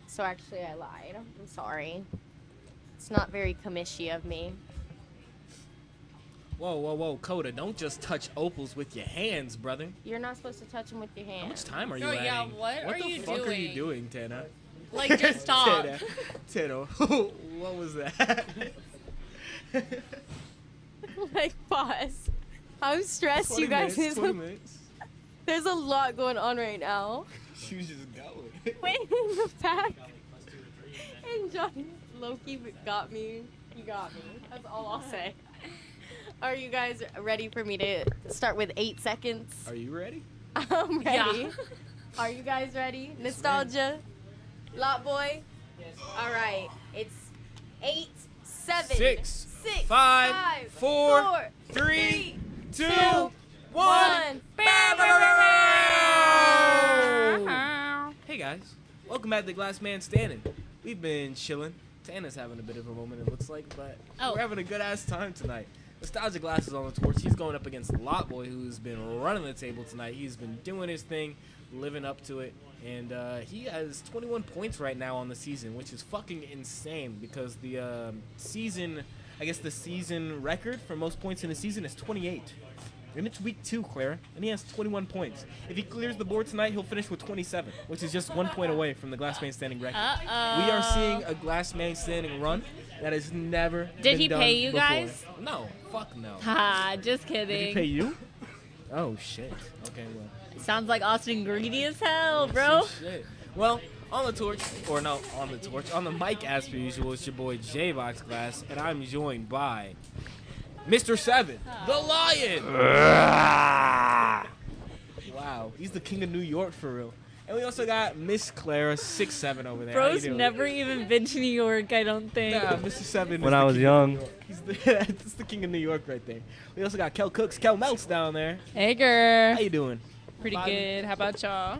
So actually I lied. I'm sorry. It's not very Kamishi of me. Whoa, whoa, whoa, Coda, don't just touch opals with your hands, brother. You're not supposed to touch them with your hands. How much time are you Oh, adding? yeah, what are the you fuck are you doing? doing, Tana? Like, just stop. Tana, what was that? Like, pause. I'm stressed, you guys. 20 minutes. There's a lot going on right now. She was just going. Wait in the back. And Johnny Loki got me. You got me. That's all I'll say. Are you guys ready for me to start with 8 seconds? Are you ready? I'm ready. Yeah. Are you guys ready? Nostalgia? Lot Boy? All right. It's 8, 7, 6, 6, 5, 4, 3, 2, 1. Hey guys. welcome back to Glass Man Standing. We've been chilling. Tana's having a bit of a moment, it looks like, but we're having a good ass time tonight. Nostalgia Glasses on the torch. He's going up against Lot Boy, who's been running the table tonight. He's been doing his thing, living up to it, and he has 21 points right now on the season, which is fucking insane because the season record for most points in a season is 28. And it's week 2, Clara, and he has 21 points. If he clears the board tonight, he'll finish with 27, which is just 1 point away from the Glass Man Standing record. We are seeing a Glass Man Standing run that has never Did been he done pay you before. guys? No, fuck no. Ha, just kidding. Did he pay you? Oh, shit. Okay, well. Sounds like Austin greedy as hell, bro. Shit. Well, on the mic as per usual, it's your boy J-Box Glass, and I'm joined by Mr. 7, the Lion. Wow, he's the king of New York for real. And we also got Miss Clara 6'7" over there. Bro's never even been to New York, I don't think. Nah, Mr. 7. When I was young. He's that's the king of New York right there. We also got Kel Cooks, Kel Melts down there. Hey, girl. How you doing? Pretty good. How about y'all?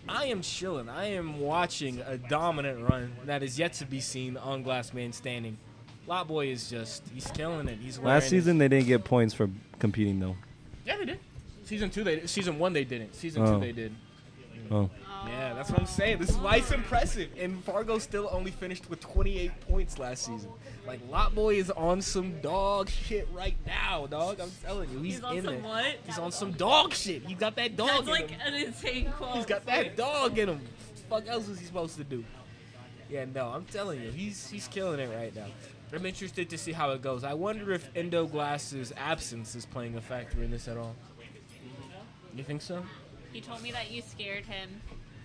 I am chilling. I am watching a dominant run that is yet to be seen on Glass Man Standing. Lot Boy is he's killing it. He's Last season they didn't get points for competing though. Yeah, they did. Season 1 they didn't. Season 2 they did. Oh. Yeah, that's what I'm saying. This is why it's impressive. And Fargo still only finished with 28 points last season. Like, Lot Boy is on some dog shit right now, dog. I'm telling you, he's on in some it. what? He's on some dog shit. He got that dog That's in like him. an insane quote. He's got that dog in him. What the fuck else is he supposed to do? Yeah, no, I'm telling you, he's killing it right now. I'm interested to see how it goes. I wonder if Endo Glass's absence is playing a factor in this at all. You think so? He told me that you scared him.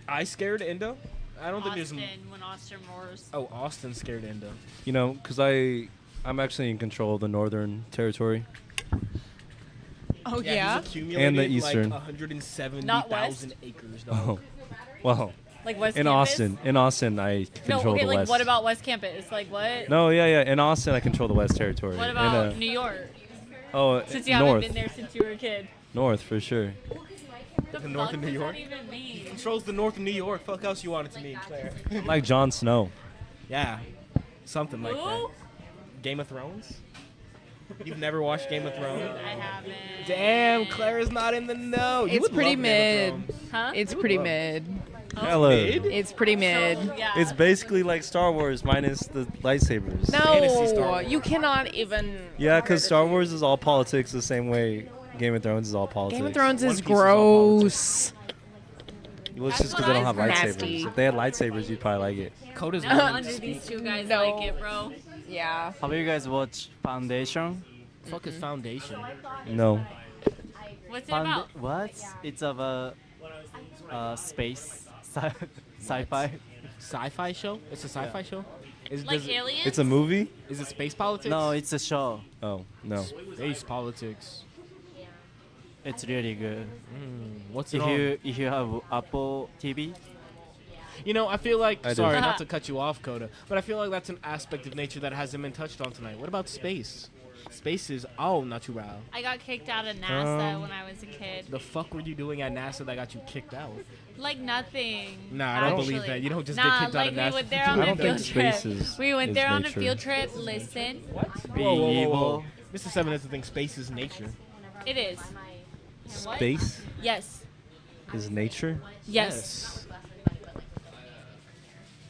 I scared Endo? I don't think Austin, there's. when Austin roars. Oh, Austin scared Endo. You know, because I'm actually in control of the northern territory. Oh, He's accumulated and the eastern. like 170,000 Not west? acres, dog. Oh, well. Like West in Campus? Austin, I control No, okay, the like west. what about West Campus? Like what? No, yeah. In Austin, I control the west territory. What And, about New York? Oh, Since you north. haven't been there since you were a kid. North for sure. The north of New York? What does that even mean? He controls the north of New York. Fuck else you want it to mean, Claire? Like Jon Snow. Yeah, something like that. Who? Game of Thrones? You've never watched Game of Thrones? I haven't. Damn, Clara's not in the know. You It's would pretty love Game of mid. Thrones. Huh? It's You would pretty love mid. Hello. It's pretty mid. Yeah. It's basically like Star Wars minus the lightsabers. Fantasy Star No, Wars. you cannot even. Yeah, because Star Wars is all politics the same way Game of Thrones is all politics. Game of Thrones One is Piece is all gross. Well, it's That's just because they don't have what I lightsabers. nasty. If they had lightsabers, you'd probably like it. Coda's No, willing under to these speak. two guys No. like it, bro. Yeah. Have you guys watched Foundation? Fuck is Foundation. No. What's it about? What? It's about space, sci-fi. Sci-fi show? It's a sci-fi show? Like aliens? It's a movie? Is it space politics? No, it's a show. Oh, no. Space politics. It's really good. What's it If on? you have Apple TV, You know, I feel like, I do. sorry, not to cut you off, Coda, but I feel like that's an aspect of nature that hasn't been touched on tonight. What about space? Space is, natural. I got kicked out of NASA when I was a kid. The fuck were you doing at NASA that got you kicked out? Like nothing. Nah, I don't believe actually. that. You don't just nah, get kicked like out of NASA. we went there on I a don't field think trip. space is- We went is there on a nature. field trip. Listen, What? Being evil. Mr. Seven doesn't think space is nature. it is. What? Space Yes. is nature? Yes.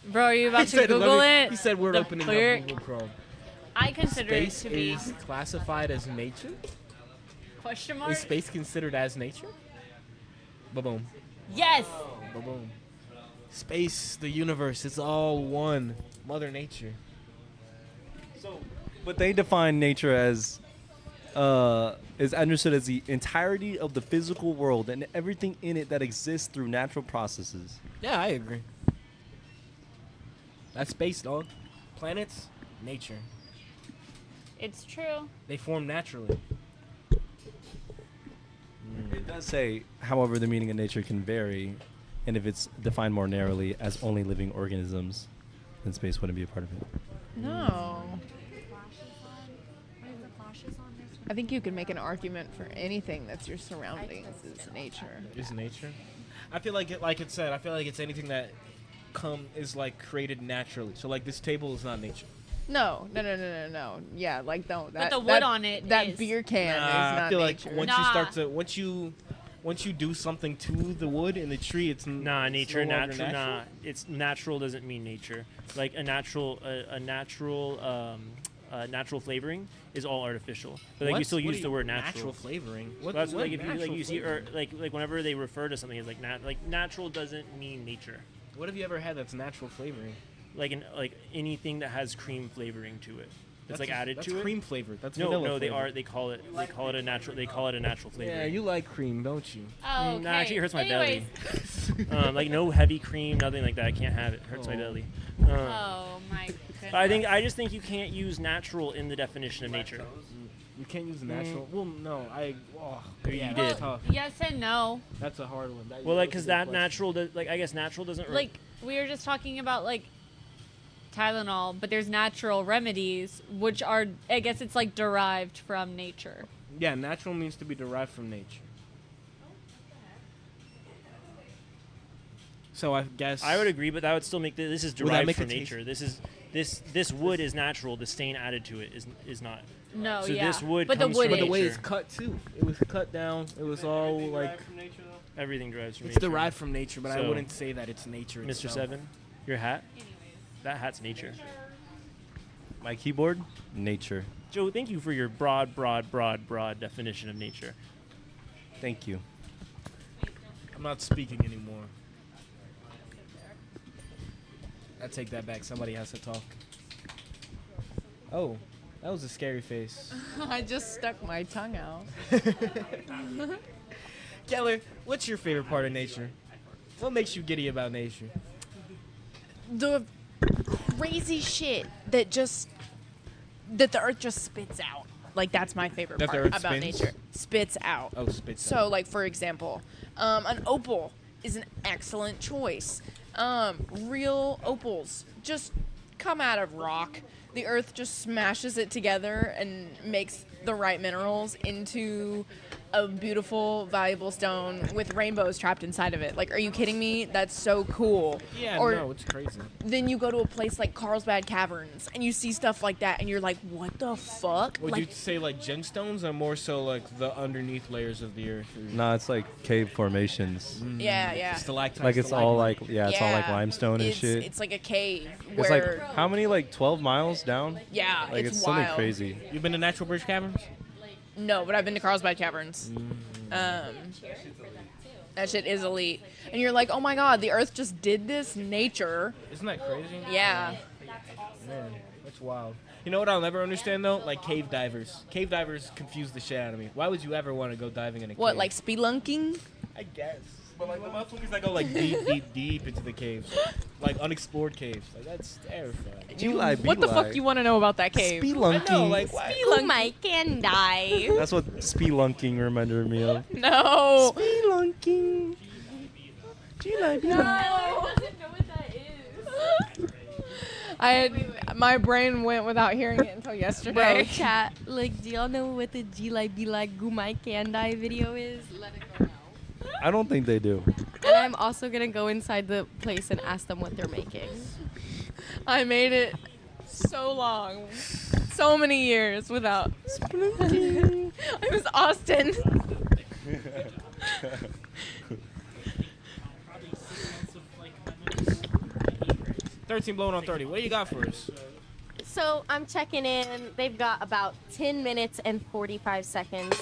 Bro, are you about He to said, Google let me- it? He said we're The opening clerk. up Google Chrome. I consider Space it to be is classified as nature? question mark. Is space considered as nature? Ba-boom. Yes. Ba-boom. Space, the universe, it's all one. Mother Nature. But they define nature as is understood as the entirety of the physical world and everything in it that exists through natural processes. Yeah, I agree. That's space, dog. Planets, nature. It's true. They form naturally. It does say, however, the meaning of nature can vary, and if it's defined more narrowly as only living organisms, then space wouldn't be a part of it. No. I think you can make an argument for anything that's your surroundings is nature. Is nature? I feel like it said. I feel like it's anything that is like created naturally. So like this table is not nature. No. Yeah, like no. But the wood on it That is. beer can is not I feel nature. like once you start to once you do something to the wood in the tree, it's Nah, nature, no longer natural. Nah, it's natural doesn't mean nature. Like a natural flavoring is all artificial. But like What? you still What use do the you- word natural. natural flavoring? What- Well, that's what like if you like natural you see or flavoring? like whenever they refer to something as like natural doesn't mean nature. What have you ever had that's natural flavoring? Like anything that has cream flavoring to it. It's like added that's to it. cream flavored. That's no, vanilla they flavored. are. They call it a natural flavor. Yeah, you like cream, don't you? Oh, okay. Nah, actually, it hurts my Anyways. belly. Like no heavy cream, nothing like that. I can't have it. Hurts my belly. Oh my goodness. I just think you can't use natural in the definition of nature. You can't use natural. Well, no, You yeah, did. that's tough. Yes and no. That's a hard one. Well, like because that natural, I guess natural doesn't. Like we were just talking about like Tylenol, but there's natural remedies which are, I guess it's like derived from nature. Yeah, natural means to be derived from nature. So I guess I would agree, but that would still make this is Would that derived make from it taste- nature. This wood is natural. The stain added to it is not. No, So yeah. this wood But the comes wood from But the way nature. it's cut too, it was cut down. It was all like Everything derives from it's nature. derived from nature, but I So, wouldn't say that it's nature. Mr. itself. Seven, your hat. That hat's nature. My keyboard, nature. Joe, thank you for your broad definition of nature. Thank you. I'm not speaking anymore. I take that back. Somebody has to talk. Oh, that was a scary face. I just stuck my tongue out. Keller, what's your favorite part of nature? What makes you giddy about nature? The crazy shit that the earth just spits out. Like that's my favorite That the part earth about spins? nature. Spits out. Oh, spits So out. like for example, an opal is an excellent choice. Real opals just come out of rock. The earth just smashes it together and makes the right minerals into a beautiful, valuable stone with rainbows trapped inside of it. Like, are you kidding me? That's so cool. Yeah, Or no, it's crazy. then you go to a place like Carlsbad Caverns and you see stuff like that and you're like, what the fuck? Would Like, you say like gemstones or more so like the underneath layers of the earth? Nah, it's like cave formations. yeah. Stalactites, Like it's all like it's all like Yeah. limestone and It's- shit. It's like a cave It's where like how many, like 12 miles down? Yeah, like it's something wild. crazy. You've been to Natural Bridge Caverns? No, but I've been to Carlsbad Caverns. That shit is elite. And you're like, oh my god, the earth just did this. Nature. Isn't that crazy? Yeah. Man, that's wild. You know what I'll never understand though? Like cave divers. Cave divers confuse the shit out of me. Why would you ever want to go diving in a What, cave? like spelunking? I guess. But like the motherfuckers that go like deep into the caves, like unexplored caves. Like that's terrifying. What the fuck you want to know about that cave? Spelunking. I know, like why? Who might can die? That's what spelunking reminded me of. No. Spelunking. My brain went without hearing it until yesterday. Bro, chat. Like, do y'all know what the G like be like Gumai can die video is? Let it go now. I don't think they do. And I'm also gonna go inside the place and ask them what they're making. I made it so long, so many years without. I was Austin. 13 blowing on 30. What do you got for us? So I'm checking in. They've got about 10 minutes and 45 seconds.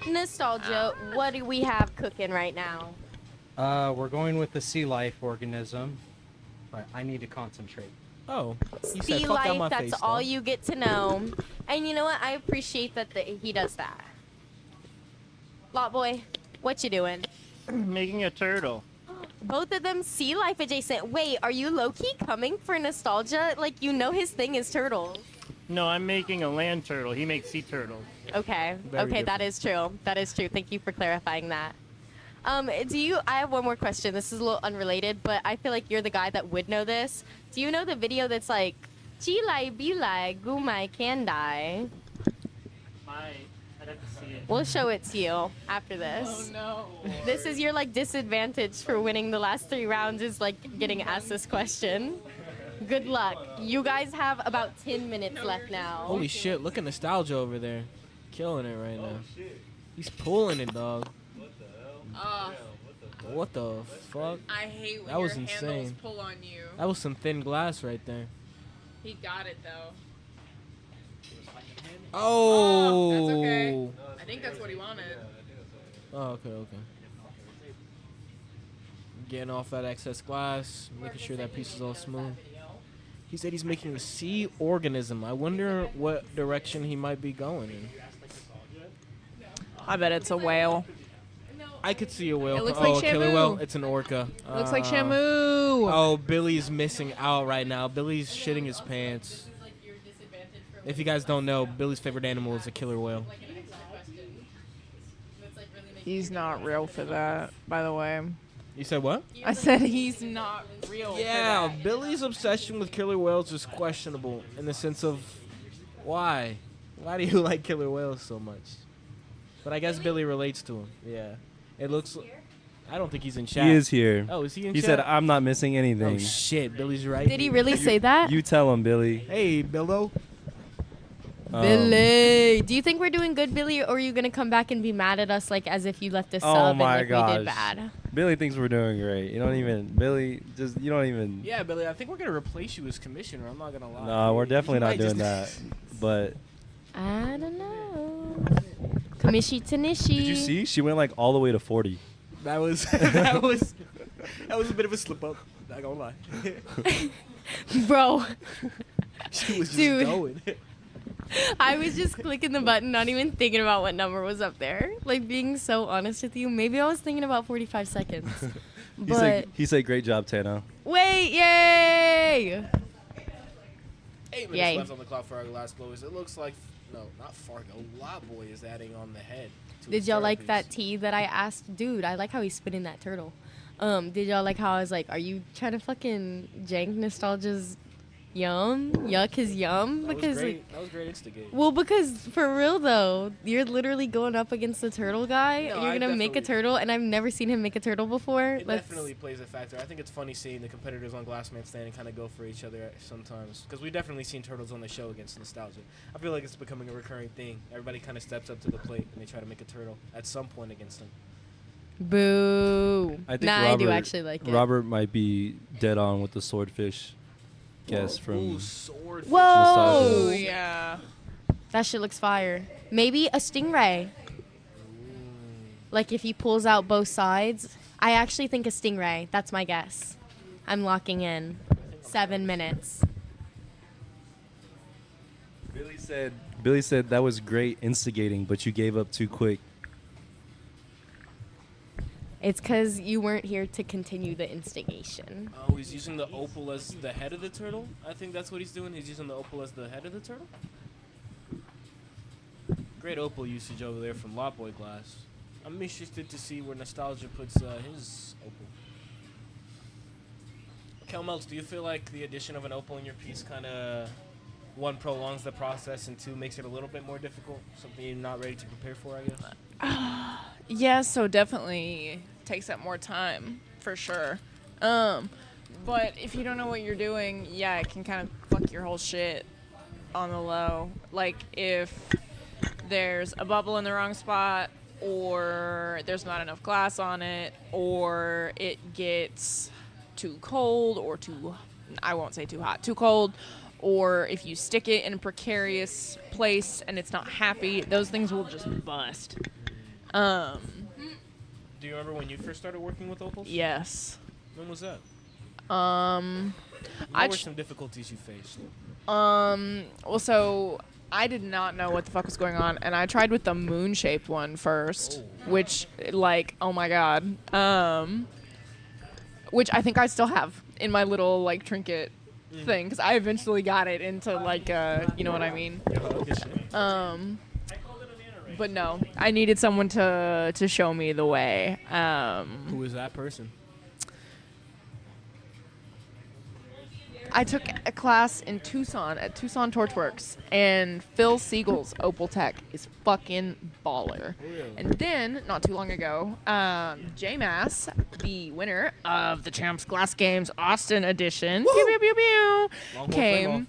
Nostalgia, what do we have cooking right now? We're going with the sea life organism, but I need to concentrate. Oh, you Be said fuck out my life, face. that's all you get to know. And you know what? I appreciate that he does that. Lot boy, what you doing? Making a turtle. Both of them sea life adjacent. Wait, are you low-key coming for nostalgia? Like, you know his thing is turtles. No, I'm making a land turtle. He makes sea turtles. Okay. Very Okay, that different. is true. That is true. Thank you for clarifying that. I have one more question. This is a little unrelated, but I feel like you're the guy that would know this. Do you know the video that's like, Chilai Bilai Gumai Kandai? I We'll show it to you after this. Oh no. This is your like disadvantage for winning the last 3 rounds is like getting asked this question. Good luck. You guys have about 10 minutes left now. Holy shit, look at Nostalgia over there. Killing it right now. He's pulling it, dog. What the fuck? I hate when That was your handles insane. pull on you. That was some thin glass right there. He got it though. Oh! That's okay. I think that's what he wanted. Oh, okay. Getting off that excess glass, making sure that piece is all smooth. He said he's making a sea organism. I wonder what direction he might be going in. I bet it's a whale. I could see a whale. It looks oh, like a killer Shamu. whale. It's an orca. It looks like Uh, Shamu. Oh, Billy's missing out right now. Billy's shitting his pants. If you guys don't know, Billy's favorite animal is a killer whale. He's not real for that, by the way. You said what? I said he's not real. Yeah, For that. Billy's obsession with killer whales is questionable in the sense of why? Why do you like killer whales so much? But I guess Billy relates to him. Yeah. It looks. I don't think he's in chat. He is here. Oh, is he in He chat? said, "I'm not missing anything." Oh shit, Billy's right. Did he really say that? You tell him, Billy. Hey, Billo. Billy, do you think we're doing good, Billy, or are you gonna come back and be mad at us like as if you left a sub Oh and my like gosh. we did bad? Billy thinks we're doing great. You don't even, Billy. You don't even. Yeah, Billy. I think we're gonna replace you as commissioner. I'm not gonna lie. No, we're definitely You not might doing just- that. But I don't know. Kamishi Tanishi. did you see? She went like all the way to 40. That was that was a bit of a slip up. Not gonna lie. Bro. She was just Dude. going. I was just clicking the button, not even thinking about what number was up there. Like, being so honest with you, maybe I was thinking about 45 seconds. But He said, "Great job, Tana." wait, yay! 8 minutes Yay. left on the clock for our glass blowers. It looks like not Fargo. Lot Boy is adding on the head. to Did his y'all like therapies. that tea that I asked? Dude, I like how he's spinning that turtle. Did y'all like how I was like, are you trying to fucking jank Nostalgia's yum? Yuck his yum? That Because was great. like, That was great instigate. well, because for real though, you're literally going up against the turtle guy. No, and you're I gonna make a definitely- turtle, and I've never seen him make a turtle before. It definitely plays a factor. I think it's funny seeing the competitors on Glassman Standing kind of go for each other sometimes. Because we've definitely seen turtles on the show against Nostalgia. I feel like it's becoming a recurring thing. Everybody kind of steps up to the plate and they try to make a turtle at some point against them. Boo. I think nah, Robert, I do actually like it. Robert might be dead on with the swordfish guess from. Swordfish. Whoa! Nostalgia. Yeah. That shit looks fire. Maybe a stingray. Like if he pulls out both sides. I actually think a stingray. That's my guess. I'm locking in. 7 minutes. Billy said that was great instigating, but you gave up too quick. It's because you weren't here to continue the instigation. Oh, he's using the opal as the head of the turtle? I think that's what he's doing. He's using the opal as the head of the turtle? Great opal usage over there from Lot Boy Glass. I'm interested to see where Nostalgia puts his opal. Kelmelts, do you feel like the addition of an opal in your piece kind of, one, prolongs the process, and two, makes it a little bit more difficult? Something you're not ready to prepare for, I guess? Yeah, so definitely takes up more time for sure. But if you don't know what you're doing, yeah, it can kind of fuck your whole shit on the low. Like if there's a bubble in the wrong spot, or there's not enough glass on it, or it gets too cold, or I won't say too hot, too cold, or if you stick it in a precarious place and it's not happy, those things will just bust. Do you remember when you first started working with opals? Yes. When was that? I What were some difficulties you faced? Well, so I did not know what the fuck was going on, and I tried with the moon-shaped one first, which, like, oh my god, which I think I still have in my little like trinket thing, because I eventually got it into like, you know what I mean. But no, I needed someone to show me the way. Who was that person? I took a class in Tucson at Tucson Torchworks, and Phil Siegel's Opal Tech is fucking baller. Really? And then, not too long ago, J-Mass, the winner of the Champs Glass Games Austin edition, pew, pew, pew, pew, came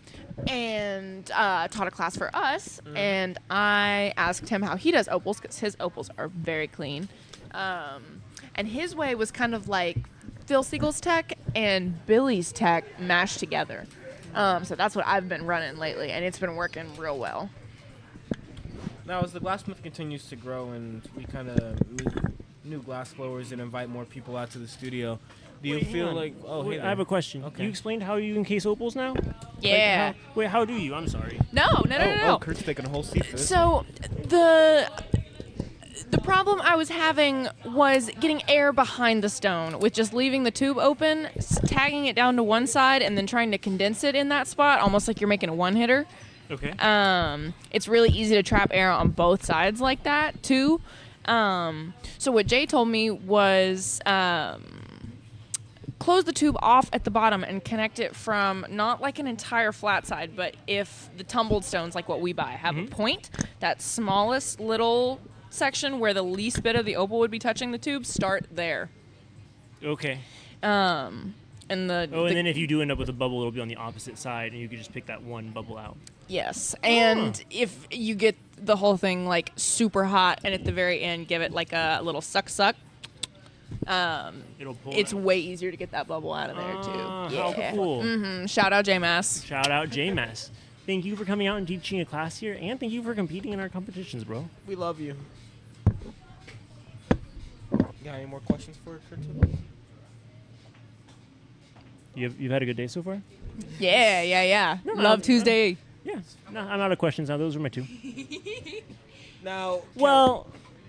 and taught a class for us. And I asked him how he does opals, because his opals are very clean. And his way was kind of like Phil Siegel's tech and Billy's tech mashed together. So that's what I've been running lately, and it's been working real well. Now, as the Glassmith continues to grow and we kind of meet new glass blowers and invite more people out to the studio, do you feel like... Oh, Wait, hey I have there. a question. Okay. You explained how you encase opals now? Yeah. How do you? I'm sorry. No. Oh, Kurt's taking a whole seat for this. So the problem I was having was getting air behind the stone with just leaving the tube open, tagging it down to one side, and then trying to condense it in that spot, almost like you're making a one-hitter. Okay. It's really easy to trap air on both sides like that, too. So what Jay told me was close the tube off at the bottom and connect it from not like an entire flat side, but if the tumbled stones, like what we buy, have a point, that smallest little section where the least bit of the opal would be touching the tube, start there. Okay. And then if you do end up with a bubble, it'll be on the opposite side, and you could just pick that one bubble out. Yes, and if you get the whole thing like super hot, and at the very end give it like a little suck, It'll pull it's out. way easier to get that bubble out of there too. How cool. Mm-hmm. Shout out J-Mass. Shout out J-Mass. Thank you for coming out and teaching a class here, and thank you for competing in our competitions, bro. We love you. Got any more questions for Kurt? You've had a good day so far? Yeah. No, Love Tuesday. Yeah. No, I'm out of questions now. Those are my two. Now, Well,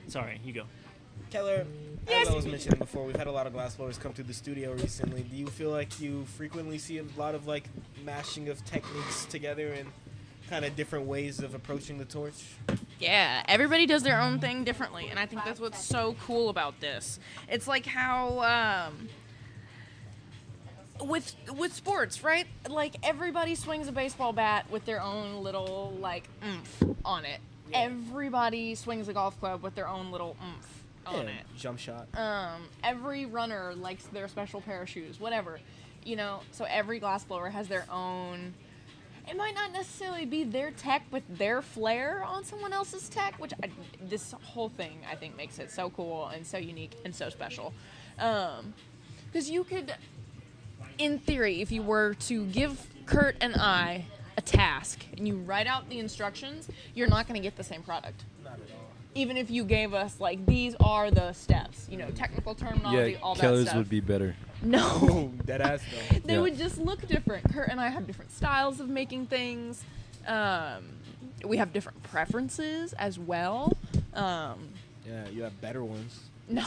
sorry, you go. Keller, as I was mentioning before, we've had a lot of glass blowers come to the studio recently. Do you feel like you frequently see a lot of like mashing of techniques together and kind of different ways of approaching the torch? Yeah, everybody does their own thing differently, and I think that's what's so cool about this. It's like how with sports, right? Like everybody swings a baseball bat with their own little like oomph on it. Yeah. Everybody swings a golf club with their own little oomph on it. Jump shot. Every runner likes their special pair of shoes, whatever. You know, so every glassblower has their own. It might not necessarily be their tech, but their flair on someone else's tech, which this whole thing, I think, makes it so cool and so unique and so special. Because you could, in theory, if you were to give Kurt and I a task and you write out the instructions, you're not going to get the same product. Not at all. Even if you gave us, like, these are the steps, you know, technical terminology, all that stuff. Keller's would be better. No. Dead ass though. They would just look different. Kurt and I have different styles of making things. We have different preferences as well. Yeah, you have better ones. No.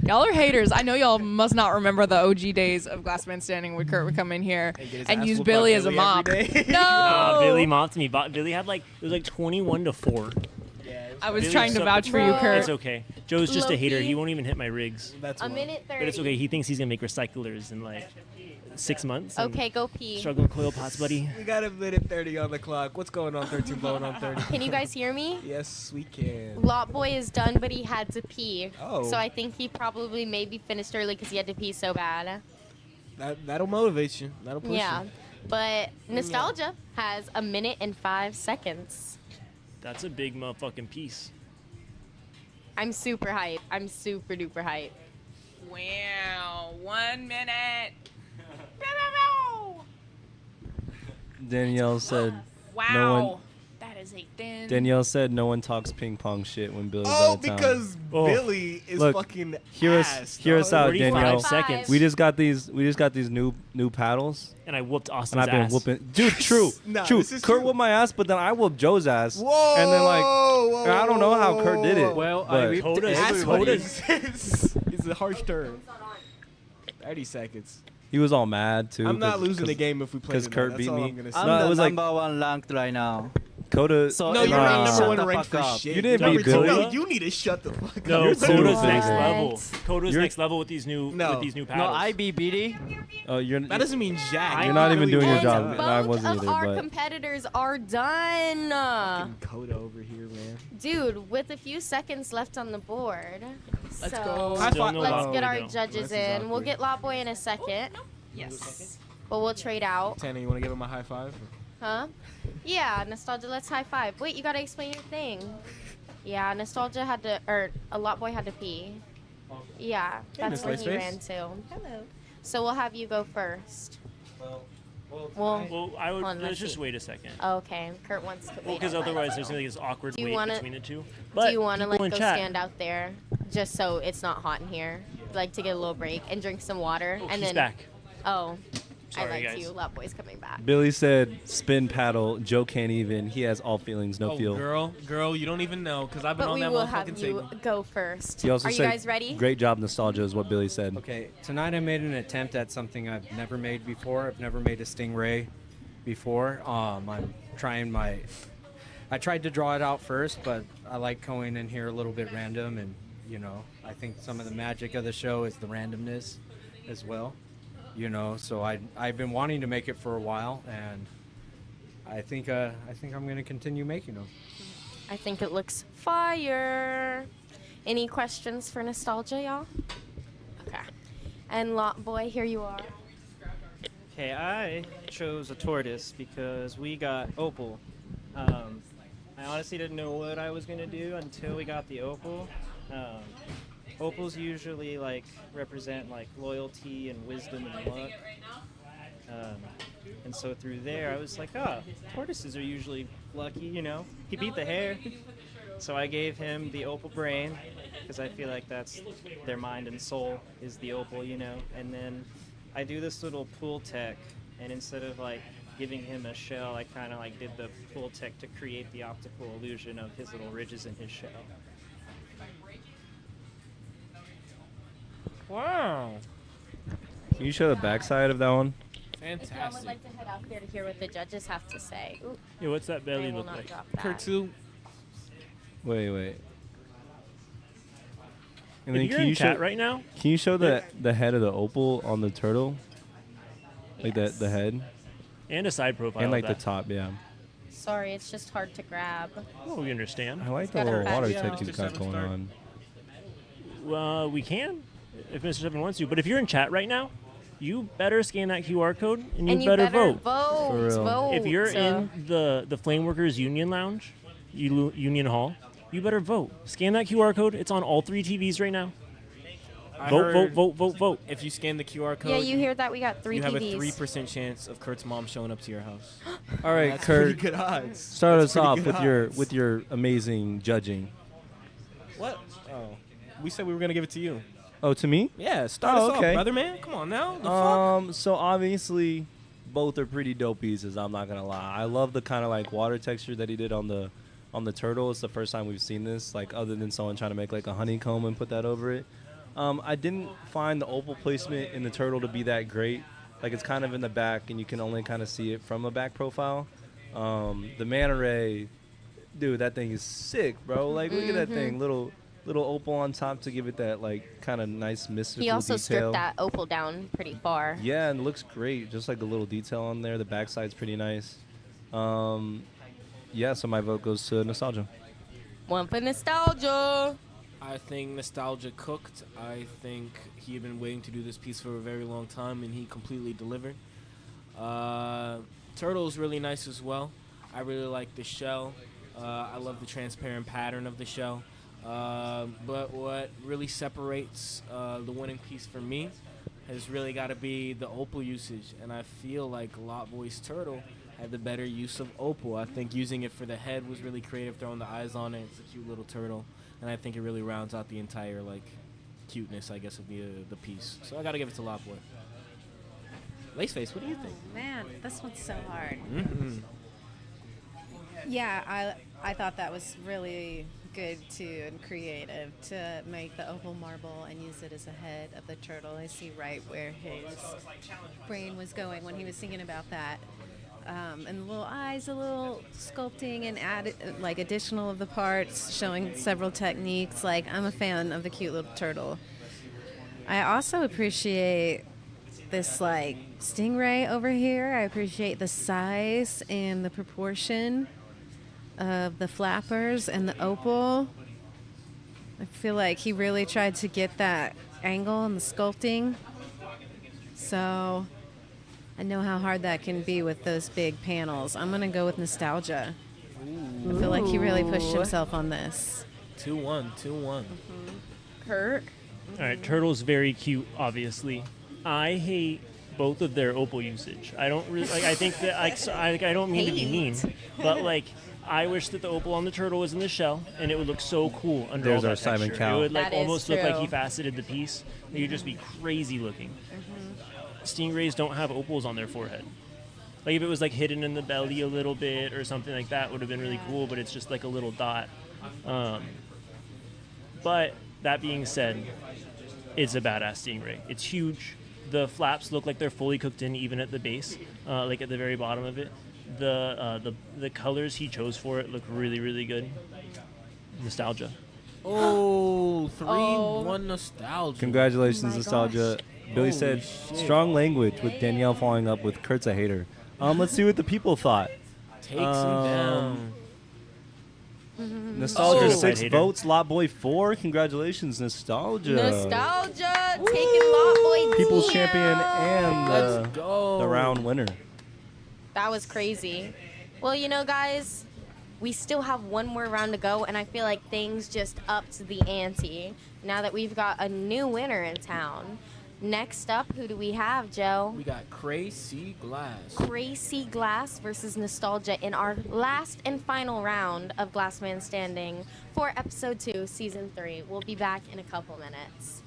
Y'all are haters. I know y'all must not remember the OG days of Glassman Standing when Kurt would come in here and use Billy as a mop. No. Billy mopped me. Billy had it was like 21 to 4. I was trying to vouch for you, Kurt. It's okay. Joe's just a hater. He won't even hit my rigs. That's a minute 30. But it's okay. He thinks he's gonna make recyclers in like 6 months. Okay, go pee. Struggling with coil pots, buddy. We got a minute 30 on the clock. What's going on? 13 blowing on 30. Can you guys hear me? Yes, we can. Lot Boy is done, but he had to pee. Oh. So I think he probably maybe finished early because he had to pee so bad. That'll motivate you. That'll push Yeah. you. But Nostalgia has a minute and 5 seconds. That's a big motherfucking piece. I'm super hype. I'm super duper hype. Wow. 1 minute. Danielle said, Wow. no one. That is a thin. Danielle said no one talks ping pong shit when Billy's Oh, out of town. because Billy is Look, fucking hear ass, us, hear us dog. out, 45 Danielle. seconds. We just got these new paddles. And I whooped Austin's And I've been ass. whooping, dude. True, Nah, true. this is Kurt true. whooped my ass, but then I whooped Joe's ass. Whoa, and then like, whoa, I don't know how Kurt did it. Well, but I whipped Toda- It's a harsh term. 30 seconds. he was all mad too. I'm not losing the game if we play because tonight. Kurt That's beat all me. I'm gonna say. I'm No, it the was like number one ranked right now. Coda. So No, you're nah. not number one Shut the ranked fuck for up. shit. You didn't Number beat two- Billy. No, you need to shut the fuck up. No, You're Coda's Coda's next bigger. level. Coda's You're- next level with these new No. paddles. No, I be BD. Oh, you're. That doesn't mean jack. You're not even doing your And job. And I both wasn't of either. our But competitors are done. Fucking Coda over here, man. Dude, with a few seconds left on the board. Let's so go. High five. Let's get our though. judges This is in. We'll awkward. get Lot Boy in a second. Yes. But we'll trade out. Tana, you want to give him a high five? Huh? Yeah, Nostalgia, let's high five. Wait, you gotta explain your thing. Yeah, Nostalgia had to, or a Lot Boy had to pee. Yeah, that's Miss where he Laceface. ran to. Hello. So we'll have you go first. Well, Well, I would. hold on, Let's see. just wait a second. Okay, Kurt wants to wait. Well, because on otherwise that, there's so. gonna be this awkward Do you wait wanna- between the two. Do you want to people like in go chat, stand out there, just so it's not hot in here, like to get a little break and drink some water, Oh, and he's then. back. Oh, Sorry, I like guys. you. Lot Boy's coming back. Billy said, "Spin paddle." Joe can't even. He has all feelings, no Oh, feel. girl, you don't even know because I've been But on we that will motherfucking have you table. go first. He also Are you said, guys ready? "Great job, nostalgia," is what Billy said. Okay, tonight I made an attempt at something I've never made before. I've never made a stingray before. I'm trying my. I tried to draw it out first, but I like going in here a little bit random, and I think some of the magic of the show is the randomness, as well. So I've been wanting to make it for a while, and I think I'm gonna continue making them. I think it looks fire. Any questions for Nostalgia, y'all? Okay. And Lot Boy, here you are. Okay, I chose a tortoise because we got opal. I honestly didn't know what I was gonna do until we got the opal. Opals usually represent loyalty and wisdom and luck. And so through there, I was like, tortoises are usually lucky, He beat the hare. So I gave him the opal brain because I feel like that's their mind and soul is the opal, And then I do this little pool tech, and instead of giving him a shell, I kind of did the pool tech to create the optical illusion of his little ridges in his shell. Wow. Can you show the backside of that one? If y'all would like to head out here to hear what the judges have to say. Ooh, Yeah, what's that belly they will look not like? drop that. Kurtzu. Wait. And If you're in chat right now, Can you show the head of the opal on the turtle? Like Yes. the head and a side profile. and like of the that. top, yeah. Sorry, it's just hard to grab. Oh, we understand. I like It's the got a little fat water shell. tech you've got going on. Well, we can, if Mr. Seven wants to. But if you're in chat right now, you better scan that QR code and you better vote. For real. Vote. If you're in the Flameworkers Union Lounge, Union Hall, you better vote. Scan that QR code. It's on all 3 TVs right now. Vote. If you scan the QR code, Yeah, you hear that? We got 3 you have a TVs. 3% chance of Kurt's mom showing up to your house. All right, That's Kurt. pretty good odds. Start That's us off pretty good with your amazing judging. What? Oh, we said we were gonna give it to you. Oh, to me? Yeah, start us off, brother, man. Come on now. The fuck? So obviously, both are pretty dope pieces. I'm not gonna lie. I love the kind of water texture that he did on the turtle. It's the first time we've seen this, other than someone trying to make a honeycomb and put that over it. I didn't find the opal placement in the turtle to be that great. It's kind of in the back, and you can only kind of see it from a back profile. The manta ray, dude, that thing is sick, bro. Look at that thing, little opal on top to give it that kind of nice mystical He also detail. stripped that opal down pretty far. Yeah, and it looks great. Just a little detail on there. The backside's pretty nice. Yeah, so my vote goes to Nostalgia. One for Nostalgia. I think Nostalgia cooked. I think he had been waiting to do this piece for a very long time, and he completely delivered. Turtle's really nice as well. I really like the shell. I love the transparent pattern of the shell. But what really separates the winning piece for me has really got to be the opal usage, and I feel like Lot Boy's turtle had the better use of opal. I think using it for the head was really creative, throwing the eyes on it. It's a cute little turtle, and I think it really rounds out the entire cuteness, I guess, of the piece. So I got to give it to Lot Boy. Laceface, what do you think? Man, this one's so hard. Mm-hmm. Yeah, I thought that was really good too and creative to make the opal marble and use it as a head of the turtle. I see right where his brain was going when he was thinking about that. And the little eyes, a little sculpting and added like additional of the parts, showing several techniques. Like, I'm a fan of the cute little turtle. I also appreciate this like stingray over here. I appreciate the size and the proportion of the flappers and the opal. I feel like he really tried to get that angle and the sculpting. So I know how hard that can be with those big panels. I'm gonna go with nostalgia. I feel like he really pushed himself on this. 2-1. Kurt. All right, turtle's very cute, obviously. I hate both of their opal usage. I don't really like. I think that I don't mean to be mean, but like I wish that the opal on the turtle was in the shell, and it would look so cool under There's all our that Simon texture. Cowell. It would like That is almost look like he true. faceted the piece. It would just be crazy looking. Stingrays don't have opals on their forehead. Like if it was like hidden in the belly a little bit or something like that, would have been really cool. But it's just like a little dot. But that being said, it's a badass stingray. It's huge. The flaps look like they're fully cooked in, even at the base, like at the very bottom of it. The colors he chose for it look really, really good. Nostalgia. Oh, 3-1 nostalgia. Congratulations, my nostalgia. Billy Holy said, shit. strong language with Danielle following up with Kurt's a hater. Let's see what the people thought. Takes him down. Nostalgia, Oh. 6 Hater. votes. Lot Boy, 4. Congratulations, Nostalgia. Nostalgia taking Lot Boy People's down. champion and Let's go. the round winner. That was crazy. Well, you know, guys, we still have one more round to go, and I feel like things just upped the ante now that we've got a new winner in town. Next up, who do we have, Joe? We got Crazy Glass. Crazy Glass versus Nostalgia in our last and final round of Glass Man Standing for episode 2, season 3. We'll be back in a couple minutes.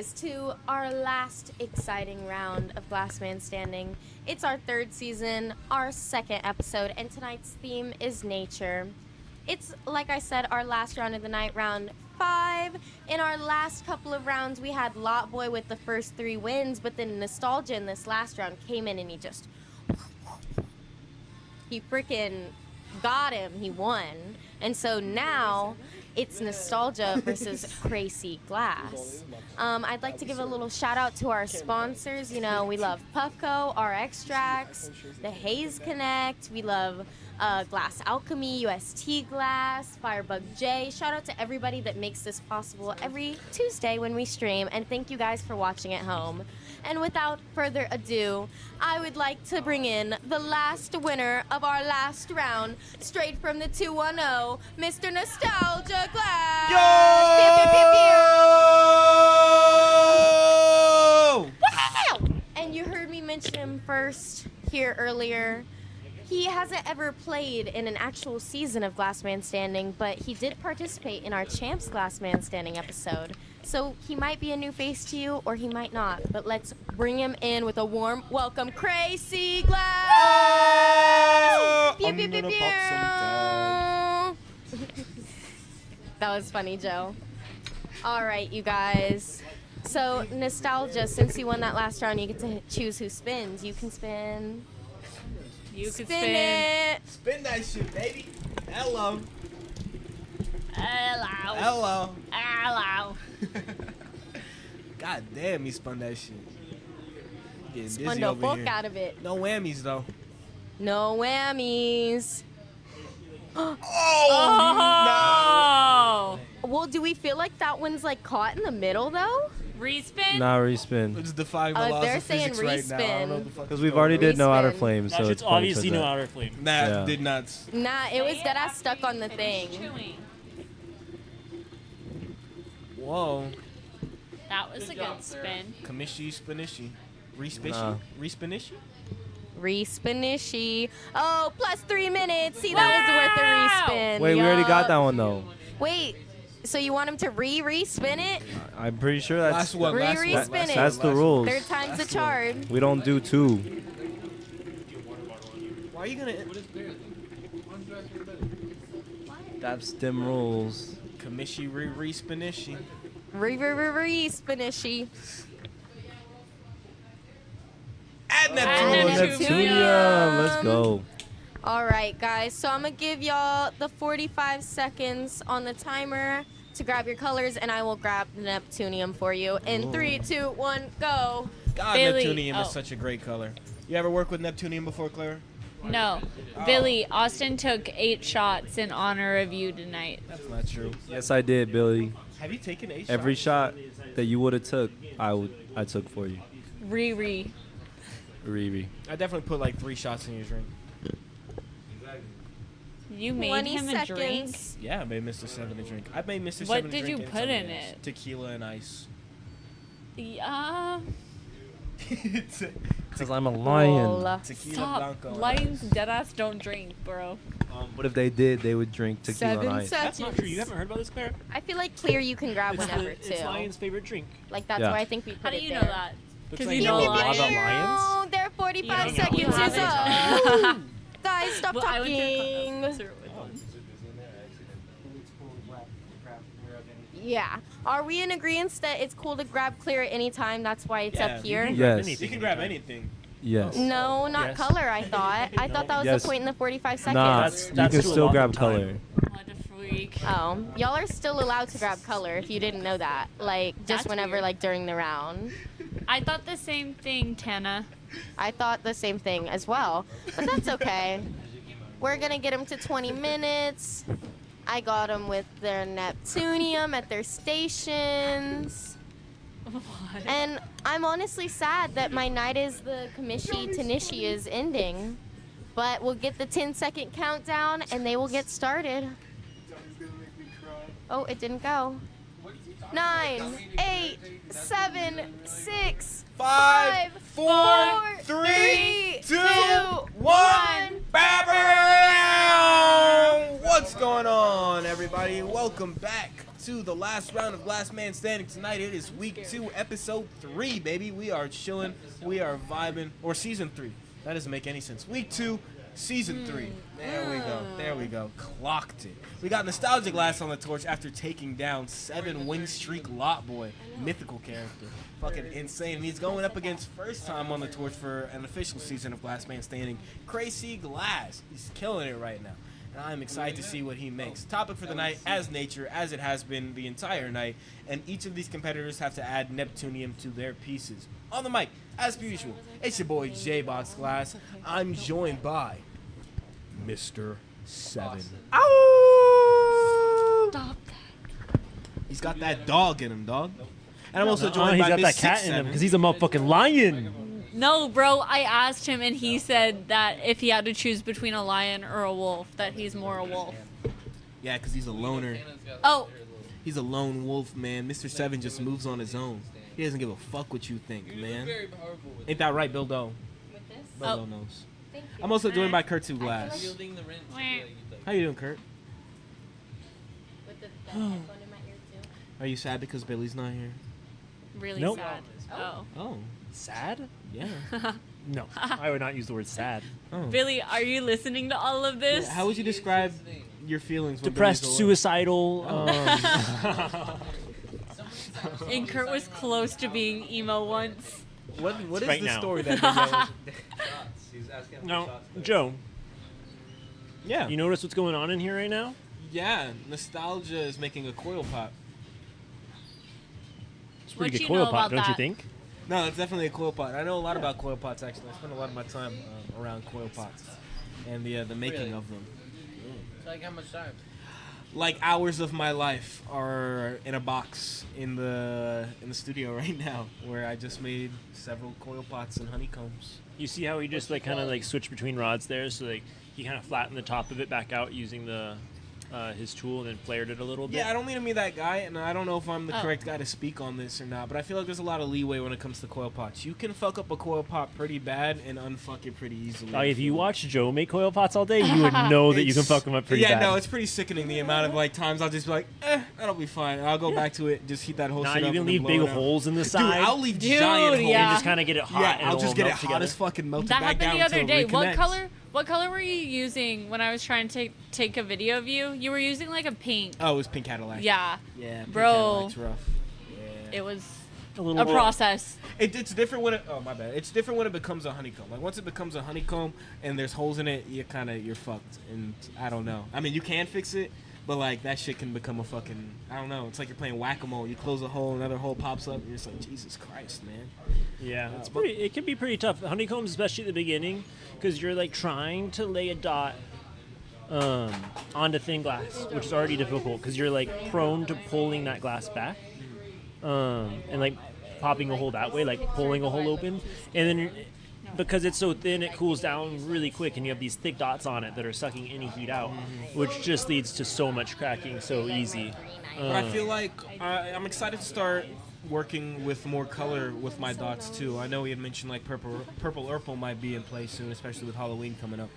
guys, to our last exciting round of Glass Man Standing. It's our third season, our second episode, and tonight's theme is nature. It's, like I said, our last round of the night, round 5. In our last couple of rounds, we had Lot Boy with the first 3 wins, but then Nostalgia in this last round came in and he freaking got him. He won. And so now it's Nostalgia versus Crazy Glass. I'd like to give a little shout out to our sponsors. You know, we love Puffco, our extracts, the Haze Connect. We love Glass Alchemy, UST Glass, Firebug J. Shout out to everybody that makes this possible every Tuesday when we stream. And thank you guys for watching at home. And without further ado, I would like to bring in the last winner of our last round, straight from the 210, Mr. Nostalgia Glass. Pew, pew, pew, pew. Wow! And you heard me mention him first here earlier. He hasn't ever played in an actual season of Glass Man Standing, but he did participate in our Champs Glass Man Standing episode. So he might be a new face to you, or he might not. But let's bring him in with a warm welcome, Crazy Glass! Pew, pew, pew, pew. That was funny, Joe. All right, you guys. So, Nostalgia, since you won that last round, you get to choose who spins. You can spin. You can spin it. Spin that shit, baby. Hello. Hello. Hello. God damn, he spun that shit. Getting Spun dizzy the over fuck here. out of it. No whammies, though. No whammies. Oh! Well, do we feel like that one's like caught in the middle though? Respin? Nah, respin. It's defying the laws they're of saying physics right now. I don't know what the respin. fuck Because is we've going already on. did no outer Respin. flame, so That's it's just obviously pointless no at outer flame. That Yeah. did not. Nah, it was dead ass stuck on the thing. Whoa. That was a good spin. Kamishi, spinishi. Respishy? Nah. Respinishi? Respinishi. Oh, plus 3 minutes. See, that was worth a respin. Wait, we already got Yup. that one though. Wait, so you want him to re-spin it? I'm pretty sure that's Last one, last one, Re-respin last it. that's the one. rules. Third time's the charm. We don't do 2. Why are you gonna? That's them rules. Kamishi, respinishi. Re-spinishi. Add Add Neptune. Neptunium. Let's go. All right, guys. So I'm gonna give y'all the 45 seconds on the timer to grab your colors, and I will grab the Neptunium for you. In 3, 2, 1, go. God, Billy. Neptunium is Oh. such a great color. You ever worked with Neptunium before, Claire? No. Billy, Austin took 8 shots in honor of you tonight. That's not true. Yes, I did, Billy. Have you taken 8 Every shots? shot that you would have took, I took for you. Riri. Riri. I definitely put like 3 shots in your drink. You made 20 him a drink? seconds. Yeah, I made Mr. 7 a drink. I made Mr. What 7 a did drink. you and put in something else. it? Tequila and ice. Yeah. Because I'm a lion. Cola. Tequila Stop. Blanco. and Lions ice. deadass don't drink, bro. What if they did? They would drink tequila 7 and ice. seconds. That's not true. You haven't heard about this, Claire? I feel like clear you can grab It's, whenever it's too. Lion's favorite drink. Like that's Yeah. why I think we put How do it you there. know that? Looks Because like you you know know a lot lions. about lions. Oh, their 45 You seconds is haven't. up. Guys, stop Well, I went to a talking. concert with one. Yeah. Are we in agreement that it's cool to grab clear at any time? That's why it's Yeah, up here? You can grab Yes. anything. You can grab anything. Yes. No, not Yes. color, I thought. I thought that was Yes. the point in the 45 seconds. Nah, That's you to can a still lot grab of time. color. What a freak. Oh, y'all are still allowed to grab color if you didn't know that. Like, just That's whenever, weird. like, during the round. I thought the same thing, Tana. I thought the same thing as well. But that's okay. We're going to get them to 20 minutes. I got them with their Neptunium at their stations. What? And I'm honestly sad that my night is the Kamishi Tanishi is ending. But we'll get the 10-second countdown and they will get started. Oh, it didn't go. 9, 8, 7, 6, 5, 4, 3, 2, 1. Bam! What's going on, everybody? Welcome back to the last round of Glass Man Standing tonight. It is week 2, episode 3, baby. We are chilling. We are vibing. Or season 3. That doesn't make any sense. Week 2, season 3. There we go. There we go. Clocked it. We got Nostalgia Glass on the torch after taking down 7-win streak Lot Boy. Mythical character. Fucking insane. And he's going up against first time on the torch for an official season of Glass Man Standing, Crazy Glass. He's killing it right now. And I'm excited to see what he makes. Topic for the night, as nature, as it has been the entire night. And each of these competitors have to add Neptunium to their pieces. On the mic, as per usual, it's your boy J-Box Glass. I'm joined by Mr. 7. Ow! Stop that. He's got that dog in him, dog. And I'm also joined he's by got Miss that cat in 6'7". him because he's a motherfucking lion. No, bro, I asked him and he said that if he had to choose between a lion or a wolf, that he's more a wolf. Yeah, because he's a loner. Oh. He's a lone wolf, man. Mr. 7 just moves on his own. He doesn't give a fuck what you think, man. Ain't that right, Bill Doe? Bill Doe knows. I'm also joined by Kurt 2 Glass. How you doing, Kurt? Are you sad because Billy's not here? Really Nope. sad. Oh. Oh. Sad? Yeah. No, I would not use the word sad. Oh. Billy, are you listening to all of this? How would you describe your feelings when Depressed, Billy's away? suicidal. And Kurt was close to being emo once. What is Right the now. story that No, Joe. Yeah. You notice what's going on in here right now? Yeah, Nostalgia is making a coil pot. It's a pretty What good you coil know pot, about don't you that? think? No, it's definitely a coil pot. I know a lot about coil pots, actually. I spend a lot of my time around coil pots and the making of them. Like how much time? Like hours of my life are in a box in the studio right now, where I just made several coil pots and honeycombs. You see how he just like kind of like switched between rods there, so like he kind of flattened the top of it back out using the his tool and then flared it a little bit. Yeah, I don't mean to be that guy, and I don't know if I'm the Oh. correct guy to speak on this or not, but I feel like there's a lot of leeway when it comes to coil pots. You can fuck up a coil pot pretty bad and unfuck it pretty easily. If you watch Joe make coil pots all day, you would know that you can fuck them up pretty yeah, bad. no, it's pretty sickening the amount of like times I'll just be like, that'll be fine. And I'll go back to it, just heat that whole Nah, shit you up can and then leave blow big it out. holes in the Dude, side. I'll leave giant holes. And just kind of get it hot. Yeah, and I'll it'll just get it melt hot together. as fucking melted That back happened down the other until it day. What reconnects. color were you using when I was trying to take a video of you? You were using like a pink. Oh, it was pink Cadillac. Yeah. Yeah, pink Bro. Cadillac's rough. It was a a process. It's different when it. Oh my bad. It's different when it becomes a honeycomb. Like once it becomes a honeycomb and there's holes in it, you're fucked. And I don't know. I mean, you can fix it, but like that shit can become a fucking. I don't know. It's like you're playing whack-a-mole. You close a hole, another hole pops up, and you're just like, Jesus Christ, man. Yeah, it's pretty. It can be pretty tough. Honeycombs, especially at the beginning, because you're like trying to lay a dot onto thin glass, which is already difficult because you're like prone to pulling that glass back, and like popping a hole that way, like pulling a hole open, and then because it's so thin, it cools down really quick, and you have these thick dots on it that are sucking any heat out, which just leads to so much cracking so easy. But I feel like I'm excited to start working with more color with my dots too. I know he had mentioned like purple Urple might be in play soon, especially with Halloween coming up.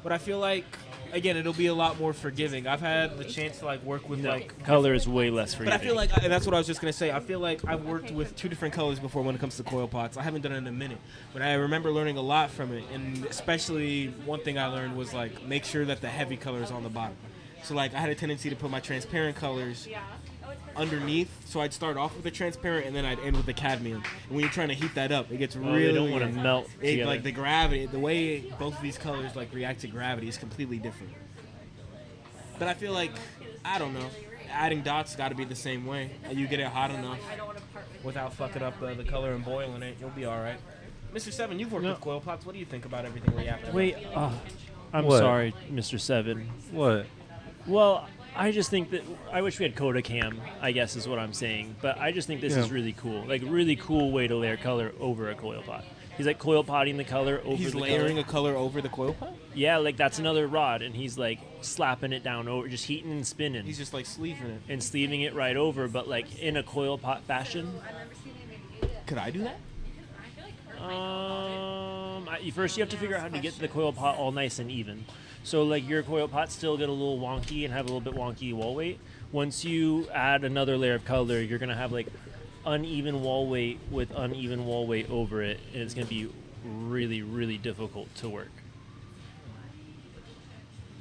But I feel like, again, it'll be a lot more forgiving. I've had the chance to like work with like color is way less forgiving. But I feel like, and that's what I was just gonna say. I feel like I've worked with 2 different colors before when it comes to coil pots. I haven't done it in a minute, but I remember learning a lot from it. And especially one thing I learned was like make sure that the heavy color is on the bottom. So like I had a tendency to put my transparent colors underneath, so I'd start off with the transparent and then I'd end with the cadmium. And when you're trying to heat that up, it gets really. They don't want to melt together. Like the gravity, the way both of these colors like react to gravity is completely different. But I feel like, I don't know, adding dots got to be the same way. You get it hot enough without fucking up the color and boiling it, you'll be all right. Mr. 7, you've worked with coil pots. What do you think about everything we have to Wait, I'm What? sorry, Mr. 7. What? Well, I just think that I wish we had Coda Cam, I guess is what I'm saying. But I just think this is really cool. Like, a really cool way to layer color over a coil pot. He's like coil potting the color over He's the layering color. a color over the coil pot? Yeah, like that's another rod, and he's like slapping it down over, just heating and spinning. He's just like sleeving it. And sleeving it right over, but like in a coil pot fashion. Could I do that? First, you have to figure out how to get the coil pot all nice and even. So, like, your coil pots still get a little wonky and have a little bit wonky wall weight. once you add another layer of color, you're gonna have like uneven wall weight with uneven wall weight over it, and it's gonna be really, really difficult to work.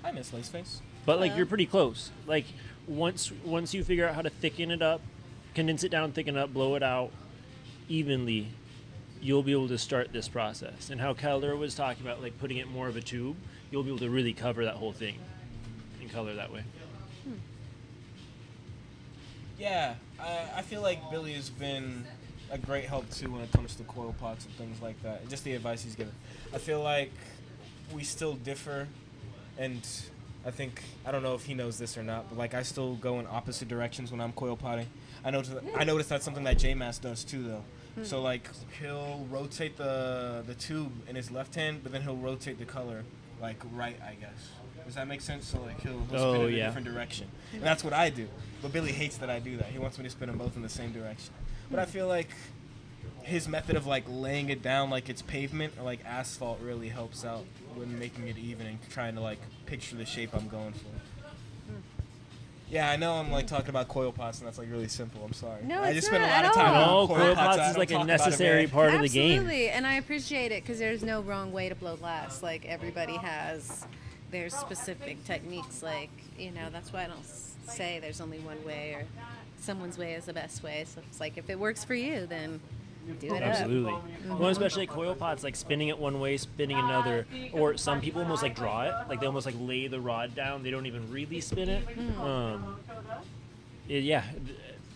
I miss Laceface. But like you're pretty close. Like once you figure out how to thicken it up, condense it down, thicken it up, blow it out evenly, you'll be able to start this process. And how Keller was talking about like putting it more of a tube, you'll be able to really cover that whole thing in color that way. Yeah, I feel like Billy has been a great help too when it comes to coil pots and things like that. Just the advice he's given. I feel like we still differ, and I don't know if he knows this or not, but like I still go in opposite directions when I'm coil potting. I noticed that's something that J-Mass does too, though. So like he'll rotate the tube in his left hand, but then he'll rotate the color like right, I guess. Does that make sense? So like he'll spin in a different direction, and that's what I do. But Billy hates that I do that. He wants me to spin them both in the same direction. But I feel like his method of like laying it down like it's pavement or like asphalt really helps out when making it even and trying to like picture the shape I'm going for. Yeah, I know I'm like talking about coil pots and that's like really simple. I'm sorry. No, I it's just spent a not lot of at time all. on coil pots I is don't like a talk about it necessary very- part of the game. Absolutely, and I appreciate it because there's no wrong way to blow glass. Like everybody has their specific techniques. Like that's why I don't say there's only one way or someone's way is the best way. So it's like if it works for you, then do it Absolutely. up. Well, especially coil pots, like spinning it one way, spinning another, or some people almost like draw it, like they almost like lay the rod down. They don't even really spin it. Yeah,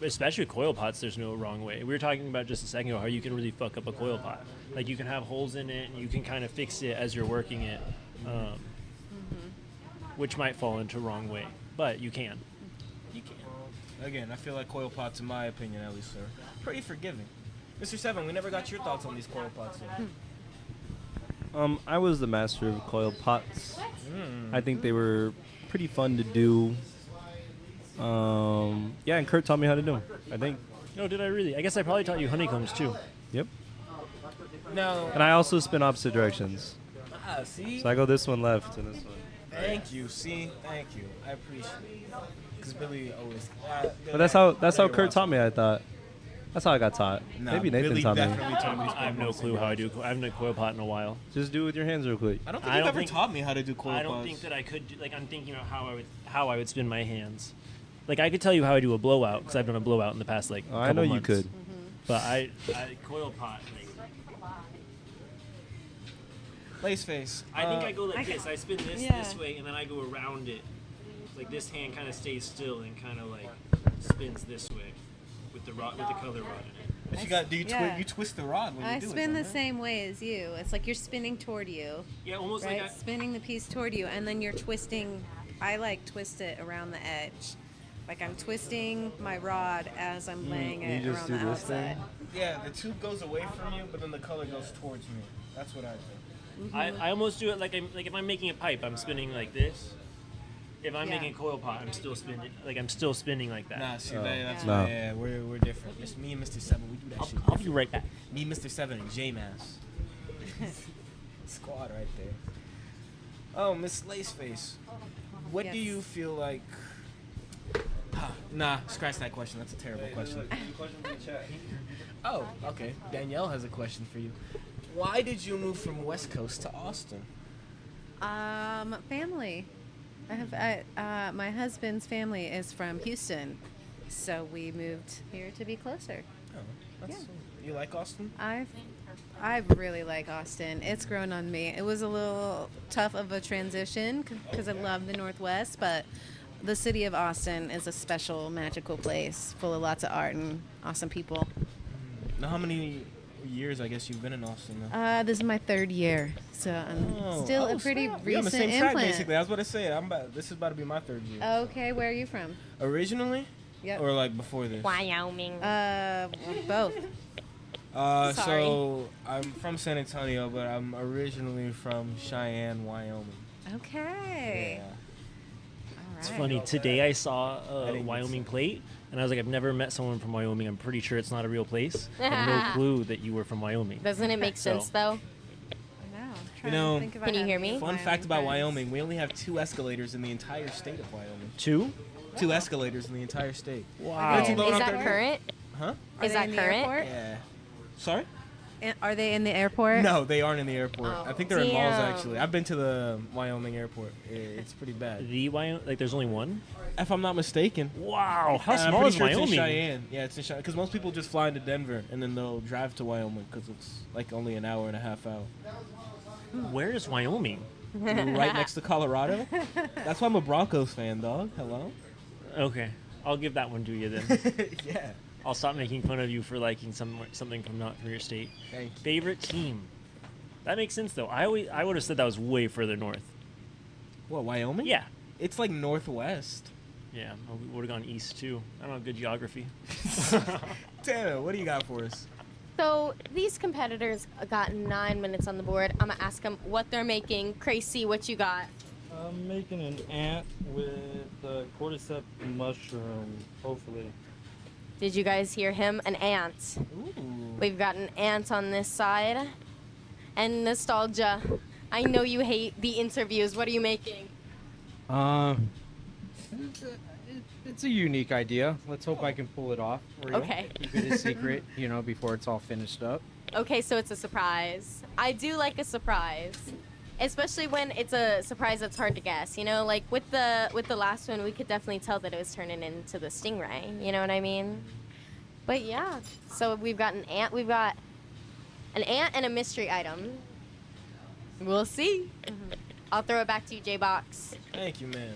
especially with coil pots, there's no wrong way. We were talking about just a second ago how you can really fuck up a coil pot. Like you can have holes in it, and you can kind of fix it as you're working it, which might fall into wrong way, but you can. You can. Again, I feel like coil pots, in my opinion at least, are pretty forgiving. Mr. Seven, we never got your thoughts on these coil pots yet. I was the master of coil pots. I think they were pretty fun to do. Yeah, and Kurt taught me how to do them, I think. Oh, did I really? I guess I probably taught you honeycombs too. Yep. No. And I also spin opposite directions. See? So I go this one left and this one. Thank you. See? Thank you. I appreciate it. Because Billy always... But that's how Kurt taught me, I thought. That's how I got taught. Nah, Maybe Nathan Billy taught me. definitely taught me to spin I have no both clue how I do. directions. I haven't done a coil pot in a while. Just do it with your hands real quick. I don't think you've ever taught me how to do coil pots. I don't think that I could. Like I'm thinking about how I would spin my hands. Like I could tell you how I do a blowout because I've done a blowout in the past like. Oh, I know couple you months. could. But I coil pot. Like, Laceface. I think I go like this. I spin this way and then I go around it. Like this hand kind of stays still and kind of like spins this way with the rod with the color rod in it. If you Yeah. you twist the rod when I you do it. spin the don't you? same way as you. It's like you're spinning toward you. Yeah, almost right? like spinning the piece toward you, and then you're twisting. I like twist it around the edge. Like I'm twisting my rod as I'm laying you it just around do the this outside. thing? Yeah, the tube goes away from you, but then the color goes towards me. That's what I do. I almost do it like if I'm making a pipe, I'm spinning like this. If I'm Yeah. making a coil pot, I'm still spinning. Like I'm still spinning like that. Nah, see, Oh. that's No. why, yeah, we're different. Me and Mr. Seven, we do that shit. I'll be right back. Me, Mr. Seven, and J-Mass. Squad right there. Oh, Miss Laceface, what do Yes. you feel like... Nah, scratch that question. That's a terrible question. Oh, okay. Danielle has a question for you. Why did you move from West Coast to Austin? Family. My husband's family is from Houston, so we moved here to be closer. Oh, that's you like Austin? I really like Austin. It's grown on me. It was a little tough of a transition because I love the Northwest, but the city of Austin is a special, magical place full of lots of art and awesome people. Now, how many years, I guess, you've been in Austin now? This is my 3rd year, so I'm still a pretty snap. We're on the recent same track, implant. basically. I was about to say, this is about to be my 3rd year. Okay, where are you from? Originally? Yep. Or like before this? Wyoming. Both. Sorry. So I'm from San Antonio, but I'm originally from Cheyenne, Wyoming. Okay. Yeah. It's funny. Today I saw I a didn't Wyoming plate, and I was like, I've never met someone from Wyoming. I'm pretty sure it's not a real place. I have no clue that you were from Wyoming. Doesn't it make sense though? You know, Can you hear me? Fun fact about Wyoming: we only have 2 escalators in the entire state of Wyoming. 2? 2 escalators in the entire state. Wow. It's low Is on that 30. current? Huh? Is that current? Yeah. Sorry? Are they in the airport? No, they aren't in the airport. Oh, I think they're in malls damn. actually. I've been to the Wyoming airport. It's pretty bad. The Wyoming, like there's only one? If I'm not mistaken. Wow, how I'm small pretty is sure it's in Wyoming? Cheyenne. Yeah, it's in Cheyenne. Because most people just fly into Denver and then they'll drive to Wyoming because it's like only an hour and a half out. Where is Wyoming? Right next to Colorado. That's why I'm a Broncos fan, dog. Hello. Okay, I'll give that one to you then. Yeah. I'll stop making fun of you for liking something from not from your state. Thank you. Favorite team? That makes sense though. I would have said that was way further north. What, Wyoming? Yeah. It's like northwest. Yeah, we would have gone east too. I don't know, good geography. Tanner, what do you got for us? So these competitors got 9 minutes on the board. I'm gonna ask them what they're making. Crazy, what you got? I'm making an ant with the cordyceps mushroom, hopefully. Did you guys hear him? An ant. Ooh. We've got an ant on this side. And nostalgia. I know you hate the interviews. What are you making? It's a unique idea. Let's hope I can pull it off for you. Okay. Keep it a secret, before it's all finished up. Okay, so it's a surprise. I do like a surprise. Especially when it's a surprise that's hard to guess. Like with the last one, we could definitely tell that it was turning into the stingray. You know what I mean? But yeah, so we've got an ant. We've got an ant and a mystery item. We'll see. I'll throw it back to you, J-Box. Thank you, man.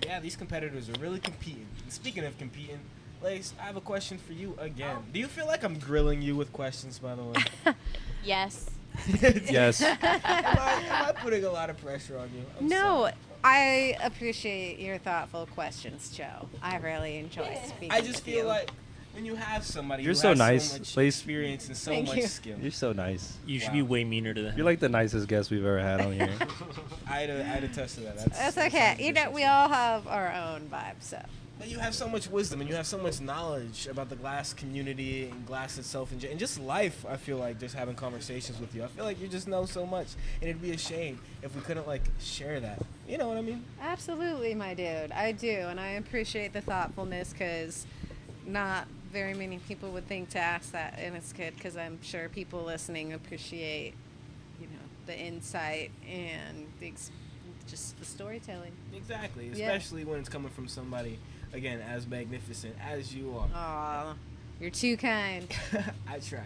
Yeah, these competitors are really competing. And speaking of competing, Lace, I have a question for you again. Do you feel like I'm grilling you with questions, by the way? Yes. Yes. Am I putting a lot of pressure on you? I'm No, sorry. I appreciate your thoughtful questions, Joe. I really enjoy speaking I just with feel you. like when you have somebody You're who so has nice, so much Lace. experience and so Thank much you. skill. You're so nice. You should be way meaner to them. You're like the nicest guest we've ever had on here. I'd attest to that. That's that okay. sounds We all have our own vibe, so. But you have so much wisdom and you have so much knowledge about the glass community and glass itself and just life. I feel like just having conversations with you. I feel like you just know so much, and it'd be a shame if we couldn't share that. You know what I mean? Absolutely, my dude. I do, and I appreciate the thoughtfulness because not very many people would think to ask that, and it's good because I'm sure people listening appreciate, the insight and just the storytelling. Exactly, Yeah. especially when it's coming from somebody, again, as magnificent as you are. Aw, you're too kind. I try.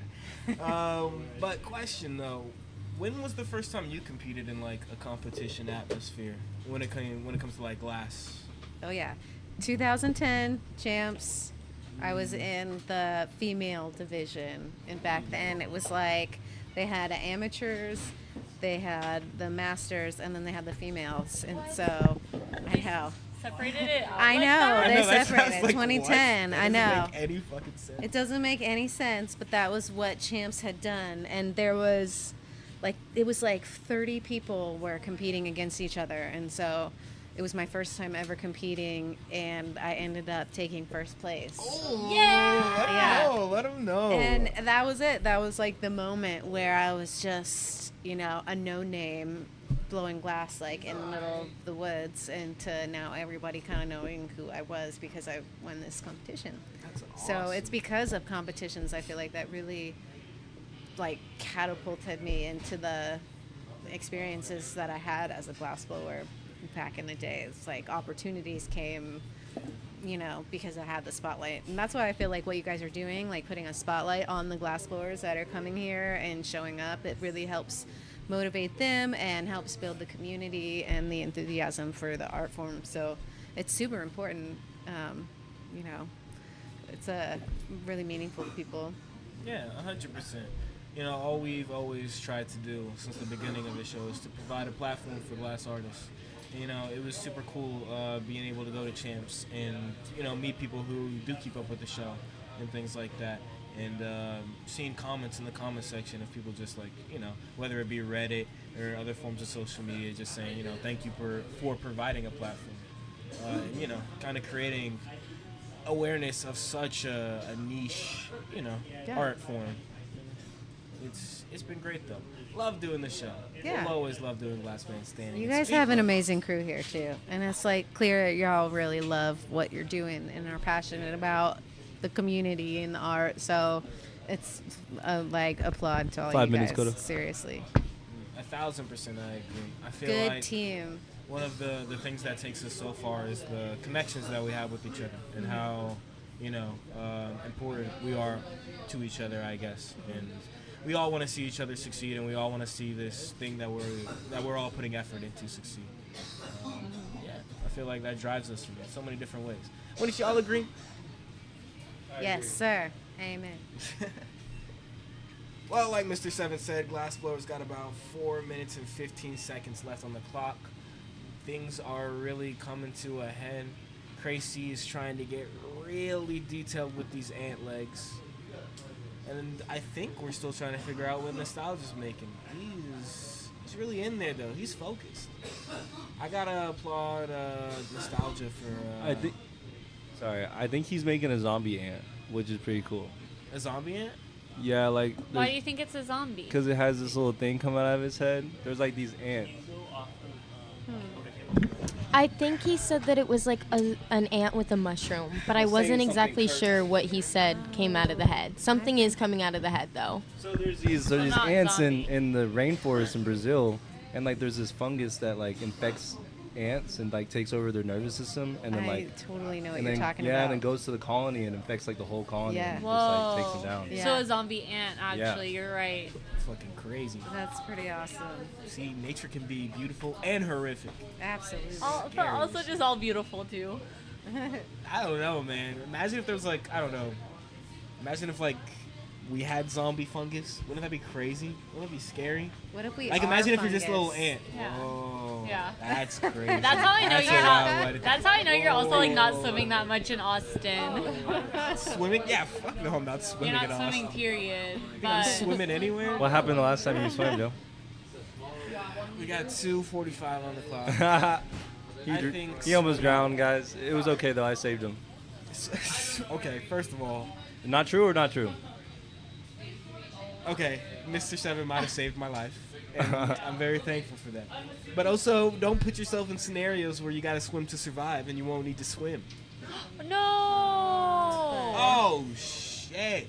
But question though, when was the first time you competed in a competition atmosphere when it comes to glass? Oh yeah, 2010 champs. I was in the female division, and back then it was they had amateurs, they had the masters, and then they had the females, and so I know. Separated it out I like know, that? they that sounds separated. like 2010, what? I know. That doesn't make any fucking sense. It doesn't make any sense, but that was what champs had done, and there was it was 30 people were competing against each other, and so it was my first time ever competing, and I ended up taking first place. Oh, Yeah. Let them know. And that was it. That was the moment where I was just, a no name blowing glass in the middle of the woods, and to now everybody kind of knowing who I was because I won this competition. That's So awesome. it's because of competitions I feel like that really catapulted me into the experiences that I had as a glass blower back in the day. It's opportunities came, because I had the spotlight. And that's why I feel like what you guys are doing, putting a spotlight on the glass blowers that are coming here and showing up, it really helps motivate them and helps build the community and the enthusiasm for the art form. So it's super important. It's really meaningful to people. Yeah, 100%. All we've always tried to do since the beginning of the show is to provide a platform for glass artists. It was super cool being able to go to champs and, meet people who do keep up with the show and things like that. And seeing comments in the comment section of people just whether it be Reddit or other forms of social media, just saying, thank you for providing a platform. Kind of creating awareness of such a niche, Yeah. art form. It's been great though. Love doing the show. Yeah. We'll always love doing Glass Man Standing. You It's guys been have an fun. amazing crew here too, and it's like clear that y'all really love what you're doing and are passionate about the community and the art. So it's like applaud to all 5 you minutes, guys. Coda. Seriously, 1,000% I agree. I feel good like team. one of the things that takes us so far is the connections that we have with each other and how important we are to each other, I guess. And we all want to see each other succeed, and we all want to see this thing that we're all putting effort into succeed. Yeah, I feel like that drives us in so many different ways. Wouldn't y'all agree? Yes, sir. Amen. Well, like Mr. Seven said, Glassblowers got about 4 minutes and 15 seconds left on the clock. Things are really coming to a head. Crazy is trying to get really detailed with these ant legs. And I think we're still trying to figure out what Nostalgia's making. He's really in there, though. He's focused. I gotta applaud Nostalgia for... I think he's making a zombie ant, which is pretty cool. A zombie ant? Yeah, like... Why do you think it's a zombie? Because it has this little thing coming out of his head. There's like these ants. I think he said that it was like an ant with a mushroom, but I He's wasn't saying exactly something sure what he said came out of the head. Something is coming out of the head, though. So there's these ants in the rainforest in Brazil, and like there's this fungus that like infects ants and like takes over their nervous system, and then I like totally know what and you're then, talking yeah, about. and then goes to the colony and infects like the whole colony. Yeah. And just like takes them down. Yeah. So a zombie ant, actually, you're right. Fucking crazy. That's pretty awesome. See, nature can be beautiful and horrific. Absolutely. But also just all beautiful, too. I don't know, man. Imagine if there was like, I don't know. Imagine if like we had zombie fungus. Wouldn't that be crazy? Wouldn't that be scary? What if we like are imagine if you're just a little fungus? ant. Yeah. Oh, Yeah. that's crazy. That's how I know That's you're a wild way not. to- That's how I know you're also like not swimming that much in Austin. Swimming? Yeah, fuck no, I'm not swimming You're at not all. swimming, period. I'm But swimming anywhere. What happened the last time you swam, Joe? We got 2:45 on the clock. He almost drowned, guys. It was okay though. I saved him. Okay, first of all, Not true or not true? okay, Mr. Seven might have saved my life, and I'm very thankful for that. But also, don't put yourself in scenarios where you gotta swim to survive and you won't need to swim. no. Oh shit!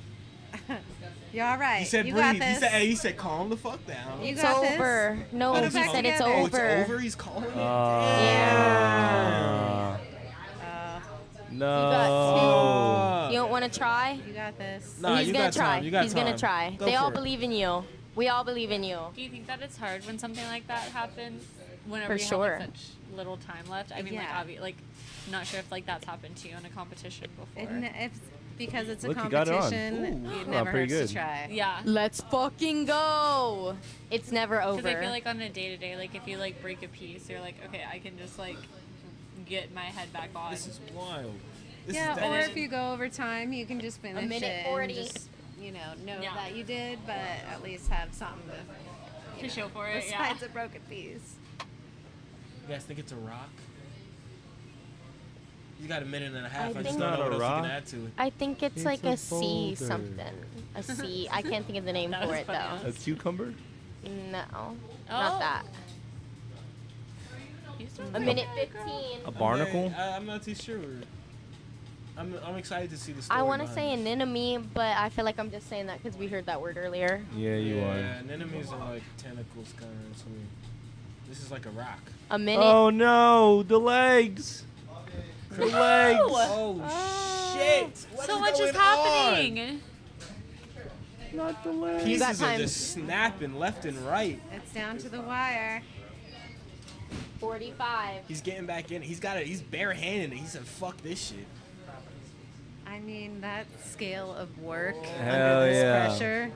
You're all right. He said you breathe. got this. He said calm the fuck down. You It's got this. over. No, Oh, he he's said calling it's it? Oh, it's over. over? He's calling it? Yeah. No. You got two. You don't want to try? You got this. Nah, He's you gonna got try. time. You got He's gonna time. try. Go They all for it. believe in you. We all believe in you. Do you think that it's hard when something like that happens? Whenever For you sure. have like, such little time left. I mean, Yeah. like not sure if like that's happened to you in a competition before. Because it's a Look, you got it on. competition, Ooh. it Oh, never pretty hurts good. to try. Yeah. Let's fucking go. It's never over. Because I feel like on a day to day, like if you like break a piece, you're like, okay, I can just like get my head back on. This is wild. This Yeah, is or definitely- if you go over time, you can just finish minute it 40. and just, know Yeah. that you did, but at least have something To show for it, yeah. besides a broken piece. You guys think it's a rock? You got a minute and a half. I, think- just don't know Not what a else you rock. can add to it. I think it's It's like a a C boulder. something. A C. I can't think of the name That for was it funny. though. A cucumber? No, Oh. not that. A minute 15. A barnacle? I'm not too sure. I'm excited to see the story. I want to behind say this. anemone, but I feel like I'm just saying that because we heard that word earlier. Yeah, you are. Yeah, anemones are like tentacles, kind of. It's weird. This is like a rock. A minute. Oh no, the legs. The legs. Oh shit! What So is much is going happening. Not the on? legs. You got Pieces are time. just snapping left and right. It's down to the wire. 45. He's getting back in. He's barehanded. He said, "Fuck this shit." I mean, that scale of work Hell under this yeah. pressure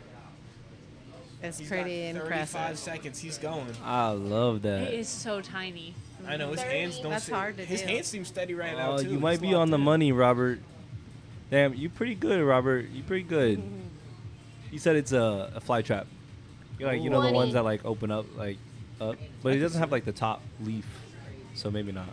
is He's pretty got 35 impressive. seconds. He's going. I love It that. is so tiny. I know his 30. hands don't. That's seem, hard to his do. hands seem steady right now Oh, too. you might He's be locked on the in. money, Robert. Damn, you pretty good, Robert. You pretty good. You said it's a fly trap. You're like, you know the 20. ones that like open up like up, but it doesn't have like the top leaf, so maybe not.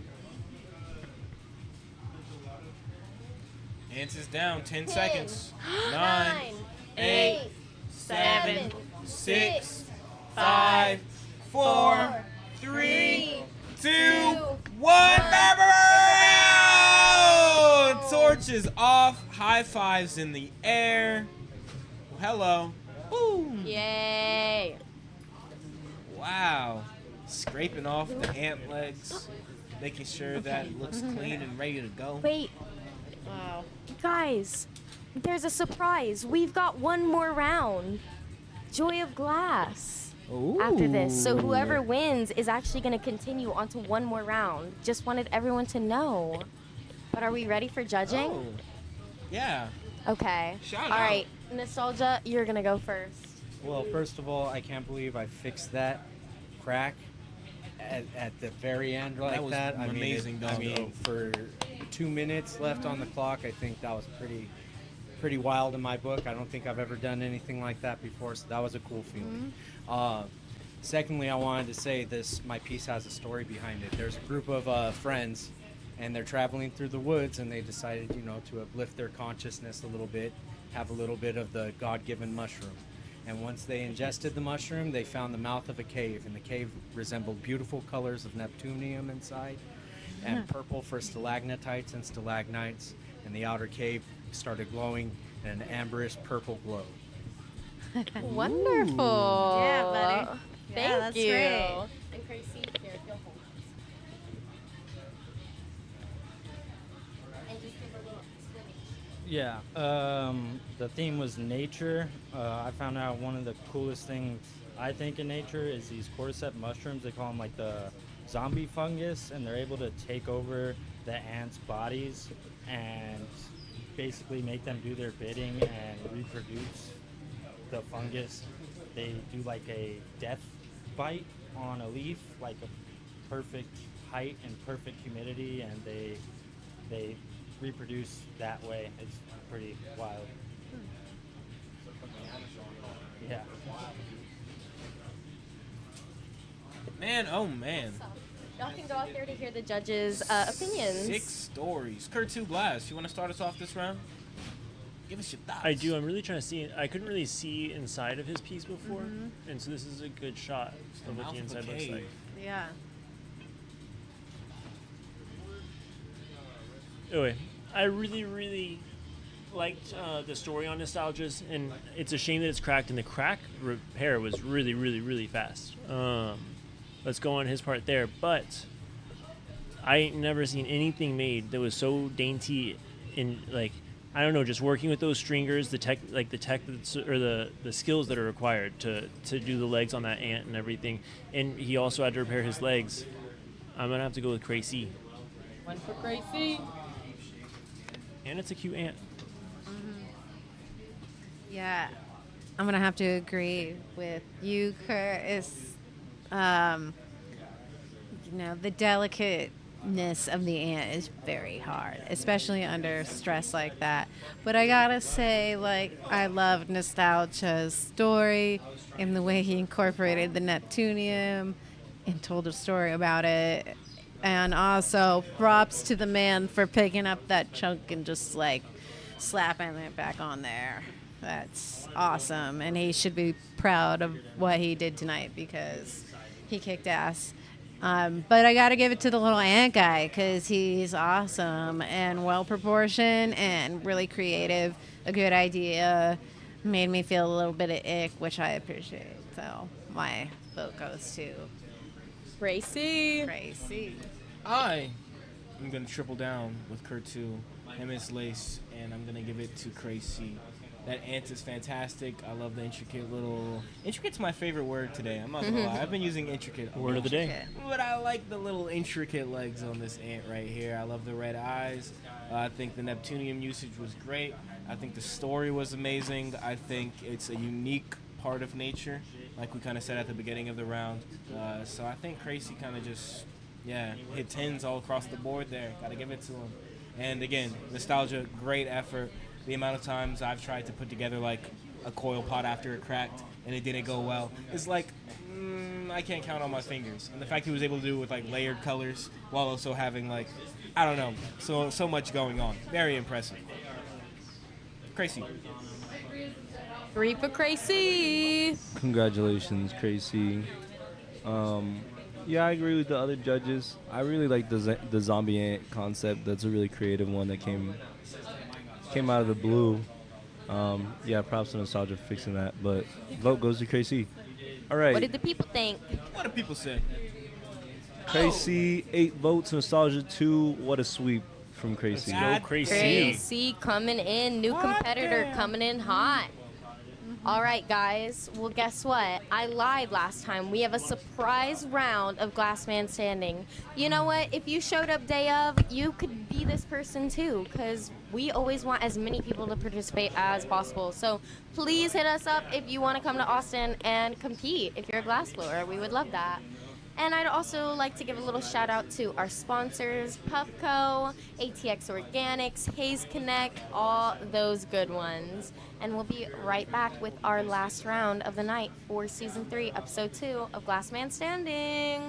Ants is down. 10 seconds. 9, 9, 8, 8, 7, 6, 5, 4, 3, 2, 1. Torches off. High fives in the air. Hello. Boom. Yay. Wow. Scraping off the ant legs. Making sure that it looks clean and ready to go. Wait. Wow. Guys, there's a surprise. We've got one more round. Joy of Glass. After this. So whoever wins is actually going to continue on to one more round. Just wanted everyone to know. But are we ready for judging? Oh. Yeah. Okay. Shout All out. right. Nostalgia, you're going to go first. Well, first of all, I can't believe I fixed that crack at the very end like That was that. amazing, I mean, for 2 minutes left on the clock, I think that was pretty wild in my book. I don't think I've ever done anything like that before, so that was a cool feeling. Secondly, I wanted to say this: my piece has a story behind it. There's a group of friends, and they're traveling through the woods, and they decided, to uplift their consciousness a little bit, have a little bit of the God-given mushroom. And once they ingested the mushroom, they found the mouth of a cave, and the cave resembled beautiful colors of Neptunium inside, and purple for stalagmatites and stalagmites, and the outer cave started glowing in an amberous purple glow. Wonderful. Yeah, buddy. Thank Yeah, that's you. great. And Gracie, here, you'll hold this. And just give a little explanation. Yeah, the theme was nature. I found out one of the coolest things I think in nature is these cordyceps mushrooms. They call them like the zombie fungus, and they're able to take over the ants' bodies and basically make them do their bidding and reproduce the fungus. They do like a death bite on a leaf, like a perfect height and perfect humidity, and they reproduce that way. It's pretty wild. Yeah. Man, oh man. Y'all can go out there to hear the judges' opinions. 6 stories. Kurt 2 Glass, you want to start us off this round? Give us your thoughts. I do. I'm really trying to see. I couldn't really see inside of his piece before, and so this is a good shot of what the inside looks like. Yeah. Anyway, I really, really liked the story on Nostalgia's, and it's a shame that it's cracked, and the crack repair was really, really, really fast. Let's go on his part there, but I ain't never seen anything made that was so dainty in, like, I don't know, just working with those stringers, the tech or the skills that are required to do the legs on that ant and everything. And he also had to repair his legs. I'm gonna have to go with Gracie. One for Gracie. And it's a cute ant. Yeah, I'm gonna have to agree with you, Kurt. It's, the delicateness of the ant is very hard, especially under stress like that. But I gotta say, I love Nostalgia's story and the way he incorporated the Neptunium and told a story about it. And also, props to the man for picking up that chunk and just slapping it back on there. That's awesome, and he should be proud of what he did tonight because he kicked ass. But I got to give it to the little ant guy because he's awesome and well-proportioned and really creative. A good idea. Made me feel a little bit of ick, which I appreciate. So my vote goes to Gracie. I'm going to triple down with Kurt 2 and Miss Lace, and I'm going to give it to Gracie. That ant is fantastic. I love the intricate little... Intricate's my favorite word today. I'm not going to lie. I've been using intricate a Word lot. of the day. But I like the little intricate legs on this ant right here. I love the red eyes. I think the Neptunium usage was great. I think the story was amazing. I think it's a unique part of nature, like we kind of said at the beginning of the round. So I think Gracie kind of just, hit 10s all across the board there. Got to give it to him. And again, Nostalgia, great effort. The amount of times I've tried to put together a coil pot after it cracked and it didn't go well, it's I can't count on my fingers. And the fact he was able to do it with layered colors while also having I don't know, so much going on. Very impressive. Gracie. 3 for Crazy. Congratulations, Tracy. Yeah, I agree with the other judges. I really like the zombie ant concept. That's a really creative one that came out of the blue. Yeah, props to Nostalgia for fixing that. But vote goes to Crazy. All right. What did the people think? What do people say? Crazy, 8 votes. Nostalgia 2. What a sweep from Crazy. Let's go, Crazy. Crazy coming in. New competitor coming in hot. All right, guys. Well, guess what? I lied last time. We have a surprise round of Glass Man Standing. You know what? If you showed up day of, you could be this person too, because we always want as many people to participate as possible. So please hit us up if you want to come to Austin and compete. If you're a glass blower, we would love that. And I'd also like to give a little shout out to our sponsors, Puffco, ATX Organics, Hayes Connect, all those good ones. And we'll be right back with our last round of the night for Season 3, Episode 2 of Glass Man Standing.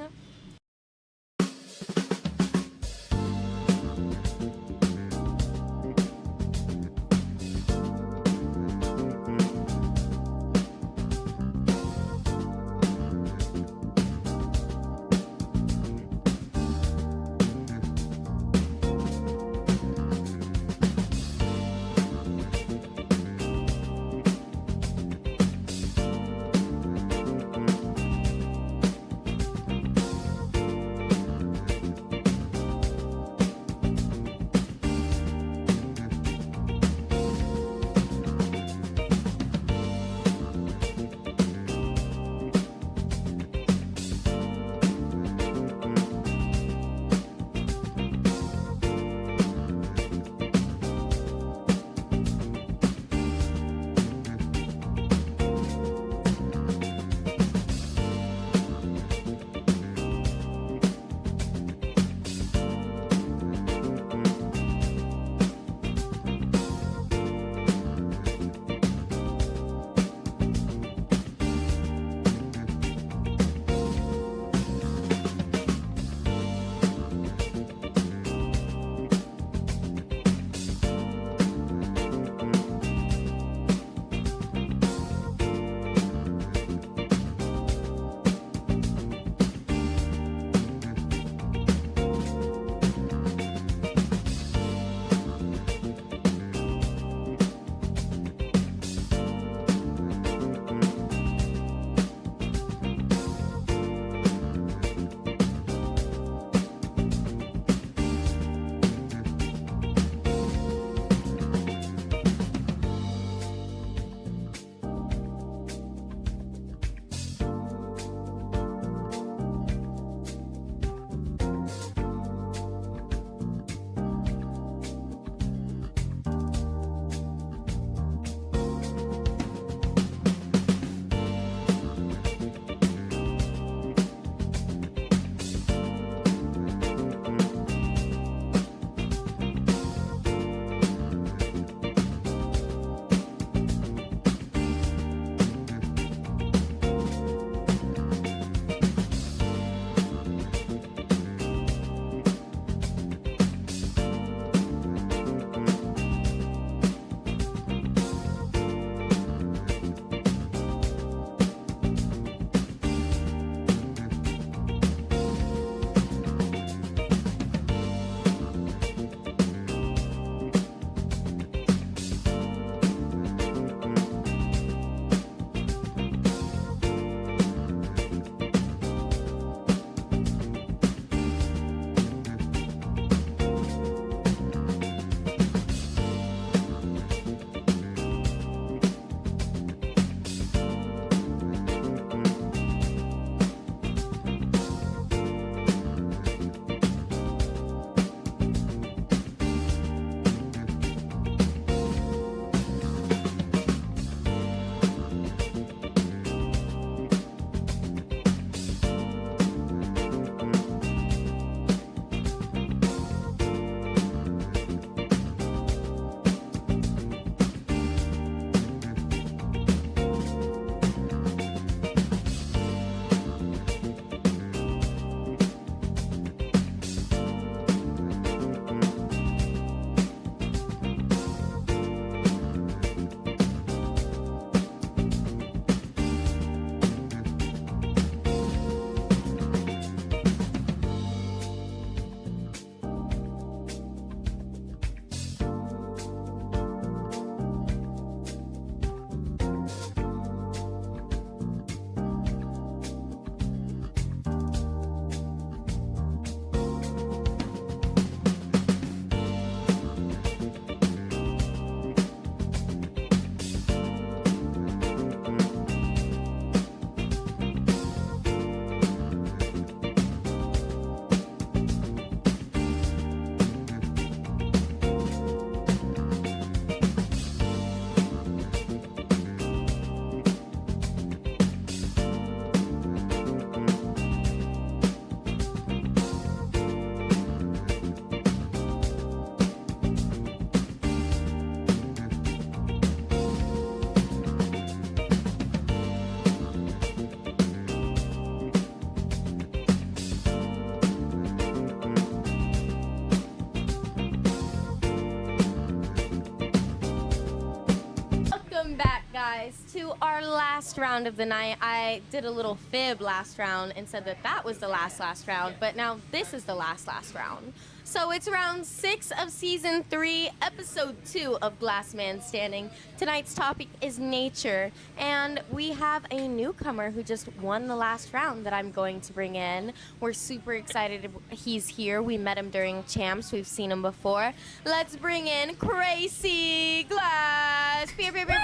our last round of the night. I did a little fib last round and said that that was the last round, but now this is the last round. So it's round 6 of season 3, episode 2 of Glass Man Standing. Tonight's topic is nature, and we have a newcomer who just won the last round that I'm going to bring in. We're super excited he's here. We met him during Champs. We've seen him before. Let's bring in Crazy Glass. Pew, pew, pew, pew.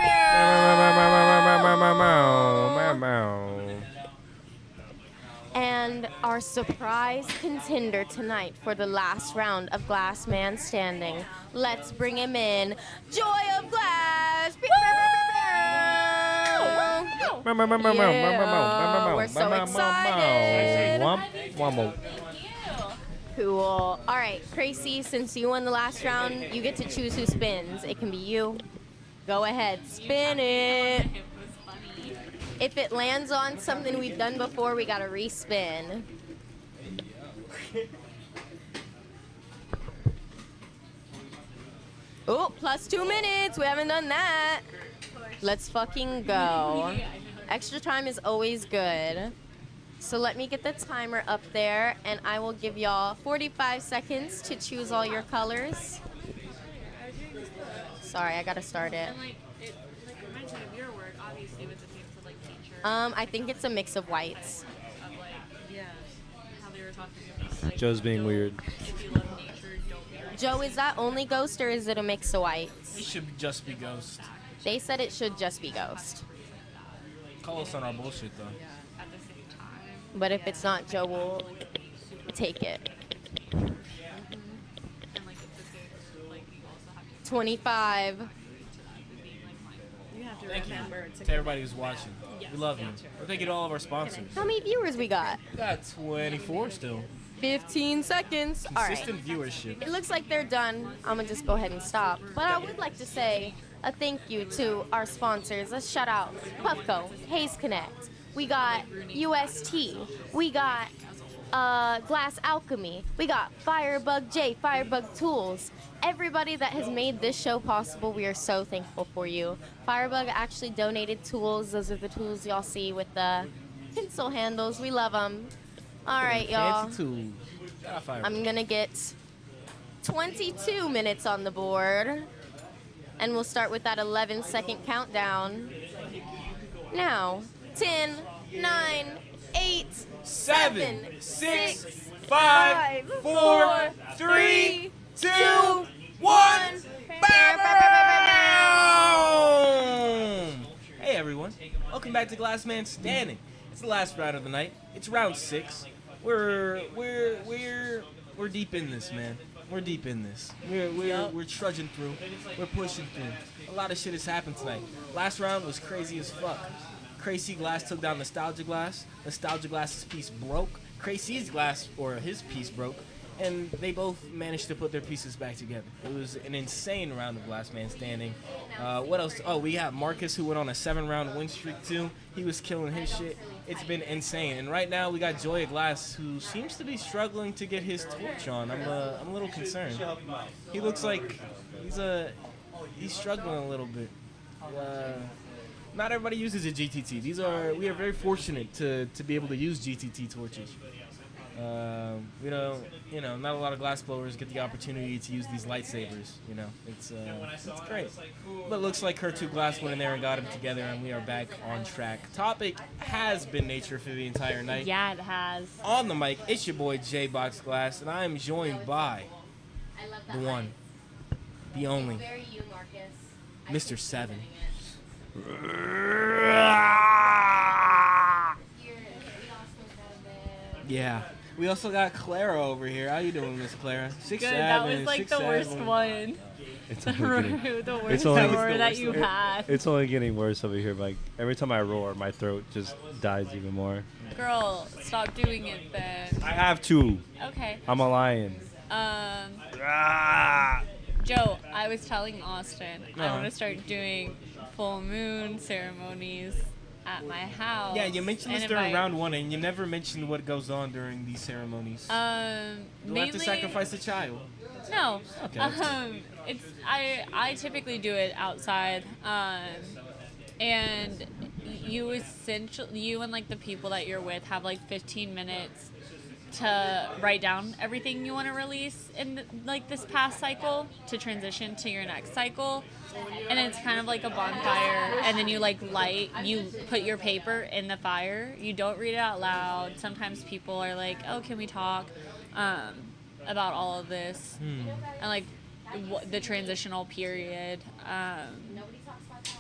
And our surprise contender tonight for the last round of Glass Man Standing. Let's bring him in. Joy of Glass. Yeah, we're so excited. Cool. All right, Tracy, since you won the last round, you get to choose who spins. It can be you. Go ahead, spin it. If it lands on something we've done before, we gotta respin. Oh, plus 2 minutes. We haven't done that. Let's fucking go. Extra time is always good. So let me get the timer up there, and I will give y'all 45 seconds to choose all your colors. Sorry, I gotta start it. And like mention of your word, obviously with the theme to like nature. I think it's a mix of whites. Of like, yeah, how they were talking about. Like, Joe's being weird. If you love nature, don't be racist. Joe, is that only ghost or is it a mix of whites? It should just be ghost. They said it should just be ghost. Call us on our bullshit though. At the same time. But if it's not, Joe will take it. And like it's okay, like you also have to 25. You have to Thank you remember to everybody who's watching. We love you. Well, thank you to all of our sponsors. How many viewers we got? We got 24 still. 15 seconds. All right. Consistent viewership. It looks like they're done. I'm going to just go ahead and stop. But I would like to say a thank you to our sponsors. Let's shout out Puffco, Hayes Connect. We got UST. We got Glass Alchemy. We got Firebug J, Firebug Tools. Everybody that has made this show possible, we are so thankful for you. Firebug actually donated tools. Those are the tools y'all see with the pencil handles. We love them. All right, y'all. Fancy tools. Shout out Firebug. I'm going to get 22 minutes on the board. And we'll start with that 11-second countdown. Now, 10, 9, 8, 7, 6, 5, 4, 3, 2, 1. Hey everyone, welcome back to Glass Man Standing. It's the last round of the night. It's round 6. We're deep in this, man. We're deep in this. We're trudging through. We're pushing through. A lot of shit has happened tonight. Last round was crazy as fuck. Crazy Glass took down Nostalgia Glass. Nostalgia Glass's piece broke. Crazy's glass, or his piece, broke. And they both managed to put their pieces back together. It was an insane round of Glass Man Standing. What else? Oh, we have Marcus, who went on a 7-round win streak too. He was killing his shit. It's been insane. And right now we got Joy of Glass, who seems to be struggling to get his torch on. I'm a little concerned. He looks like he's struggling a little bit. Not everybody uses a GTT. We are very fortunate to be able to use GTT torches. Not a lot of glass blowers get the opportunity to use these lightsabers. It's great. But it looks like her 2 Glass went in there and got them together, and we are back on track. Topic has been nature for the entire night. Yeah, it has. On the mic, it's your boy J Box Glass, and I am joined by the one, the only, Mr. 7. Yeah. We also got Clara over here. How you doing, Miss Clara? 6'7". That was like the worst one. It's the only worst roar that you had. It's only getting worse over here. Like every time I roar, my throat just dies even more. Girl, stop doing it then. I have to. Okay. I'm a lion. Joe, I was telling Austin I Uh-huh. want to start doing full moon ceremonies at my house. Yeah, you mentioned this And during invite- round 1, and you never mentioned what goes on during these ceremonies. Do I have to mainly- sacrifice a child? No. Okay, that's It's I typically do it outside, and you and like the people that you're with have like 15 minutes to write down everything you want to release in like this past cycle to transition to your next cycle. And it's kind of like a bonfire, and then you you put your paper in the fire. You don't read it out loud. Sometimes people are like, oh, can we talk about all of this and like the transitional period,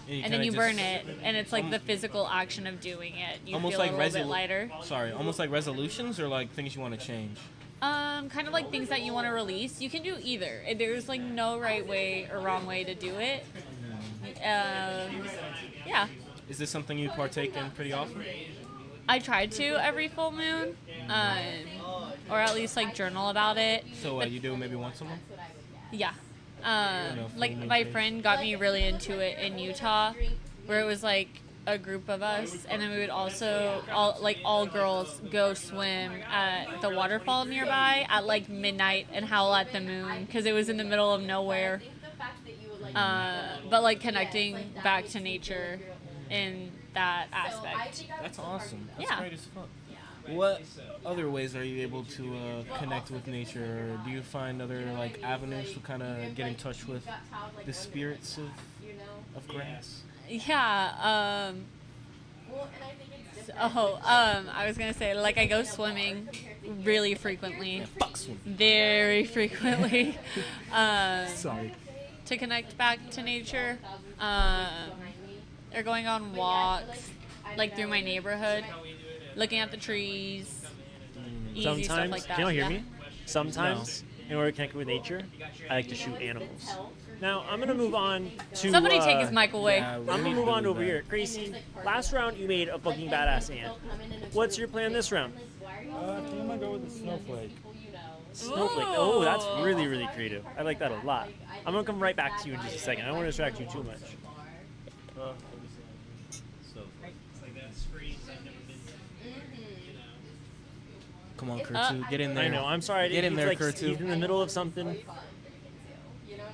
and then you burn it, and it's like the physical action of doing it. You almost feel like a little bit lighter. Almost like resolutions, or like things you want to change. Kind of like things that you want to release. You can do either. There's like no right way or wrong way to do it. Yeah. Is this something you partake in pretty often? I try to every full moon, or at least like journal about it. So you do maybe once a month? Yeah. Like my friend got me really into it in Utah, where it was like a group of us, and then we would also all girls go swim at the waterfall nearby at like midnight and howl at the moon because it was in the middle of nowhere. But like connecting back to nature in that aspect. That's awesome. That's Yeah. great as fuck. What other ways are you able to connect with nature? Or do you find other like avenues to kind of get in touch with the spirits of grass? Yeah. I was gonna say, like, I go swimming really frequently. Very frequently. Sorry. To connect back to nature. Or going on walks, like through my neighborhood, looking at the trees. Easy stuff like that. Can you hear Yeah. me? Sometimes, in order to connect with nature, I like to shoot animals. Now, I'm going to move on to... Somebody take his mic away. I'm going to move on over here. Gracie, last round you made a fucking badass ant. What's your plan this round? I think I'm gonna go with the snowflake. Snowflake. Oh, that's really, really creative. I like that a lot. I'm going to come right back to you in just a second. I don't want to distract you too much. Come on, Kurtu, get in there. I know. I'm sorry. Get in there, like, Kurtu. He's in the middle of something.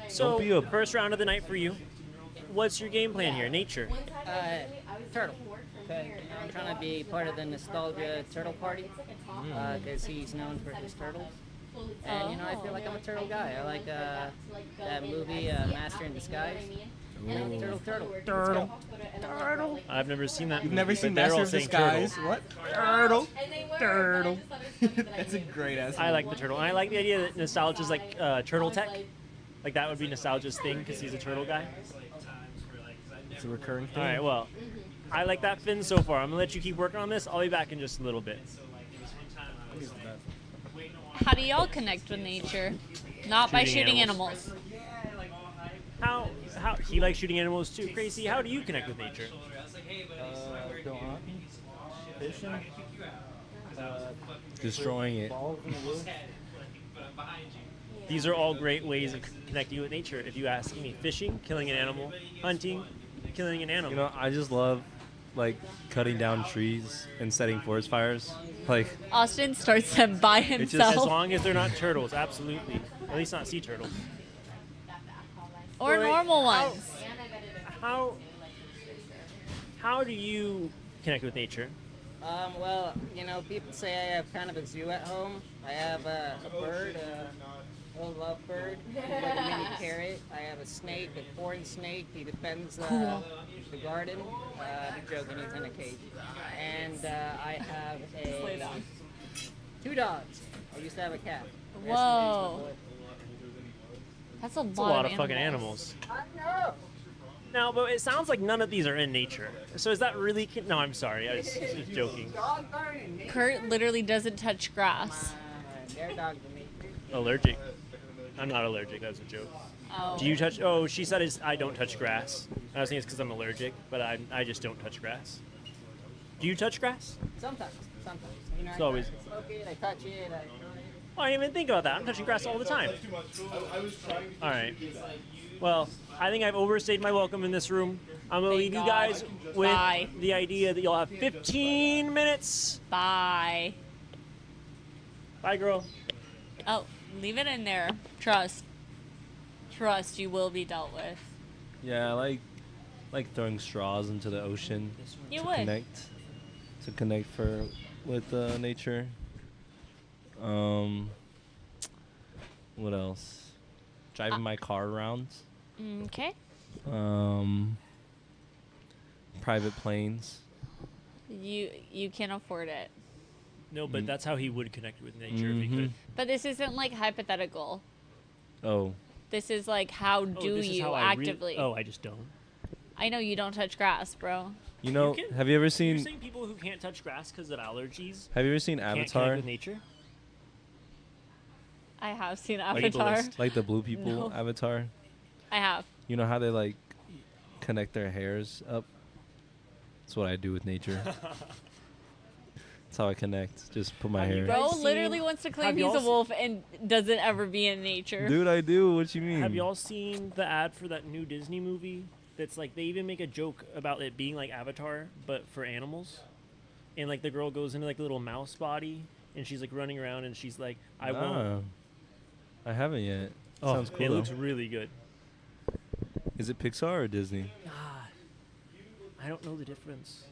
So, Don't be a- first round of the night for you. What's your game plan here? Nature. Turtle. Okay. I'm trying to be part of the nostalgia turtle party because he's known for his turtles. And, you know, I feel like I'm a turtle guy. I like that movie, Master in Disguise. Turtle. I've never seen that. You've movie, never but seen they're Master all of saying Disguise? turtle. What? Turtle. That's a great ass. I like the turtle. And I like the idea that nostalgia is like turtle tech. Like that would be nostalgia's thing because he's a turtle guy. It's a recurring thing. All right. Well, I like that, Finn. So far, I'm gonna let you keep working on this. I'll be back in just a little bit. How do y'all connect with nature? Not by Shooting shooting animals. How he likes shooting animals too. Crazy. How do you connect with nature? Go hunting, fishing, Destroying it. balls in the woods. These are all great ways of connecting with nature. If you ask me, fishing, killing an animal, hunting, killing an animal. You know, I just love like cutting down trees and setting forest fires. Like Austin starts them by himself. As long as they're not turtles, absolutely. At least not sea turtles. Or Wait, normal ones. How do you connect with nature? Well, you know, people say I have kind of a zoo at home. I have a bird, a little lovebird, like a mini parrot. I have a snake, a corn snake. He defends the garden. I'm joking, he's in a cage. And I have two dogs. I used to have a cat. Whoa. That's a lot, It's a lot of fucking animals. I know. No, but it sounds like none of these are in nature. So is that really? No, I'm sorry. I was just joking. Kurt literally doesn't touch grass. They're dogs to me. Allergic. I'm not allergic. That was a joke. Oh. Do you touch? Oh, she said I don't touch grass. I was thinking it's because I'm allergic, but I just don't touch grass. Do you touch grass? Sometimes. You know, It's always- I smoke it, I touch it. Oh, I didn't even think about that. I'm touching grass all the time. All right. Well, I think I've overstayed my welcome in this room. I'm going to leave you guys with the idea that you'll have 15 minutes. Bye. Bye, girl. Oh, leave it in there. Trust. You will be dealt with. yeah, Like throwing straws into the ocean You to would. connect with nature. What else? Driving my car around. Okay. Private planes. You can't afford it. No, but that's how he would connect with nature if he could. But this isn't like hypothetical. Oh. This is like how do this is you how actively? I just don't. I know you don't touch grass, bro. You know, have you ever You're seen? saying people who can't touch grass because of allergies? Have you ever seen can't Avatar? connect with nature? I have seen Like Avatar. Like the blue people No. Avatar. I have. You know how they like connect their hairs up? That's what I do with nature. That's how I connect. Just put my hair. Bro literally wants to claim have he's y'all a wolf and doesn't ever be in nature. Dude, I do. What you mean? Have y'all seen the ad for that new Disney movie? That's like they even make a joke about it being like Avatar, but for animals. And like the girl goes into like a little mouse body, and she's like running around, and she's like, "I won't." I haven't yet. Oh, Sounds cool. it though. looks really good. Is it Pixar or Disney? I don't know the difference.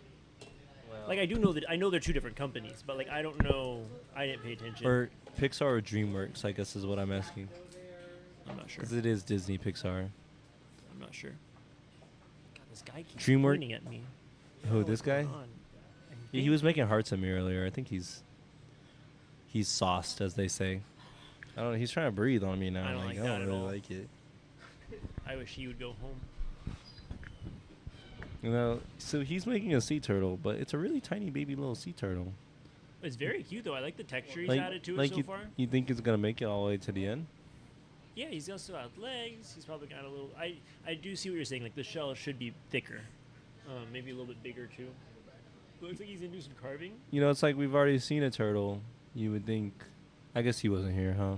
Like I do know that I know they're two different companies, but like I don't know. I didn't pay attention. Or Pixar or DreamWorks? I guess is what I'm asking. I'm not sure. Because it is Disney Pixar. I'm not sure. God, this guy keeps DreamWorks. pointing at me. Who, this guy? Going on? Yeah, he was making hearts at me earlier. I think he's sauced, as they say. I don't know. He's trying to breathe on me now. I don't I'm like I that don't at really all. like it. I wish he would go home. You know, so he's making a sea turtle, but it's a really tiny baby little sea turtle. It's very cute though. I like the texture he's added to it so you, far. you think it's gonna make it all the way to the end? Yeah, he's also got legs. He's probably got a little. I do see what you're saying. Like the shell should be thicker, maybe a little bit bigger too. Looks like he's gonna do some carving. You know, it's like we've already seen a turtle. You would think. I guess he wasn't here, huh?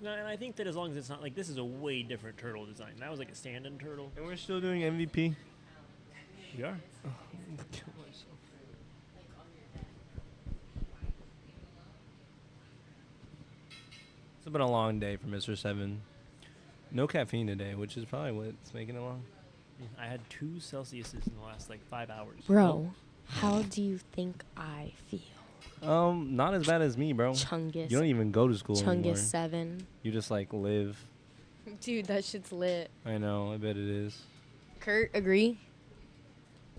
No, and I think that as long as it's not like this is a way different turtle design. That was like a stand-in turtle. And we're still doing MVP. We are. It's been a long day for Mr. 7. No caffeine today, which is probably what's making it long. I had 2 Celsiuses in the last like 5 hours. Bro, how do you think I feel? Not as bad as me, bro. Chungus. You don't even go to school anymore. Chungus 7. You just like live. Dude, that shit's lit. I know. I bet it is. Kurt, agree?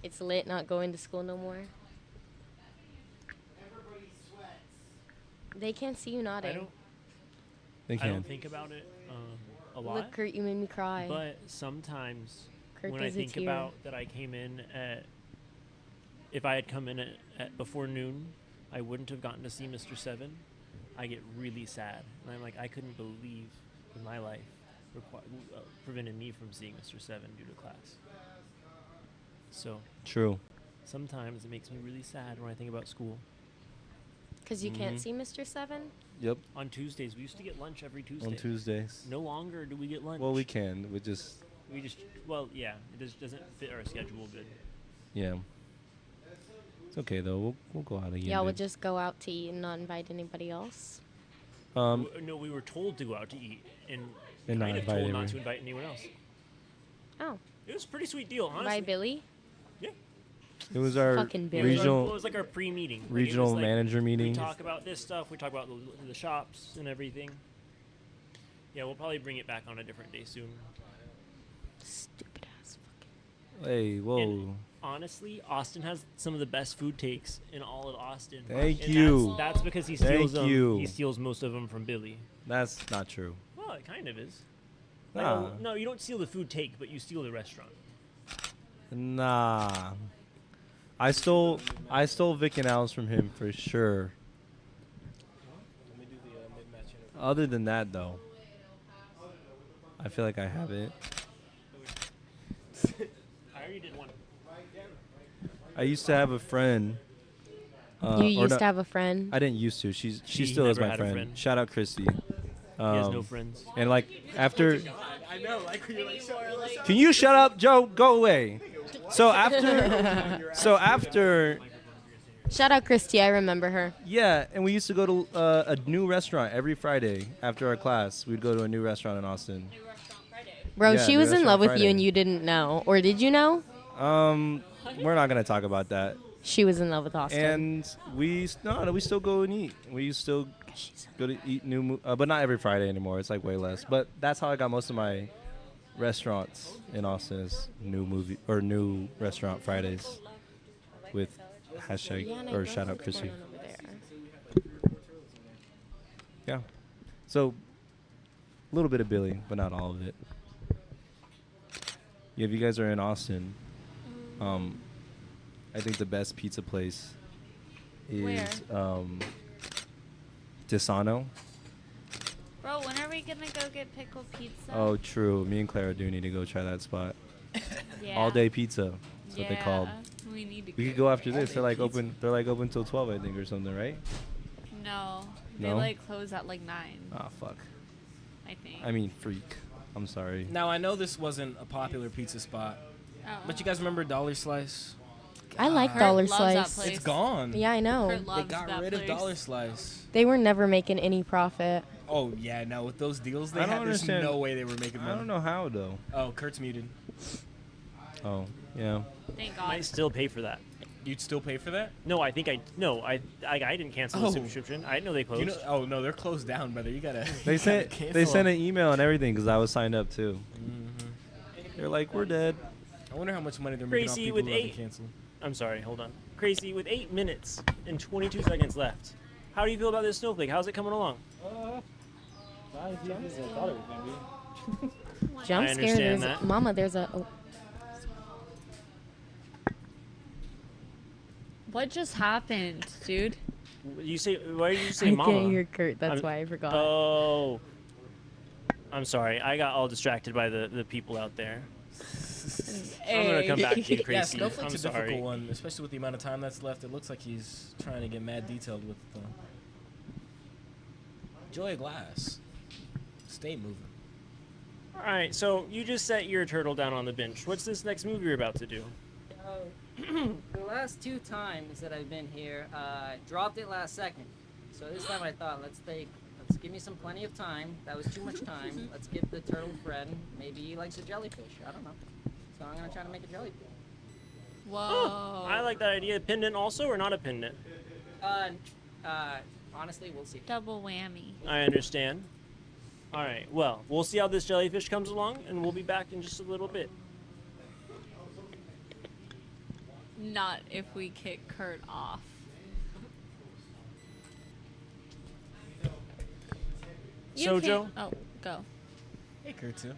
It's lit not going to school no more. They can't see you nodding. They I can. don't think about it a lot. Look, Kurt, you made me cry. But sometimes Kurt when I does a think tear. about that I came in at, if I had come in at before noon, I wouldn't have gotten to see Mr. 7. I get really sad. And I'm like, I couldn't believe in my life prevented me from seeing Mr. 7 due to class. So True. sometimes it makes me really sad when I think about school. Because you can't see Mr. 7? Yep. On Tuesdays, we used to get lunch every Tuesday. On Tuesdays. No longer do we get lunch. Well, we can. We just. Well, yeah, it just doesn't fit our schedule good. Yeah. It's okay though. We'll go out again. Y'all would dude. just go out to eat and not invite anybody else? No, we were told to go out to eat and And not kind of invite told not everyone. to invite anyone else. Oh. It was a pretty sweet deal, honestly. By Billy? It was our Fucking Billy. regional. It was like our pre-meeting. Like, it regional was like, manager meeting. We talk about this stuff. We talk about the shops and everything. Yeah, we'll probably bring it back on a different day soon. Stupid ass Hey, whoa. And honestly, Austin has some of the best food takes in all of Austin. Thank And you. That's because he Thank steals them. you. He steals most of them from Billy. That's not true. Well, it kind of is. Like, Nah. no, you don't steal the food take, but you steal the restaurant. Nah. I stole Vic and Al's from him for sure. Other than that, though, I feel like I have it. I already did one. I used to have a friend. You or used not- to have a friend? I didn't used to. She She still is never my had a friend. friend. Shout out Christy. has no friends. And like after, I know, like you're like so. can you shut up, Joe? Go away. So after, Shout out Christy, I remember her. yeah, and we used to go to a new restaurant every Friday after our class. We'd go to a new restaurant in Austin. Bro, Yeah, she new was in restaurant love with you Friday. and you didn't know. Or did you know? We're not gonna talk about that. She was in love with Austin. And we still go and eat. We still go to eat but not every Friday anymore. It's like way less. But that's how I got most of my restaurants in Austin is new restaurant Fridays with hashtag or shout out Chrissy. Yeah. So a little bit of Billy, but not all of it. Yeah, if you guys are in Austin, I think the best pizza place is Desano. Bro, when are we gonna go get pickled pizza? Oh, true. Me and Clara do need to go try that spot. Yeah. All day pizza. That's what they called. We need to We could go after this. They're like open. They're like open till 12, I think, or something, right? No. They No? like close at like 9. Ah, fuck. I think. I mean, freak. I'm sorry. Now I know this wasn't a popular pizza spot, but you guys remember Dollar Slice? I like God. Dollar loves that Slice. place. It's gone. Yeah, I know. Kurt They loves got that rid of place. Dollar Slice. They were never making any profit. Oh yeah, no, with those deals they I don't had, there's understand. no way they were making money. I don't know how though. Oh, Kurt's muted. Oh, yeah. Thank I might God. still pay for that. You'd still pay for that? No, I didn't cancel the subscription. I didn't know they closed. You know, oh no, they're closed down, brother. You gotta. They you sent gotta cancel they sent them. an email and everything because I was signed up too. They're like, we're dead. I wonder how much money they're making off Crazy people with who haven't 8. canceled. I'm sorry, hold on. Crazy with 8 minutes and 22 seconds left. How do you feel about this snowflake? How's it coming along? Not as easy as I thought it was gonna be. Jump I scare. understand There's that. Mama, there's a. Oh. What just happened, dude? You say? Why did you say I mama? can't hear Kurt. That's I'm- why I forgot. Oh. I'm sorry. I got all distracted by the people out there. I'm gonna come back to you, Crazy. Yeah, Snowflake's I'm a sorry. difficult one, especially with the amount of time that's left. It looks like he's trying to get mad detailed with the Joy of Glass. Stay moving. All right, so you just set your turtle down on the bench. What's this next move you're about to do? The last 2 times that I've been here, dropped it last second. So this time I thought, let's give me plenty of time. That was too much time. Let's give the turtle friend. Maybe he likes a jellyfish. I don't know. So I'm gonna try to make a jellyfish. Whoa. I like that idea. Pendant also, or not a pendant? Honestly, we'll see. Double whammy. I understand. All right. Well, we'll see how this jellyfish comes along, and we'll be back in just a little bit. Not if we kick Kurt off. You Sojo? can't- Oh, go. Hey, Kurt, too.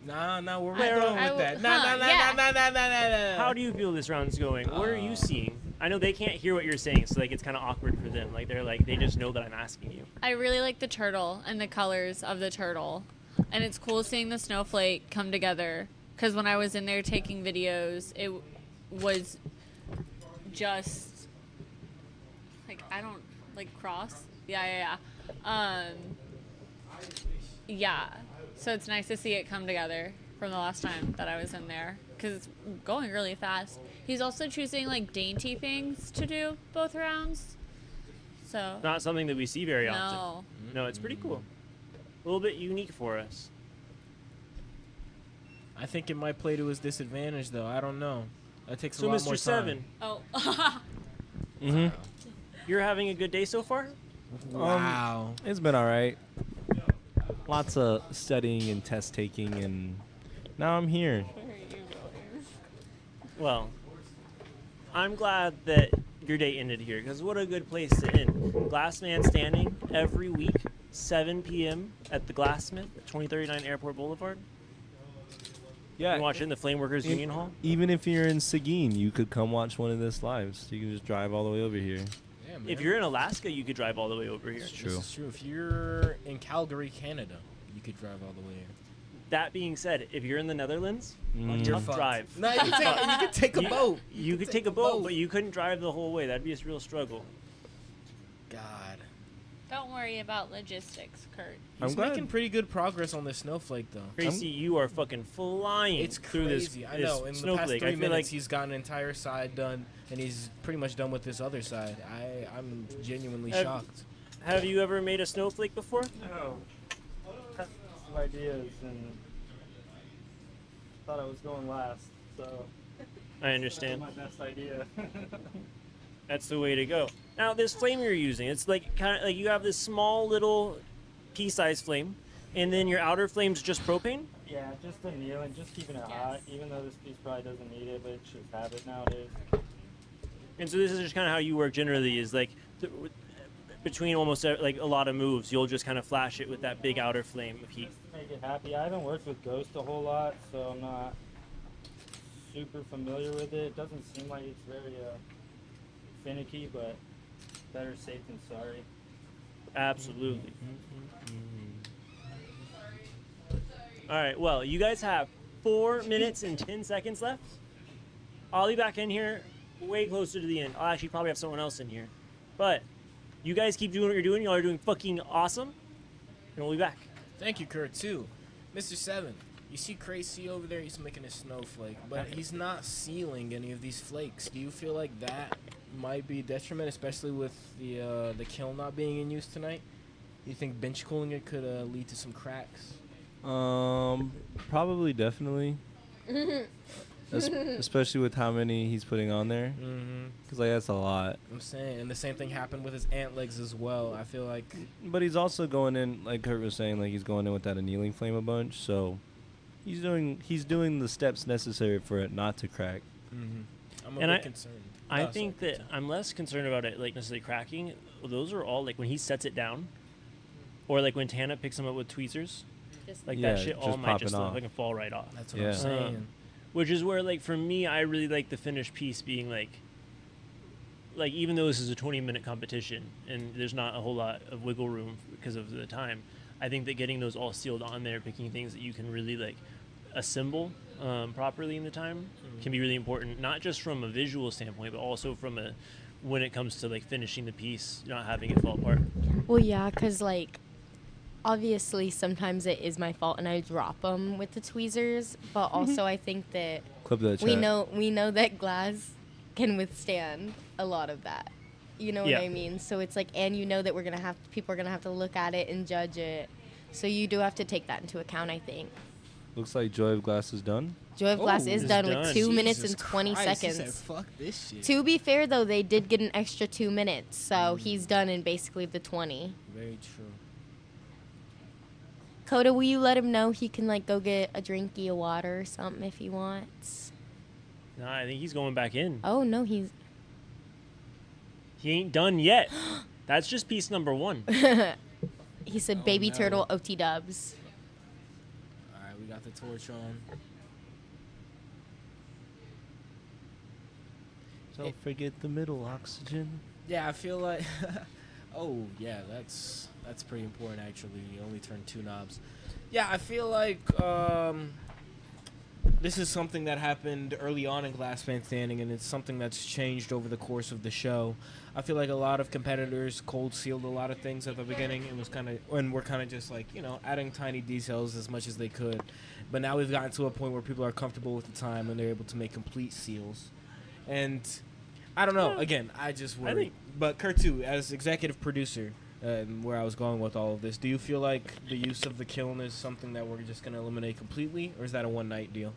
Nah, we're Wait, rolling I with will- that. Nah. How do you feel this round's going? What are you seeing? I know they can't hear what you're saying, so like it's kind of awkward for them. Like they just know that I'm asking you. I really like the turtle and the colors of the turtle. And it's cool seeing the snowflake come together. Because when I was in there taking videos, it was just like, I don't, like cross. Yeah. Yeah. So it's nice to see it come together from the last time that I was in there. Because it's going really fast. He's also choosing like dainty things to do both rounds. So. Not something that we see very No. often. No, it's pretty cool. A little bit unique for us. I think it might play to his disadvantage, though. I don't know. That takes a So, lot Mr. more time. Seven. Oh. You're having a good day so far? Wow. It's been all right. Lots of studying and test taking, and now I'm here. Well, I'm glad that your day ended here, because what a good place to end. Glass Man Standing every week, 7 p.m. at the Glassmith at 2039 Airport Boulevard. Yeah. You watch it in the Flameworkers Union Hall. Even if you're in Seguin, you could come watch one of this lives. You can just drive all the way over here. Yeah, man. If you're in Alaska, you could drive all the way over here. It's true. This is true. If you're in Calgary, Canada, you could drive all the way here. That being said, if you're in the Netherlands, Mm. you're You're fucked. drive. No, you could take a boat. You could take a boat, but you couldn't drive the whole way. That'd be a real struggle. God. Don't worry about logistics, Kurt. He's making pretty good progress on this snowflake, though. Gracie, you are fucking flying It's through this. crazy. I this know. In the past snowflake. 3 I feel minutes, like he's got an entire side done, and he's pretty much done with this other side. I'm genuinely shocked. Have you ever made a snowflake before? No. of ideas and thought I was going last, so I understand. my best idea. That's the way to go. Now, this flame you're using, it's like kind of like you have this small little pea-sized flame, and then your outer flame's just propane. Yeah, just the kneeling, just keeping it hot, even though this piece probably doesn't need it, but it should have it nowadays. And so this is just kind of how you work generally. Is like between almost like a lot of moves, you'll just kind of flash it with that big outer flame of heat. Make it happy. I haven't worked with Ghost a whole lot, so I'm not super familiar with it. It doesn't seem like it's very finicky, but better safe than sorry. Absolutely. All right, well, you guys have 4 minutes and 10 seconds left. I'll be back in here way closer to the end. I'll actually probably have someone else in here. But you guys keep doing what you're doing. Y'all are doing fucking awesome. And we'll be back. Thank you, Kurt, too. Mr. Seven, you see Crazy over there? He's making a snowflake, but he's not sealing any of these flakes. Do you feel like that might be a detriment, especially with the kiln not being in use tonight? You think bench cooling it could lead to some cracks? Probably, definitely. Especially with how many he's putting on there. Because, like, that's a lot. I'm saying, and the same thing happened with his ant legs as well. I feel like... But he's also going in, like Kurt was saying, like, he's going in with that annealing flame a bunch, so he's doing the steps necessary for it not to crack. I'm a bit concerned. I think that I'm less concerned about it, like, necessarily cracking. Those are all, like, when he sets it down, or, like, when Tana picks him up with tweezers, like, that shit all might just fucking fall right off. That's what I'm saying. Which is where, like, for me, I really like the finished piece being, like, even though this is a 20-minute competition and there's not a whole lot of wiggle room because of the time, I think that getting those all sealed on there, picking things that you can really, like, assemble properly in the time can be really important, not just from a visual standpoint, but also from when it comes to, like, finishing the piece, not having it fall apart. Well, yeah, because, like, obviously sometimes it is my fault and I drop them with the tweezers, but also I think that Clip that we chat. know that glass can withstand a lot of that. You know what I mean? So it's like, and you know that people are gonna have to look at it and judge it. So you do have to take that into account, I think. Looks like Joy of Glass is done. Joy of Glass is done with 2 minutes and 20 Christ, seconds. He said, fuck this shit. To be fair, though, they did get an extra 2 minutes, so he's done in basically the 20. Very true. Coda, will you let him know he can, like, go get a drinky of water or something if he wants? No, I think he's going back in. Oh, no, He ain't done yet. That's just piece number 1. He said baby turtle OT dubs. All right, we got the torch on. Don't forget the middle oxygen. Yeah, I feel like... oh, yeah, that's pretty important, actually. You only turn 2 knobs. Yeah, I feel like this is something that happened early on in Glass Band Standing, and it's something that's changed over the course of the show. I feel like a lot of competitors cold sealed a lot of things at the beginning, and we're kind of just like, adding tiny details as much as they could. But now we've gotten to a point where people are comfortable with the time and they're able to make complete seals. And I don't know. Again, I just worry. But Kurt, too, as executive producer, where I was going with all of this, do you feel like the use of the kiln is something that we're just going to eliminate completely, or is that a one-night deal?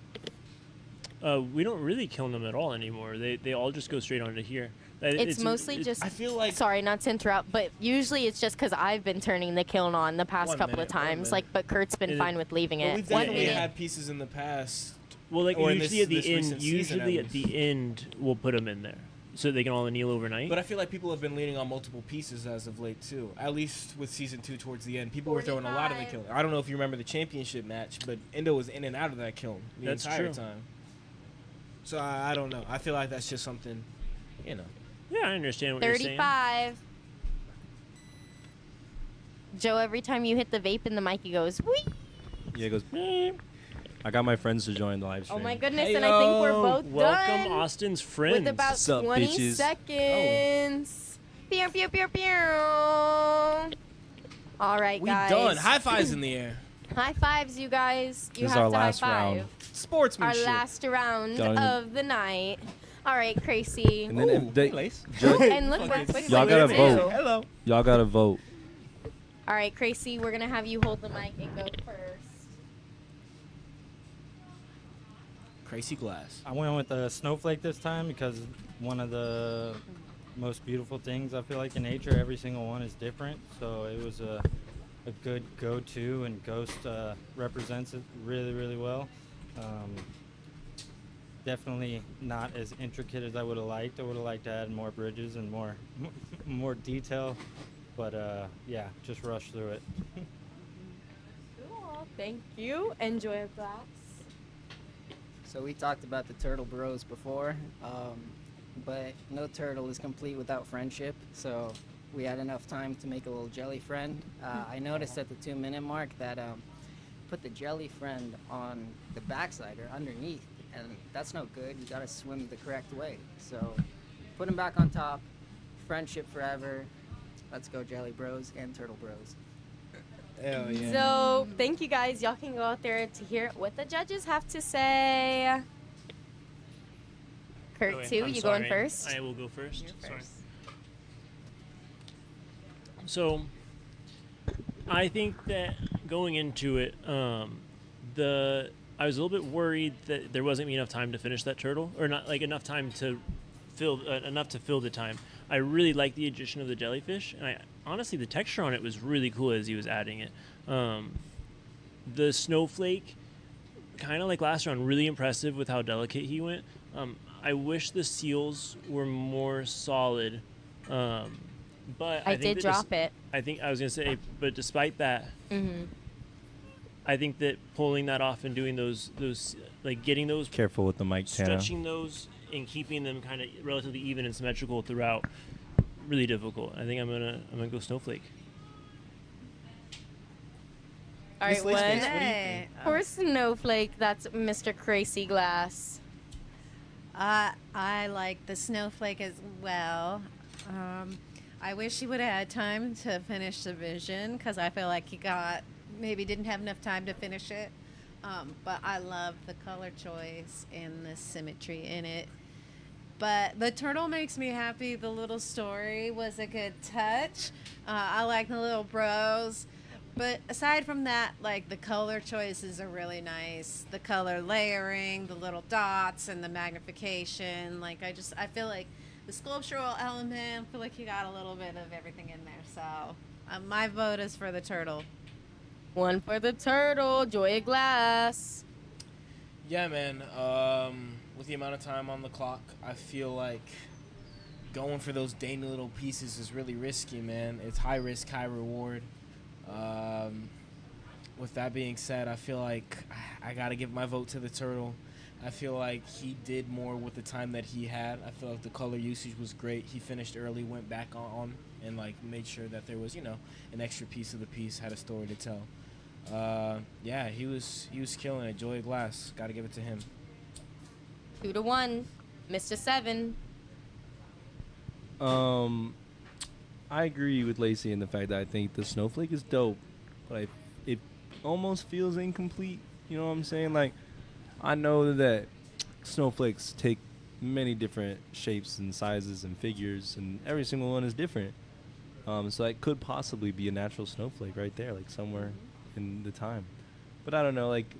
We don't really kiln them at all anymore. They all just go straight onto here. It's mostly just... I feel like... Sorry, not to interrupt, but usually it's just because I've been turning the kiln on the past couple of times. But Kurt's been fine with leaving it. We've definitely had pieces in the past. Well, like, usually at the end, usually at the end, we'll put them in there so they can all anneal overnight. But I feel like people have been leaning on multiple pieces as of late, too. At least with Season 2 towards the end. People were throwing a lot in the kiln. I don't know if you remember the championship match, but Endo was in and out of that kiln the entire time. So I don't know. I feel like that's just something, Yeah, I understand what you're saying. 35. Joe, every time you hit the vape in the mic, he goes, whee! Yeah, it goes, meep. I got my friends to join the live stream. Oh my goodness, and I think we're both Welcome done. Austin's friends. With about 20 seconds. Pew, pew, pew, pew. All right, We guys. done. High fives in the air. High fives, you guys. You This is have our to last high five. round. Sportsmanship. Our last round Done. of the night. All right, Crazy. And then if they, And look, wait, y'all gotta vote. Hello. Y'all gotta vote. All right, Crazy, we're going to have you hold the mic and go first. Crazy Glass. I went with a snowflake this time because one of the most beautiful things I feel like in nature, every single one is different. So it was a good go-to, and Ghost represents it really, really well. Definitely not as intricate as I would have liked. I would have liked to add more bridges and more detail, but yeah, just rush through it. Cool. Thank you. Enjoy a glass. So we talked about the turtle bros before, but no turtle is complete without friendship. So we had enough time to make a little jelly friend. I noticed at the 2-minute mark that put the jelly friend on the backside or underneath, and that's no good. You gotta swim the correct way. So put him back on top. Friendship forever. Let's go, jelly bros and turtle bros. Hell yeah. So thank you guys. Y'all can go out there to hear what the judges have to say. Kurt, Wait, too, I'm you sorry. going first? I will go first. You're Sorry. first. So, I think that going into it, I was a little bit worried that there wasn't enough time to finish that turtle, or not like enough time to fill the time. I really like the addition of the jellyfish, and honestly the texture on it was really cool as he was adding it. The snowflake, kind of like last round, really impressive with how delicate he went. I wish the seals were more solid. But I think did that drop it. I think I was gonna say, but despite that, Mm-hmm. I think that pulling that off and doing those like getting those, Careful with the mic, Tana. stretching those and keeping them kind of relatively even and symmetrical throughout, really difficult. I think I'm gonna go snowflake. All right, Miss Lace Face, one. what do you think? For Snowflake, that's Mr. Crazy Glass. I like the snowflake as well. I wish he would have had time to finish the vision because I feel like he didn't have enough time to finish it. But I love the color choice and the symmetry in it. But the turtle makes me happy. The little story was a good touch. I like the little bros. But aside from that, like the color choices are really nice. The color layering, the little dots, and the magnification. Like I feel like the sculptural element, I feel like you got a little bit of everything in there. So my vote is for the turtle. One for the turtle. Joy of Glass. Yeah, man. With the amount of time on the clock, I feel like going for those dainty little pieces is really risky, man. It's high risk, high reward. With that being said, I feel like I gotta give my vote to the turtle. I feel like he did more with the time that he had. I feel like the color usage was great. He finished early, went back on and like made sure that there was, an extra piece of the piece, had a story to tell. Yeah, he was killing it. Joy of Glass, gotta give it to him. 2-1, Mr. 7. I agree with Lacey in the fact that I think the snowflake is dope, but it almost feels incomplete. You know what I'm saying? Like, I know that snowflakes take many different shapes and sizes and figures, and every single one is different. So it could possibly be a natural snowflake right there, like somewhere in the time. But I don't know, like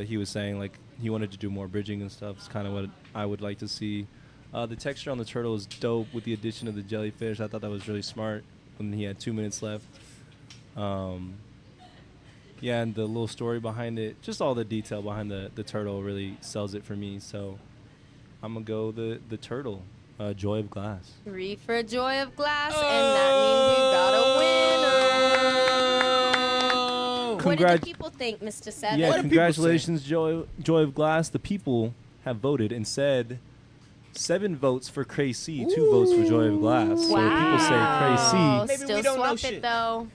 he was saying, like he wanted to do more bridging and stuff. It's kind of what I would like to see. The texture on the turtle is dope with the addition of the jellyfish. I thought that was really smart when he had 2 minutes left. Yeah, and the little story behind it, just all the detail behind the turtle really sells it for me. So I'm going to go the turtle, Joy of Glass. 3 for Joy of Glass, and that means we got a winner. What did the people think, Mr. 7? Yeah, congratulations, Joy of Glass. The people have voted and said 7 votes for Crazy, 2 votes for Joy of Glass. So people say Crazy. Still swap it, though.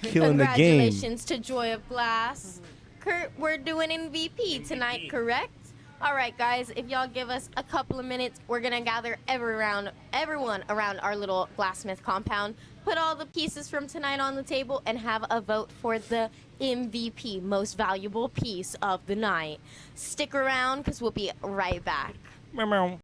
Killing the game. Congratulations to Joy of Glass. Kurt, we're doing MVP tonight, correct? All right, guys, if y'all give us a couple of minutes, we're going to gather everyone around our little Glassmith compound, put all the pieces from tonight on the table, and have a vote for the MVP, most valuable piece of the night. Stick around, because we'll be right back. Meow.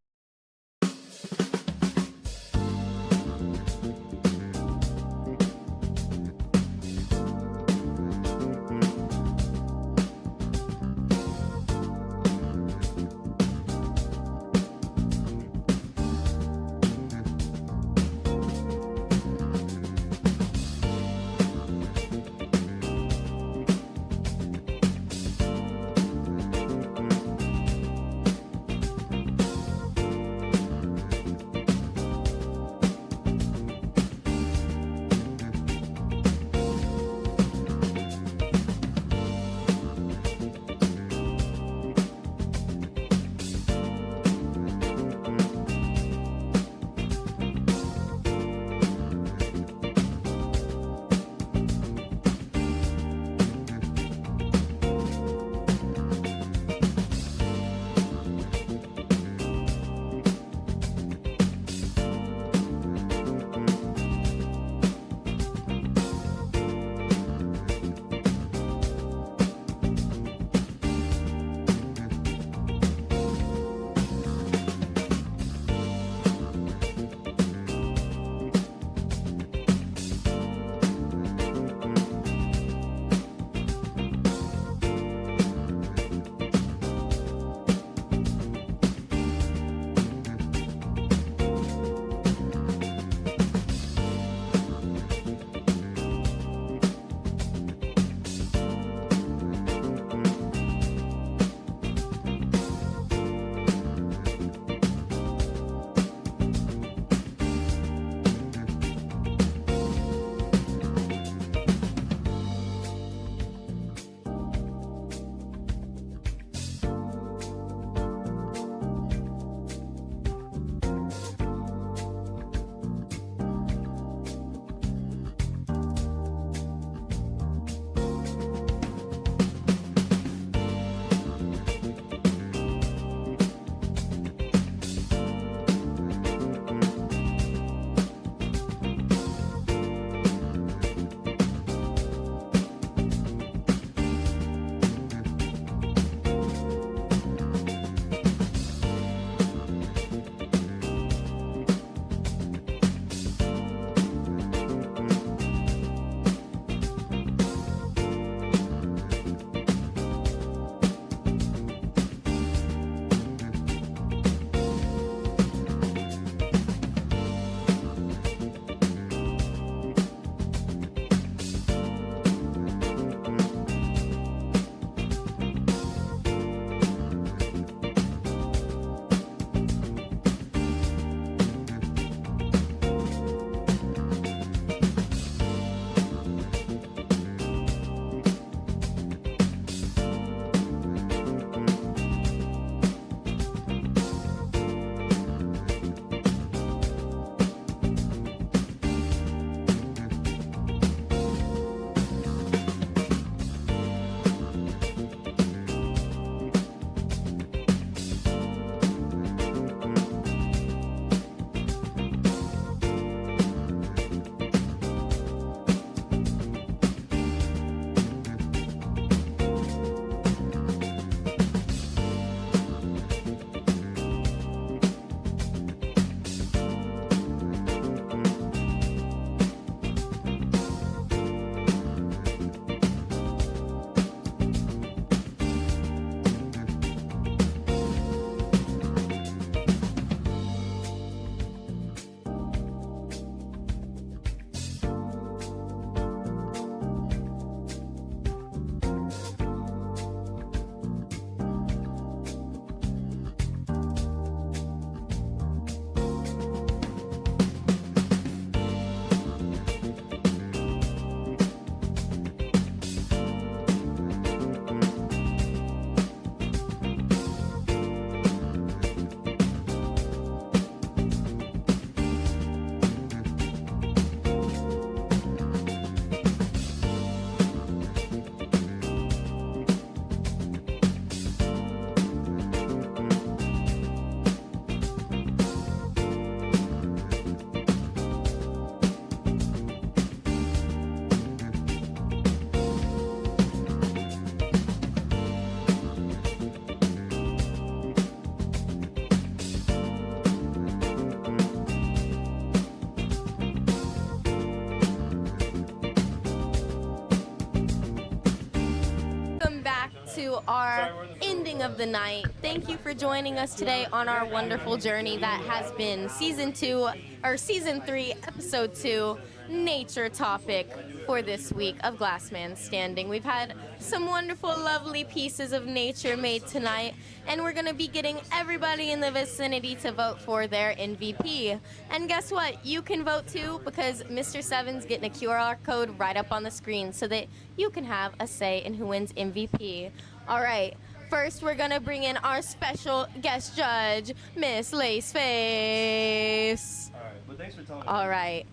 our ending of the night. Thank you for joining us today on our wonderful journey that has been season 3, episode 2, nature topic for this week of Glassman Standing. We've had some wonderful, lovely pieces of nature made tonight, and we're going to be getting everybody in the vicinity to vote for their MVP. And guess what? You can vote too, because Mr. Seven's getting a QR code right up on the screen so that you can have a say in who wins MVP. All right. First, we're going to bring in our special guest judge, Miss Laceface. All right, but thanks for telling me. All right.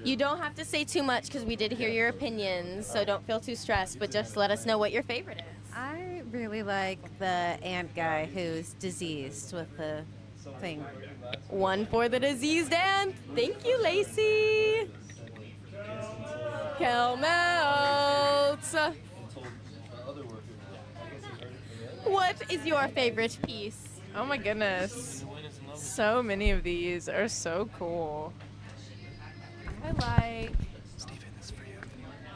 You don't have to say too much because we did hear your opinions, so don't feel too stressed, but just let us know what your favorite is. I really like the ant guy who's diseased with the thing. One for the diseased ant. Thank you, Lacey. Kelmelts. What is your favorite piece? Oh my goodness. So many of these are so cool. I like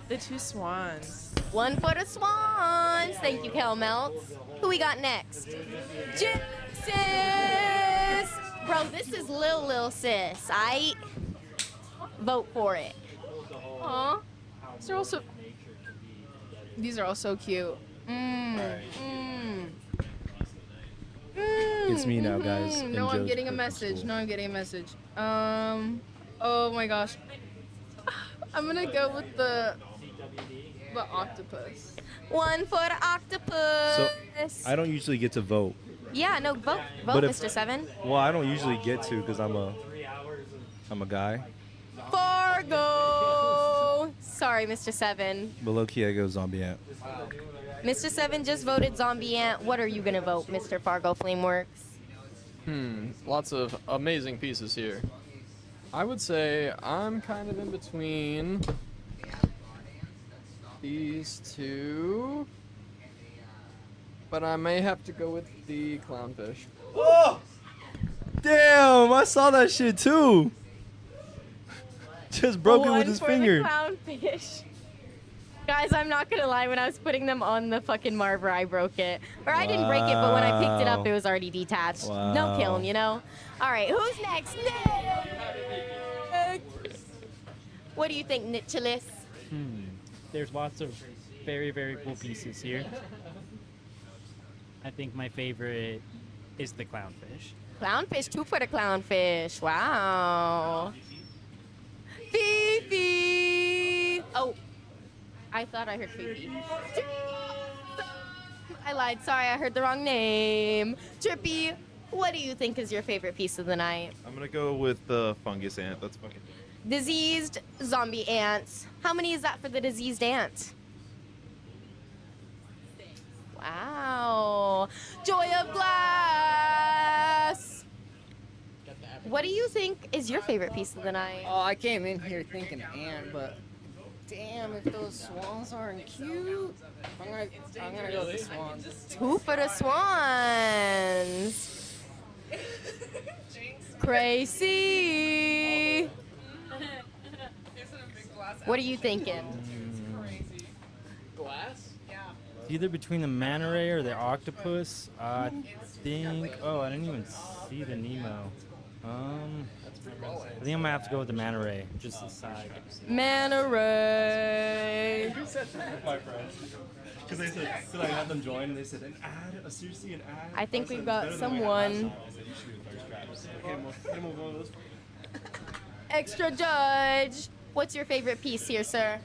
the two swans. One for the swans. Thank you, Kelmelts. Who we got next? Genesis. Bro, this is Lil Sis. I vote for it. Aw. These are all so cute. It's me now, guys. No, and I'm Joe's getting a purple message. school. No, I'm getting a message. Oh my gosh. I'm gonna go with the octopus. One for the octopus. So I don't usually get to vote. Yeah, no, vote, But if- Mr. Seven. Well, I don't usually get to because I'm a guy. Fargo. Sorry, Mr. Seven. But low key, I go zombie ant. Mr. Seven just voted Zombie Ant. What are you gonna vote, Mr. Fargo Flameworks? Lots of amazing pieces here. I would say I'm kind of in between these two, but I may have to go with the clownfish. Oh! Damn! I saw that shit too. Just broke it with his finger. One for the clownfish. Guys, I'm not gonna lie. When I was putting them on the fucking marver, I broke it. Or I didn't break it, but when I picked it up, it was already detached. Wow. No killing, you know? All right, who's next? Nick! What do you think, Nicholas? There's lots of very, very cool pieces here. I think my favorite is the clownfish. Clownfish, 2 for the clownfish. Wow. Fifi! Oh, I thought I heard Fifi. I lied. Sorry, I heard the wrong name. Trippy, what do you think is your favorite piece of the night? I'm gonna go with the fungus ant. That's fucking. Diseased zombie ants. How many is that for the diseased ant? Wow. Joy of Glass. What do you think is your favorite piece of the night? Oh, I came in here thinking ant, but damn, if those swans aren't cute, I'm gonna go with the swans. 2 for the swans. Crazy. What are you thinking? Glass? It's either between the manta ray or the octopus. I think. Oh, I didn't even see the Nemo. I think I'm gonna have to go with the manta ray, just the side. Manta ray. Who said that? My friend. Because I had them join and they said, an ad? Seriously, an ad? I think we've got someone. Extra judge. What's your favorite piece here, sir?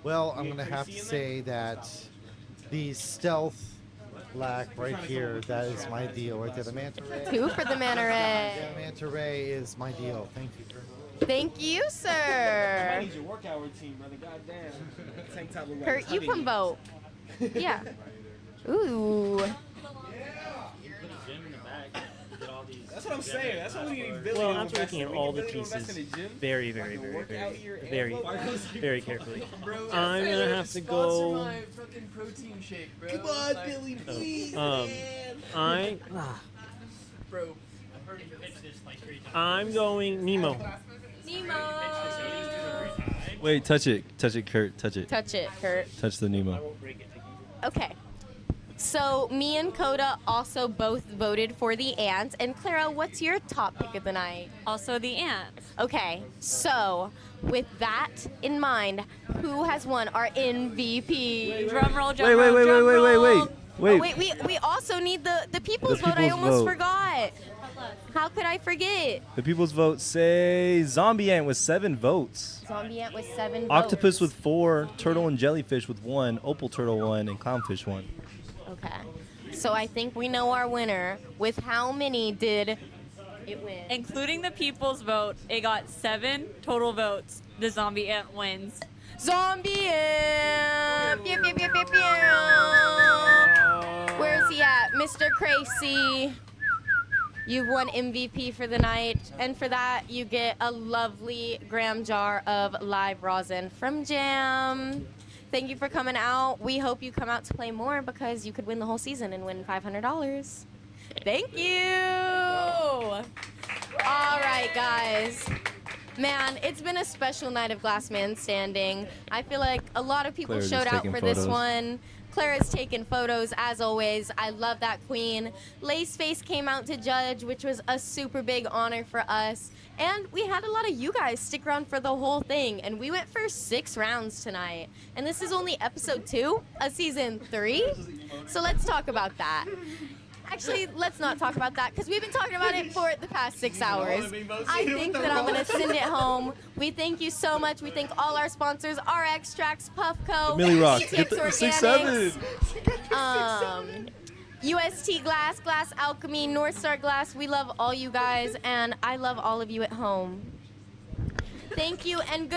Well, I'm going to have to say that the stealth black right here, that is my deal right there. The manta ray. 2 for the manta ray. Yeah, manta ray is my deal. Thank you. Thank you, I sir. need your workout routine, brother. Goddamn. Tank top look like Kurt, you can vote. Yeah. Ooh. That's what I'm saying. That's what we need. Billy Well, to I'm invest looking in. at We all need the Billy to invest pieces in the gym. very, So I very, can very, work very, out here and very, Fargo's here. very carefully. Bro, I'm gonna have to go. fucking protein shake, bro. Come on, Billy, please, man. Bro, I'm going Nemo. Nemo. Wait, touch it, Kurt, touch it. Touch it, Kurt. Touch the Nemo. Okay. So me and Coda also both voted for the ants. And Clara, what's your top pick of the night? Also the ants. Okay, so with that in mind, who has won our MVP? Drum roll, drum Wait, wait, roll, wait, drum wait, wait, roll. wait, wait. Oh, wait, we also need the people's vote. I people's almost vote. forgot. How could I forget? The people's vote say Zombie Ant with 7 votes. Zombie Ant with 7 votes. Octopus with 4, Turtle and Jellyfish with 1, Opal Turtle 1, and Clownfish 1. Okay. So I think we know our winner. With how many did it win? Including the people's vote, it got 7 total votes. The zombie ant wins. Zombie Ant! Pew, pew, pew, pew, pew. Where is he at? Mr. Crazy. You've won MVP for the night, and for that, you get a lovely gram jar of live rosin from Jam. Thank you for coming out. We hope you come out to play more because you could win the whole season and win $500. Thank you. All right, guys. Man, it's been a special night of Glass Man Standing. I feel like a lot of people Claire's showed just out taking for this photos. one. Clara's taking photos as always. I love that queen. Laceface came out to judge, which was a super big honor for us. And we had a lot of you guys stick around for the whole thing. And we went for 6 rounds tonight. And this is only episode 2 of season 3. So let's talk about that. Actually, let's not talk about that because we've been talking about it for the past 6 hours. I think that I'm going to send it home. We thank you so much. We thank all our sponsors, RX Tracks, Puffco, Millie Rock, GTX get the Organics, 6-7. UST Glass, Glass Alchemy, North Star Glass. We love all you guys, and I love all of you at home. Thank you, and good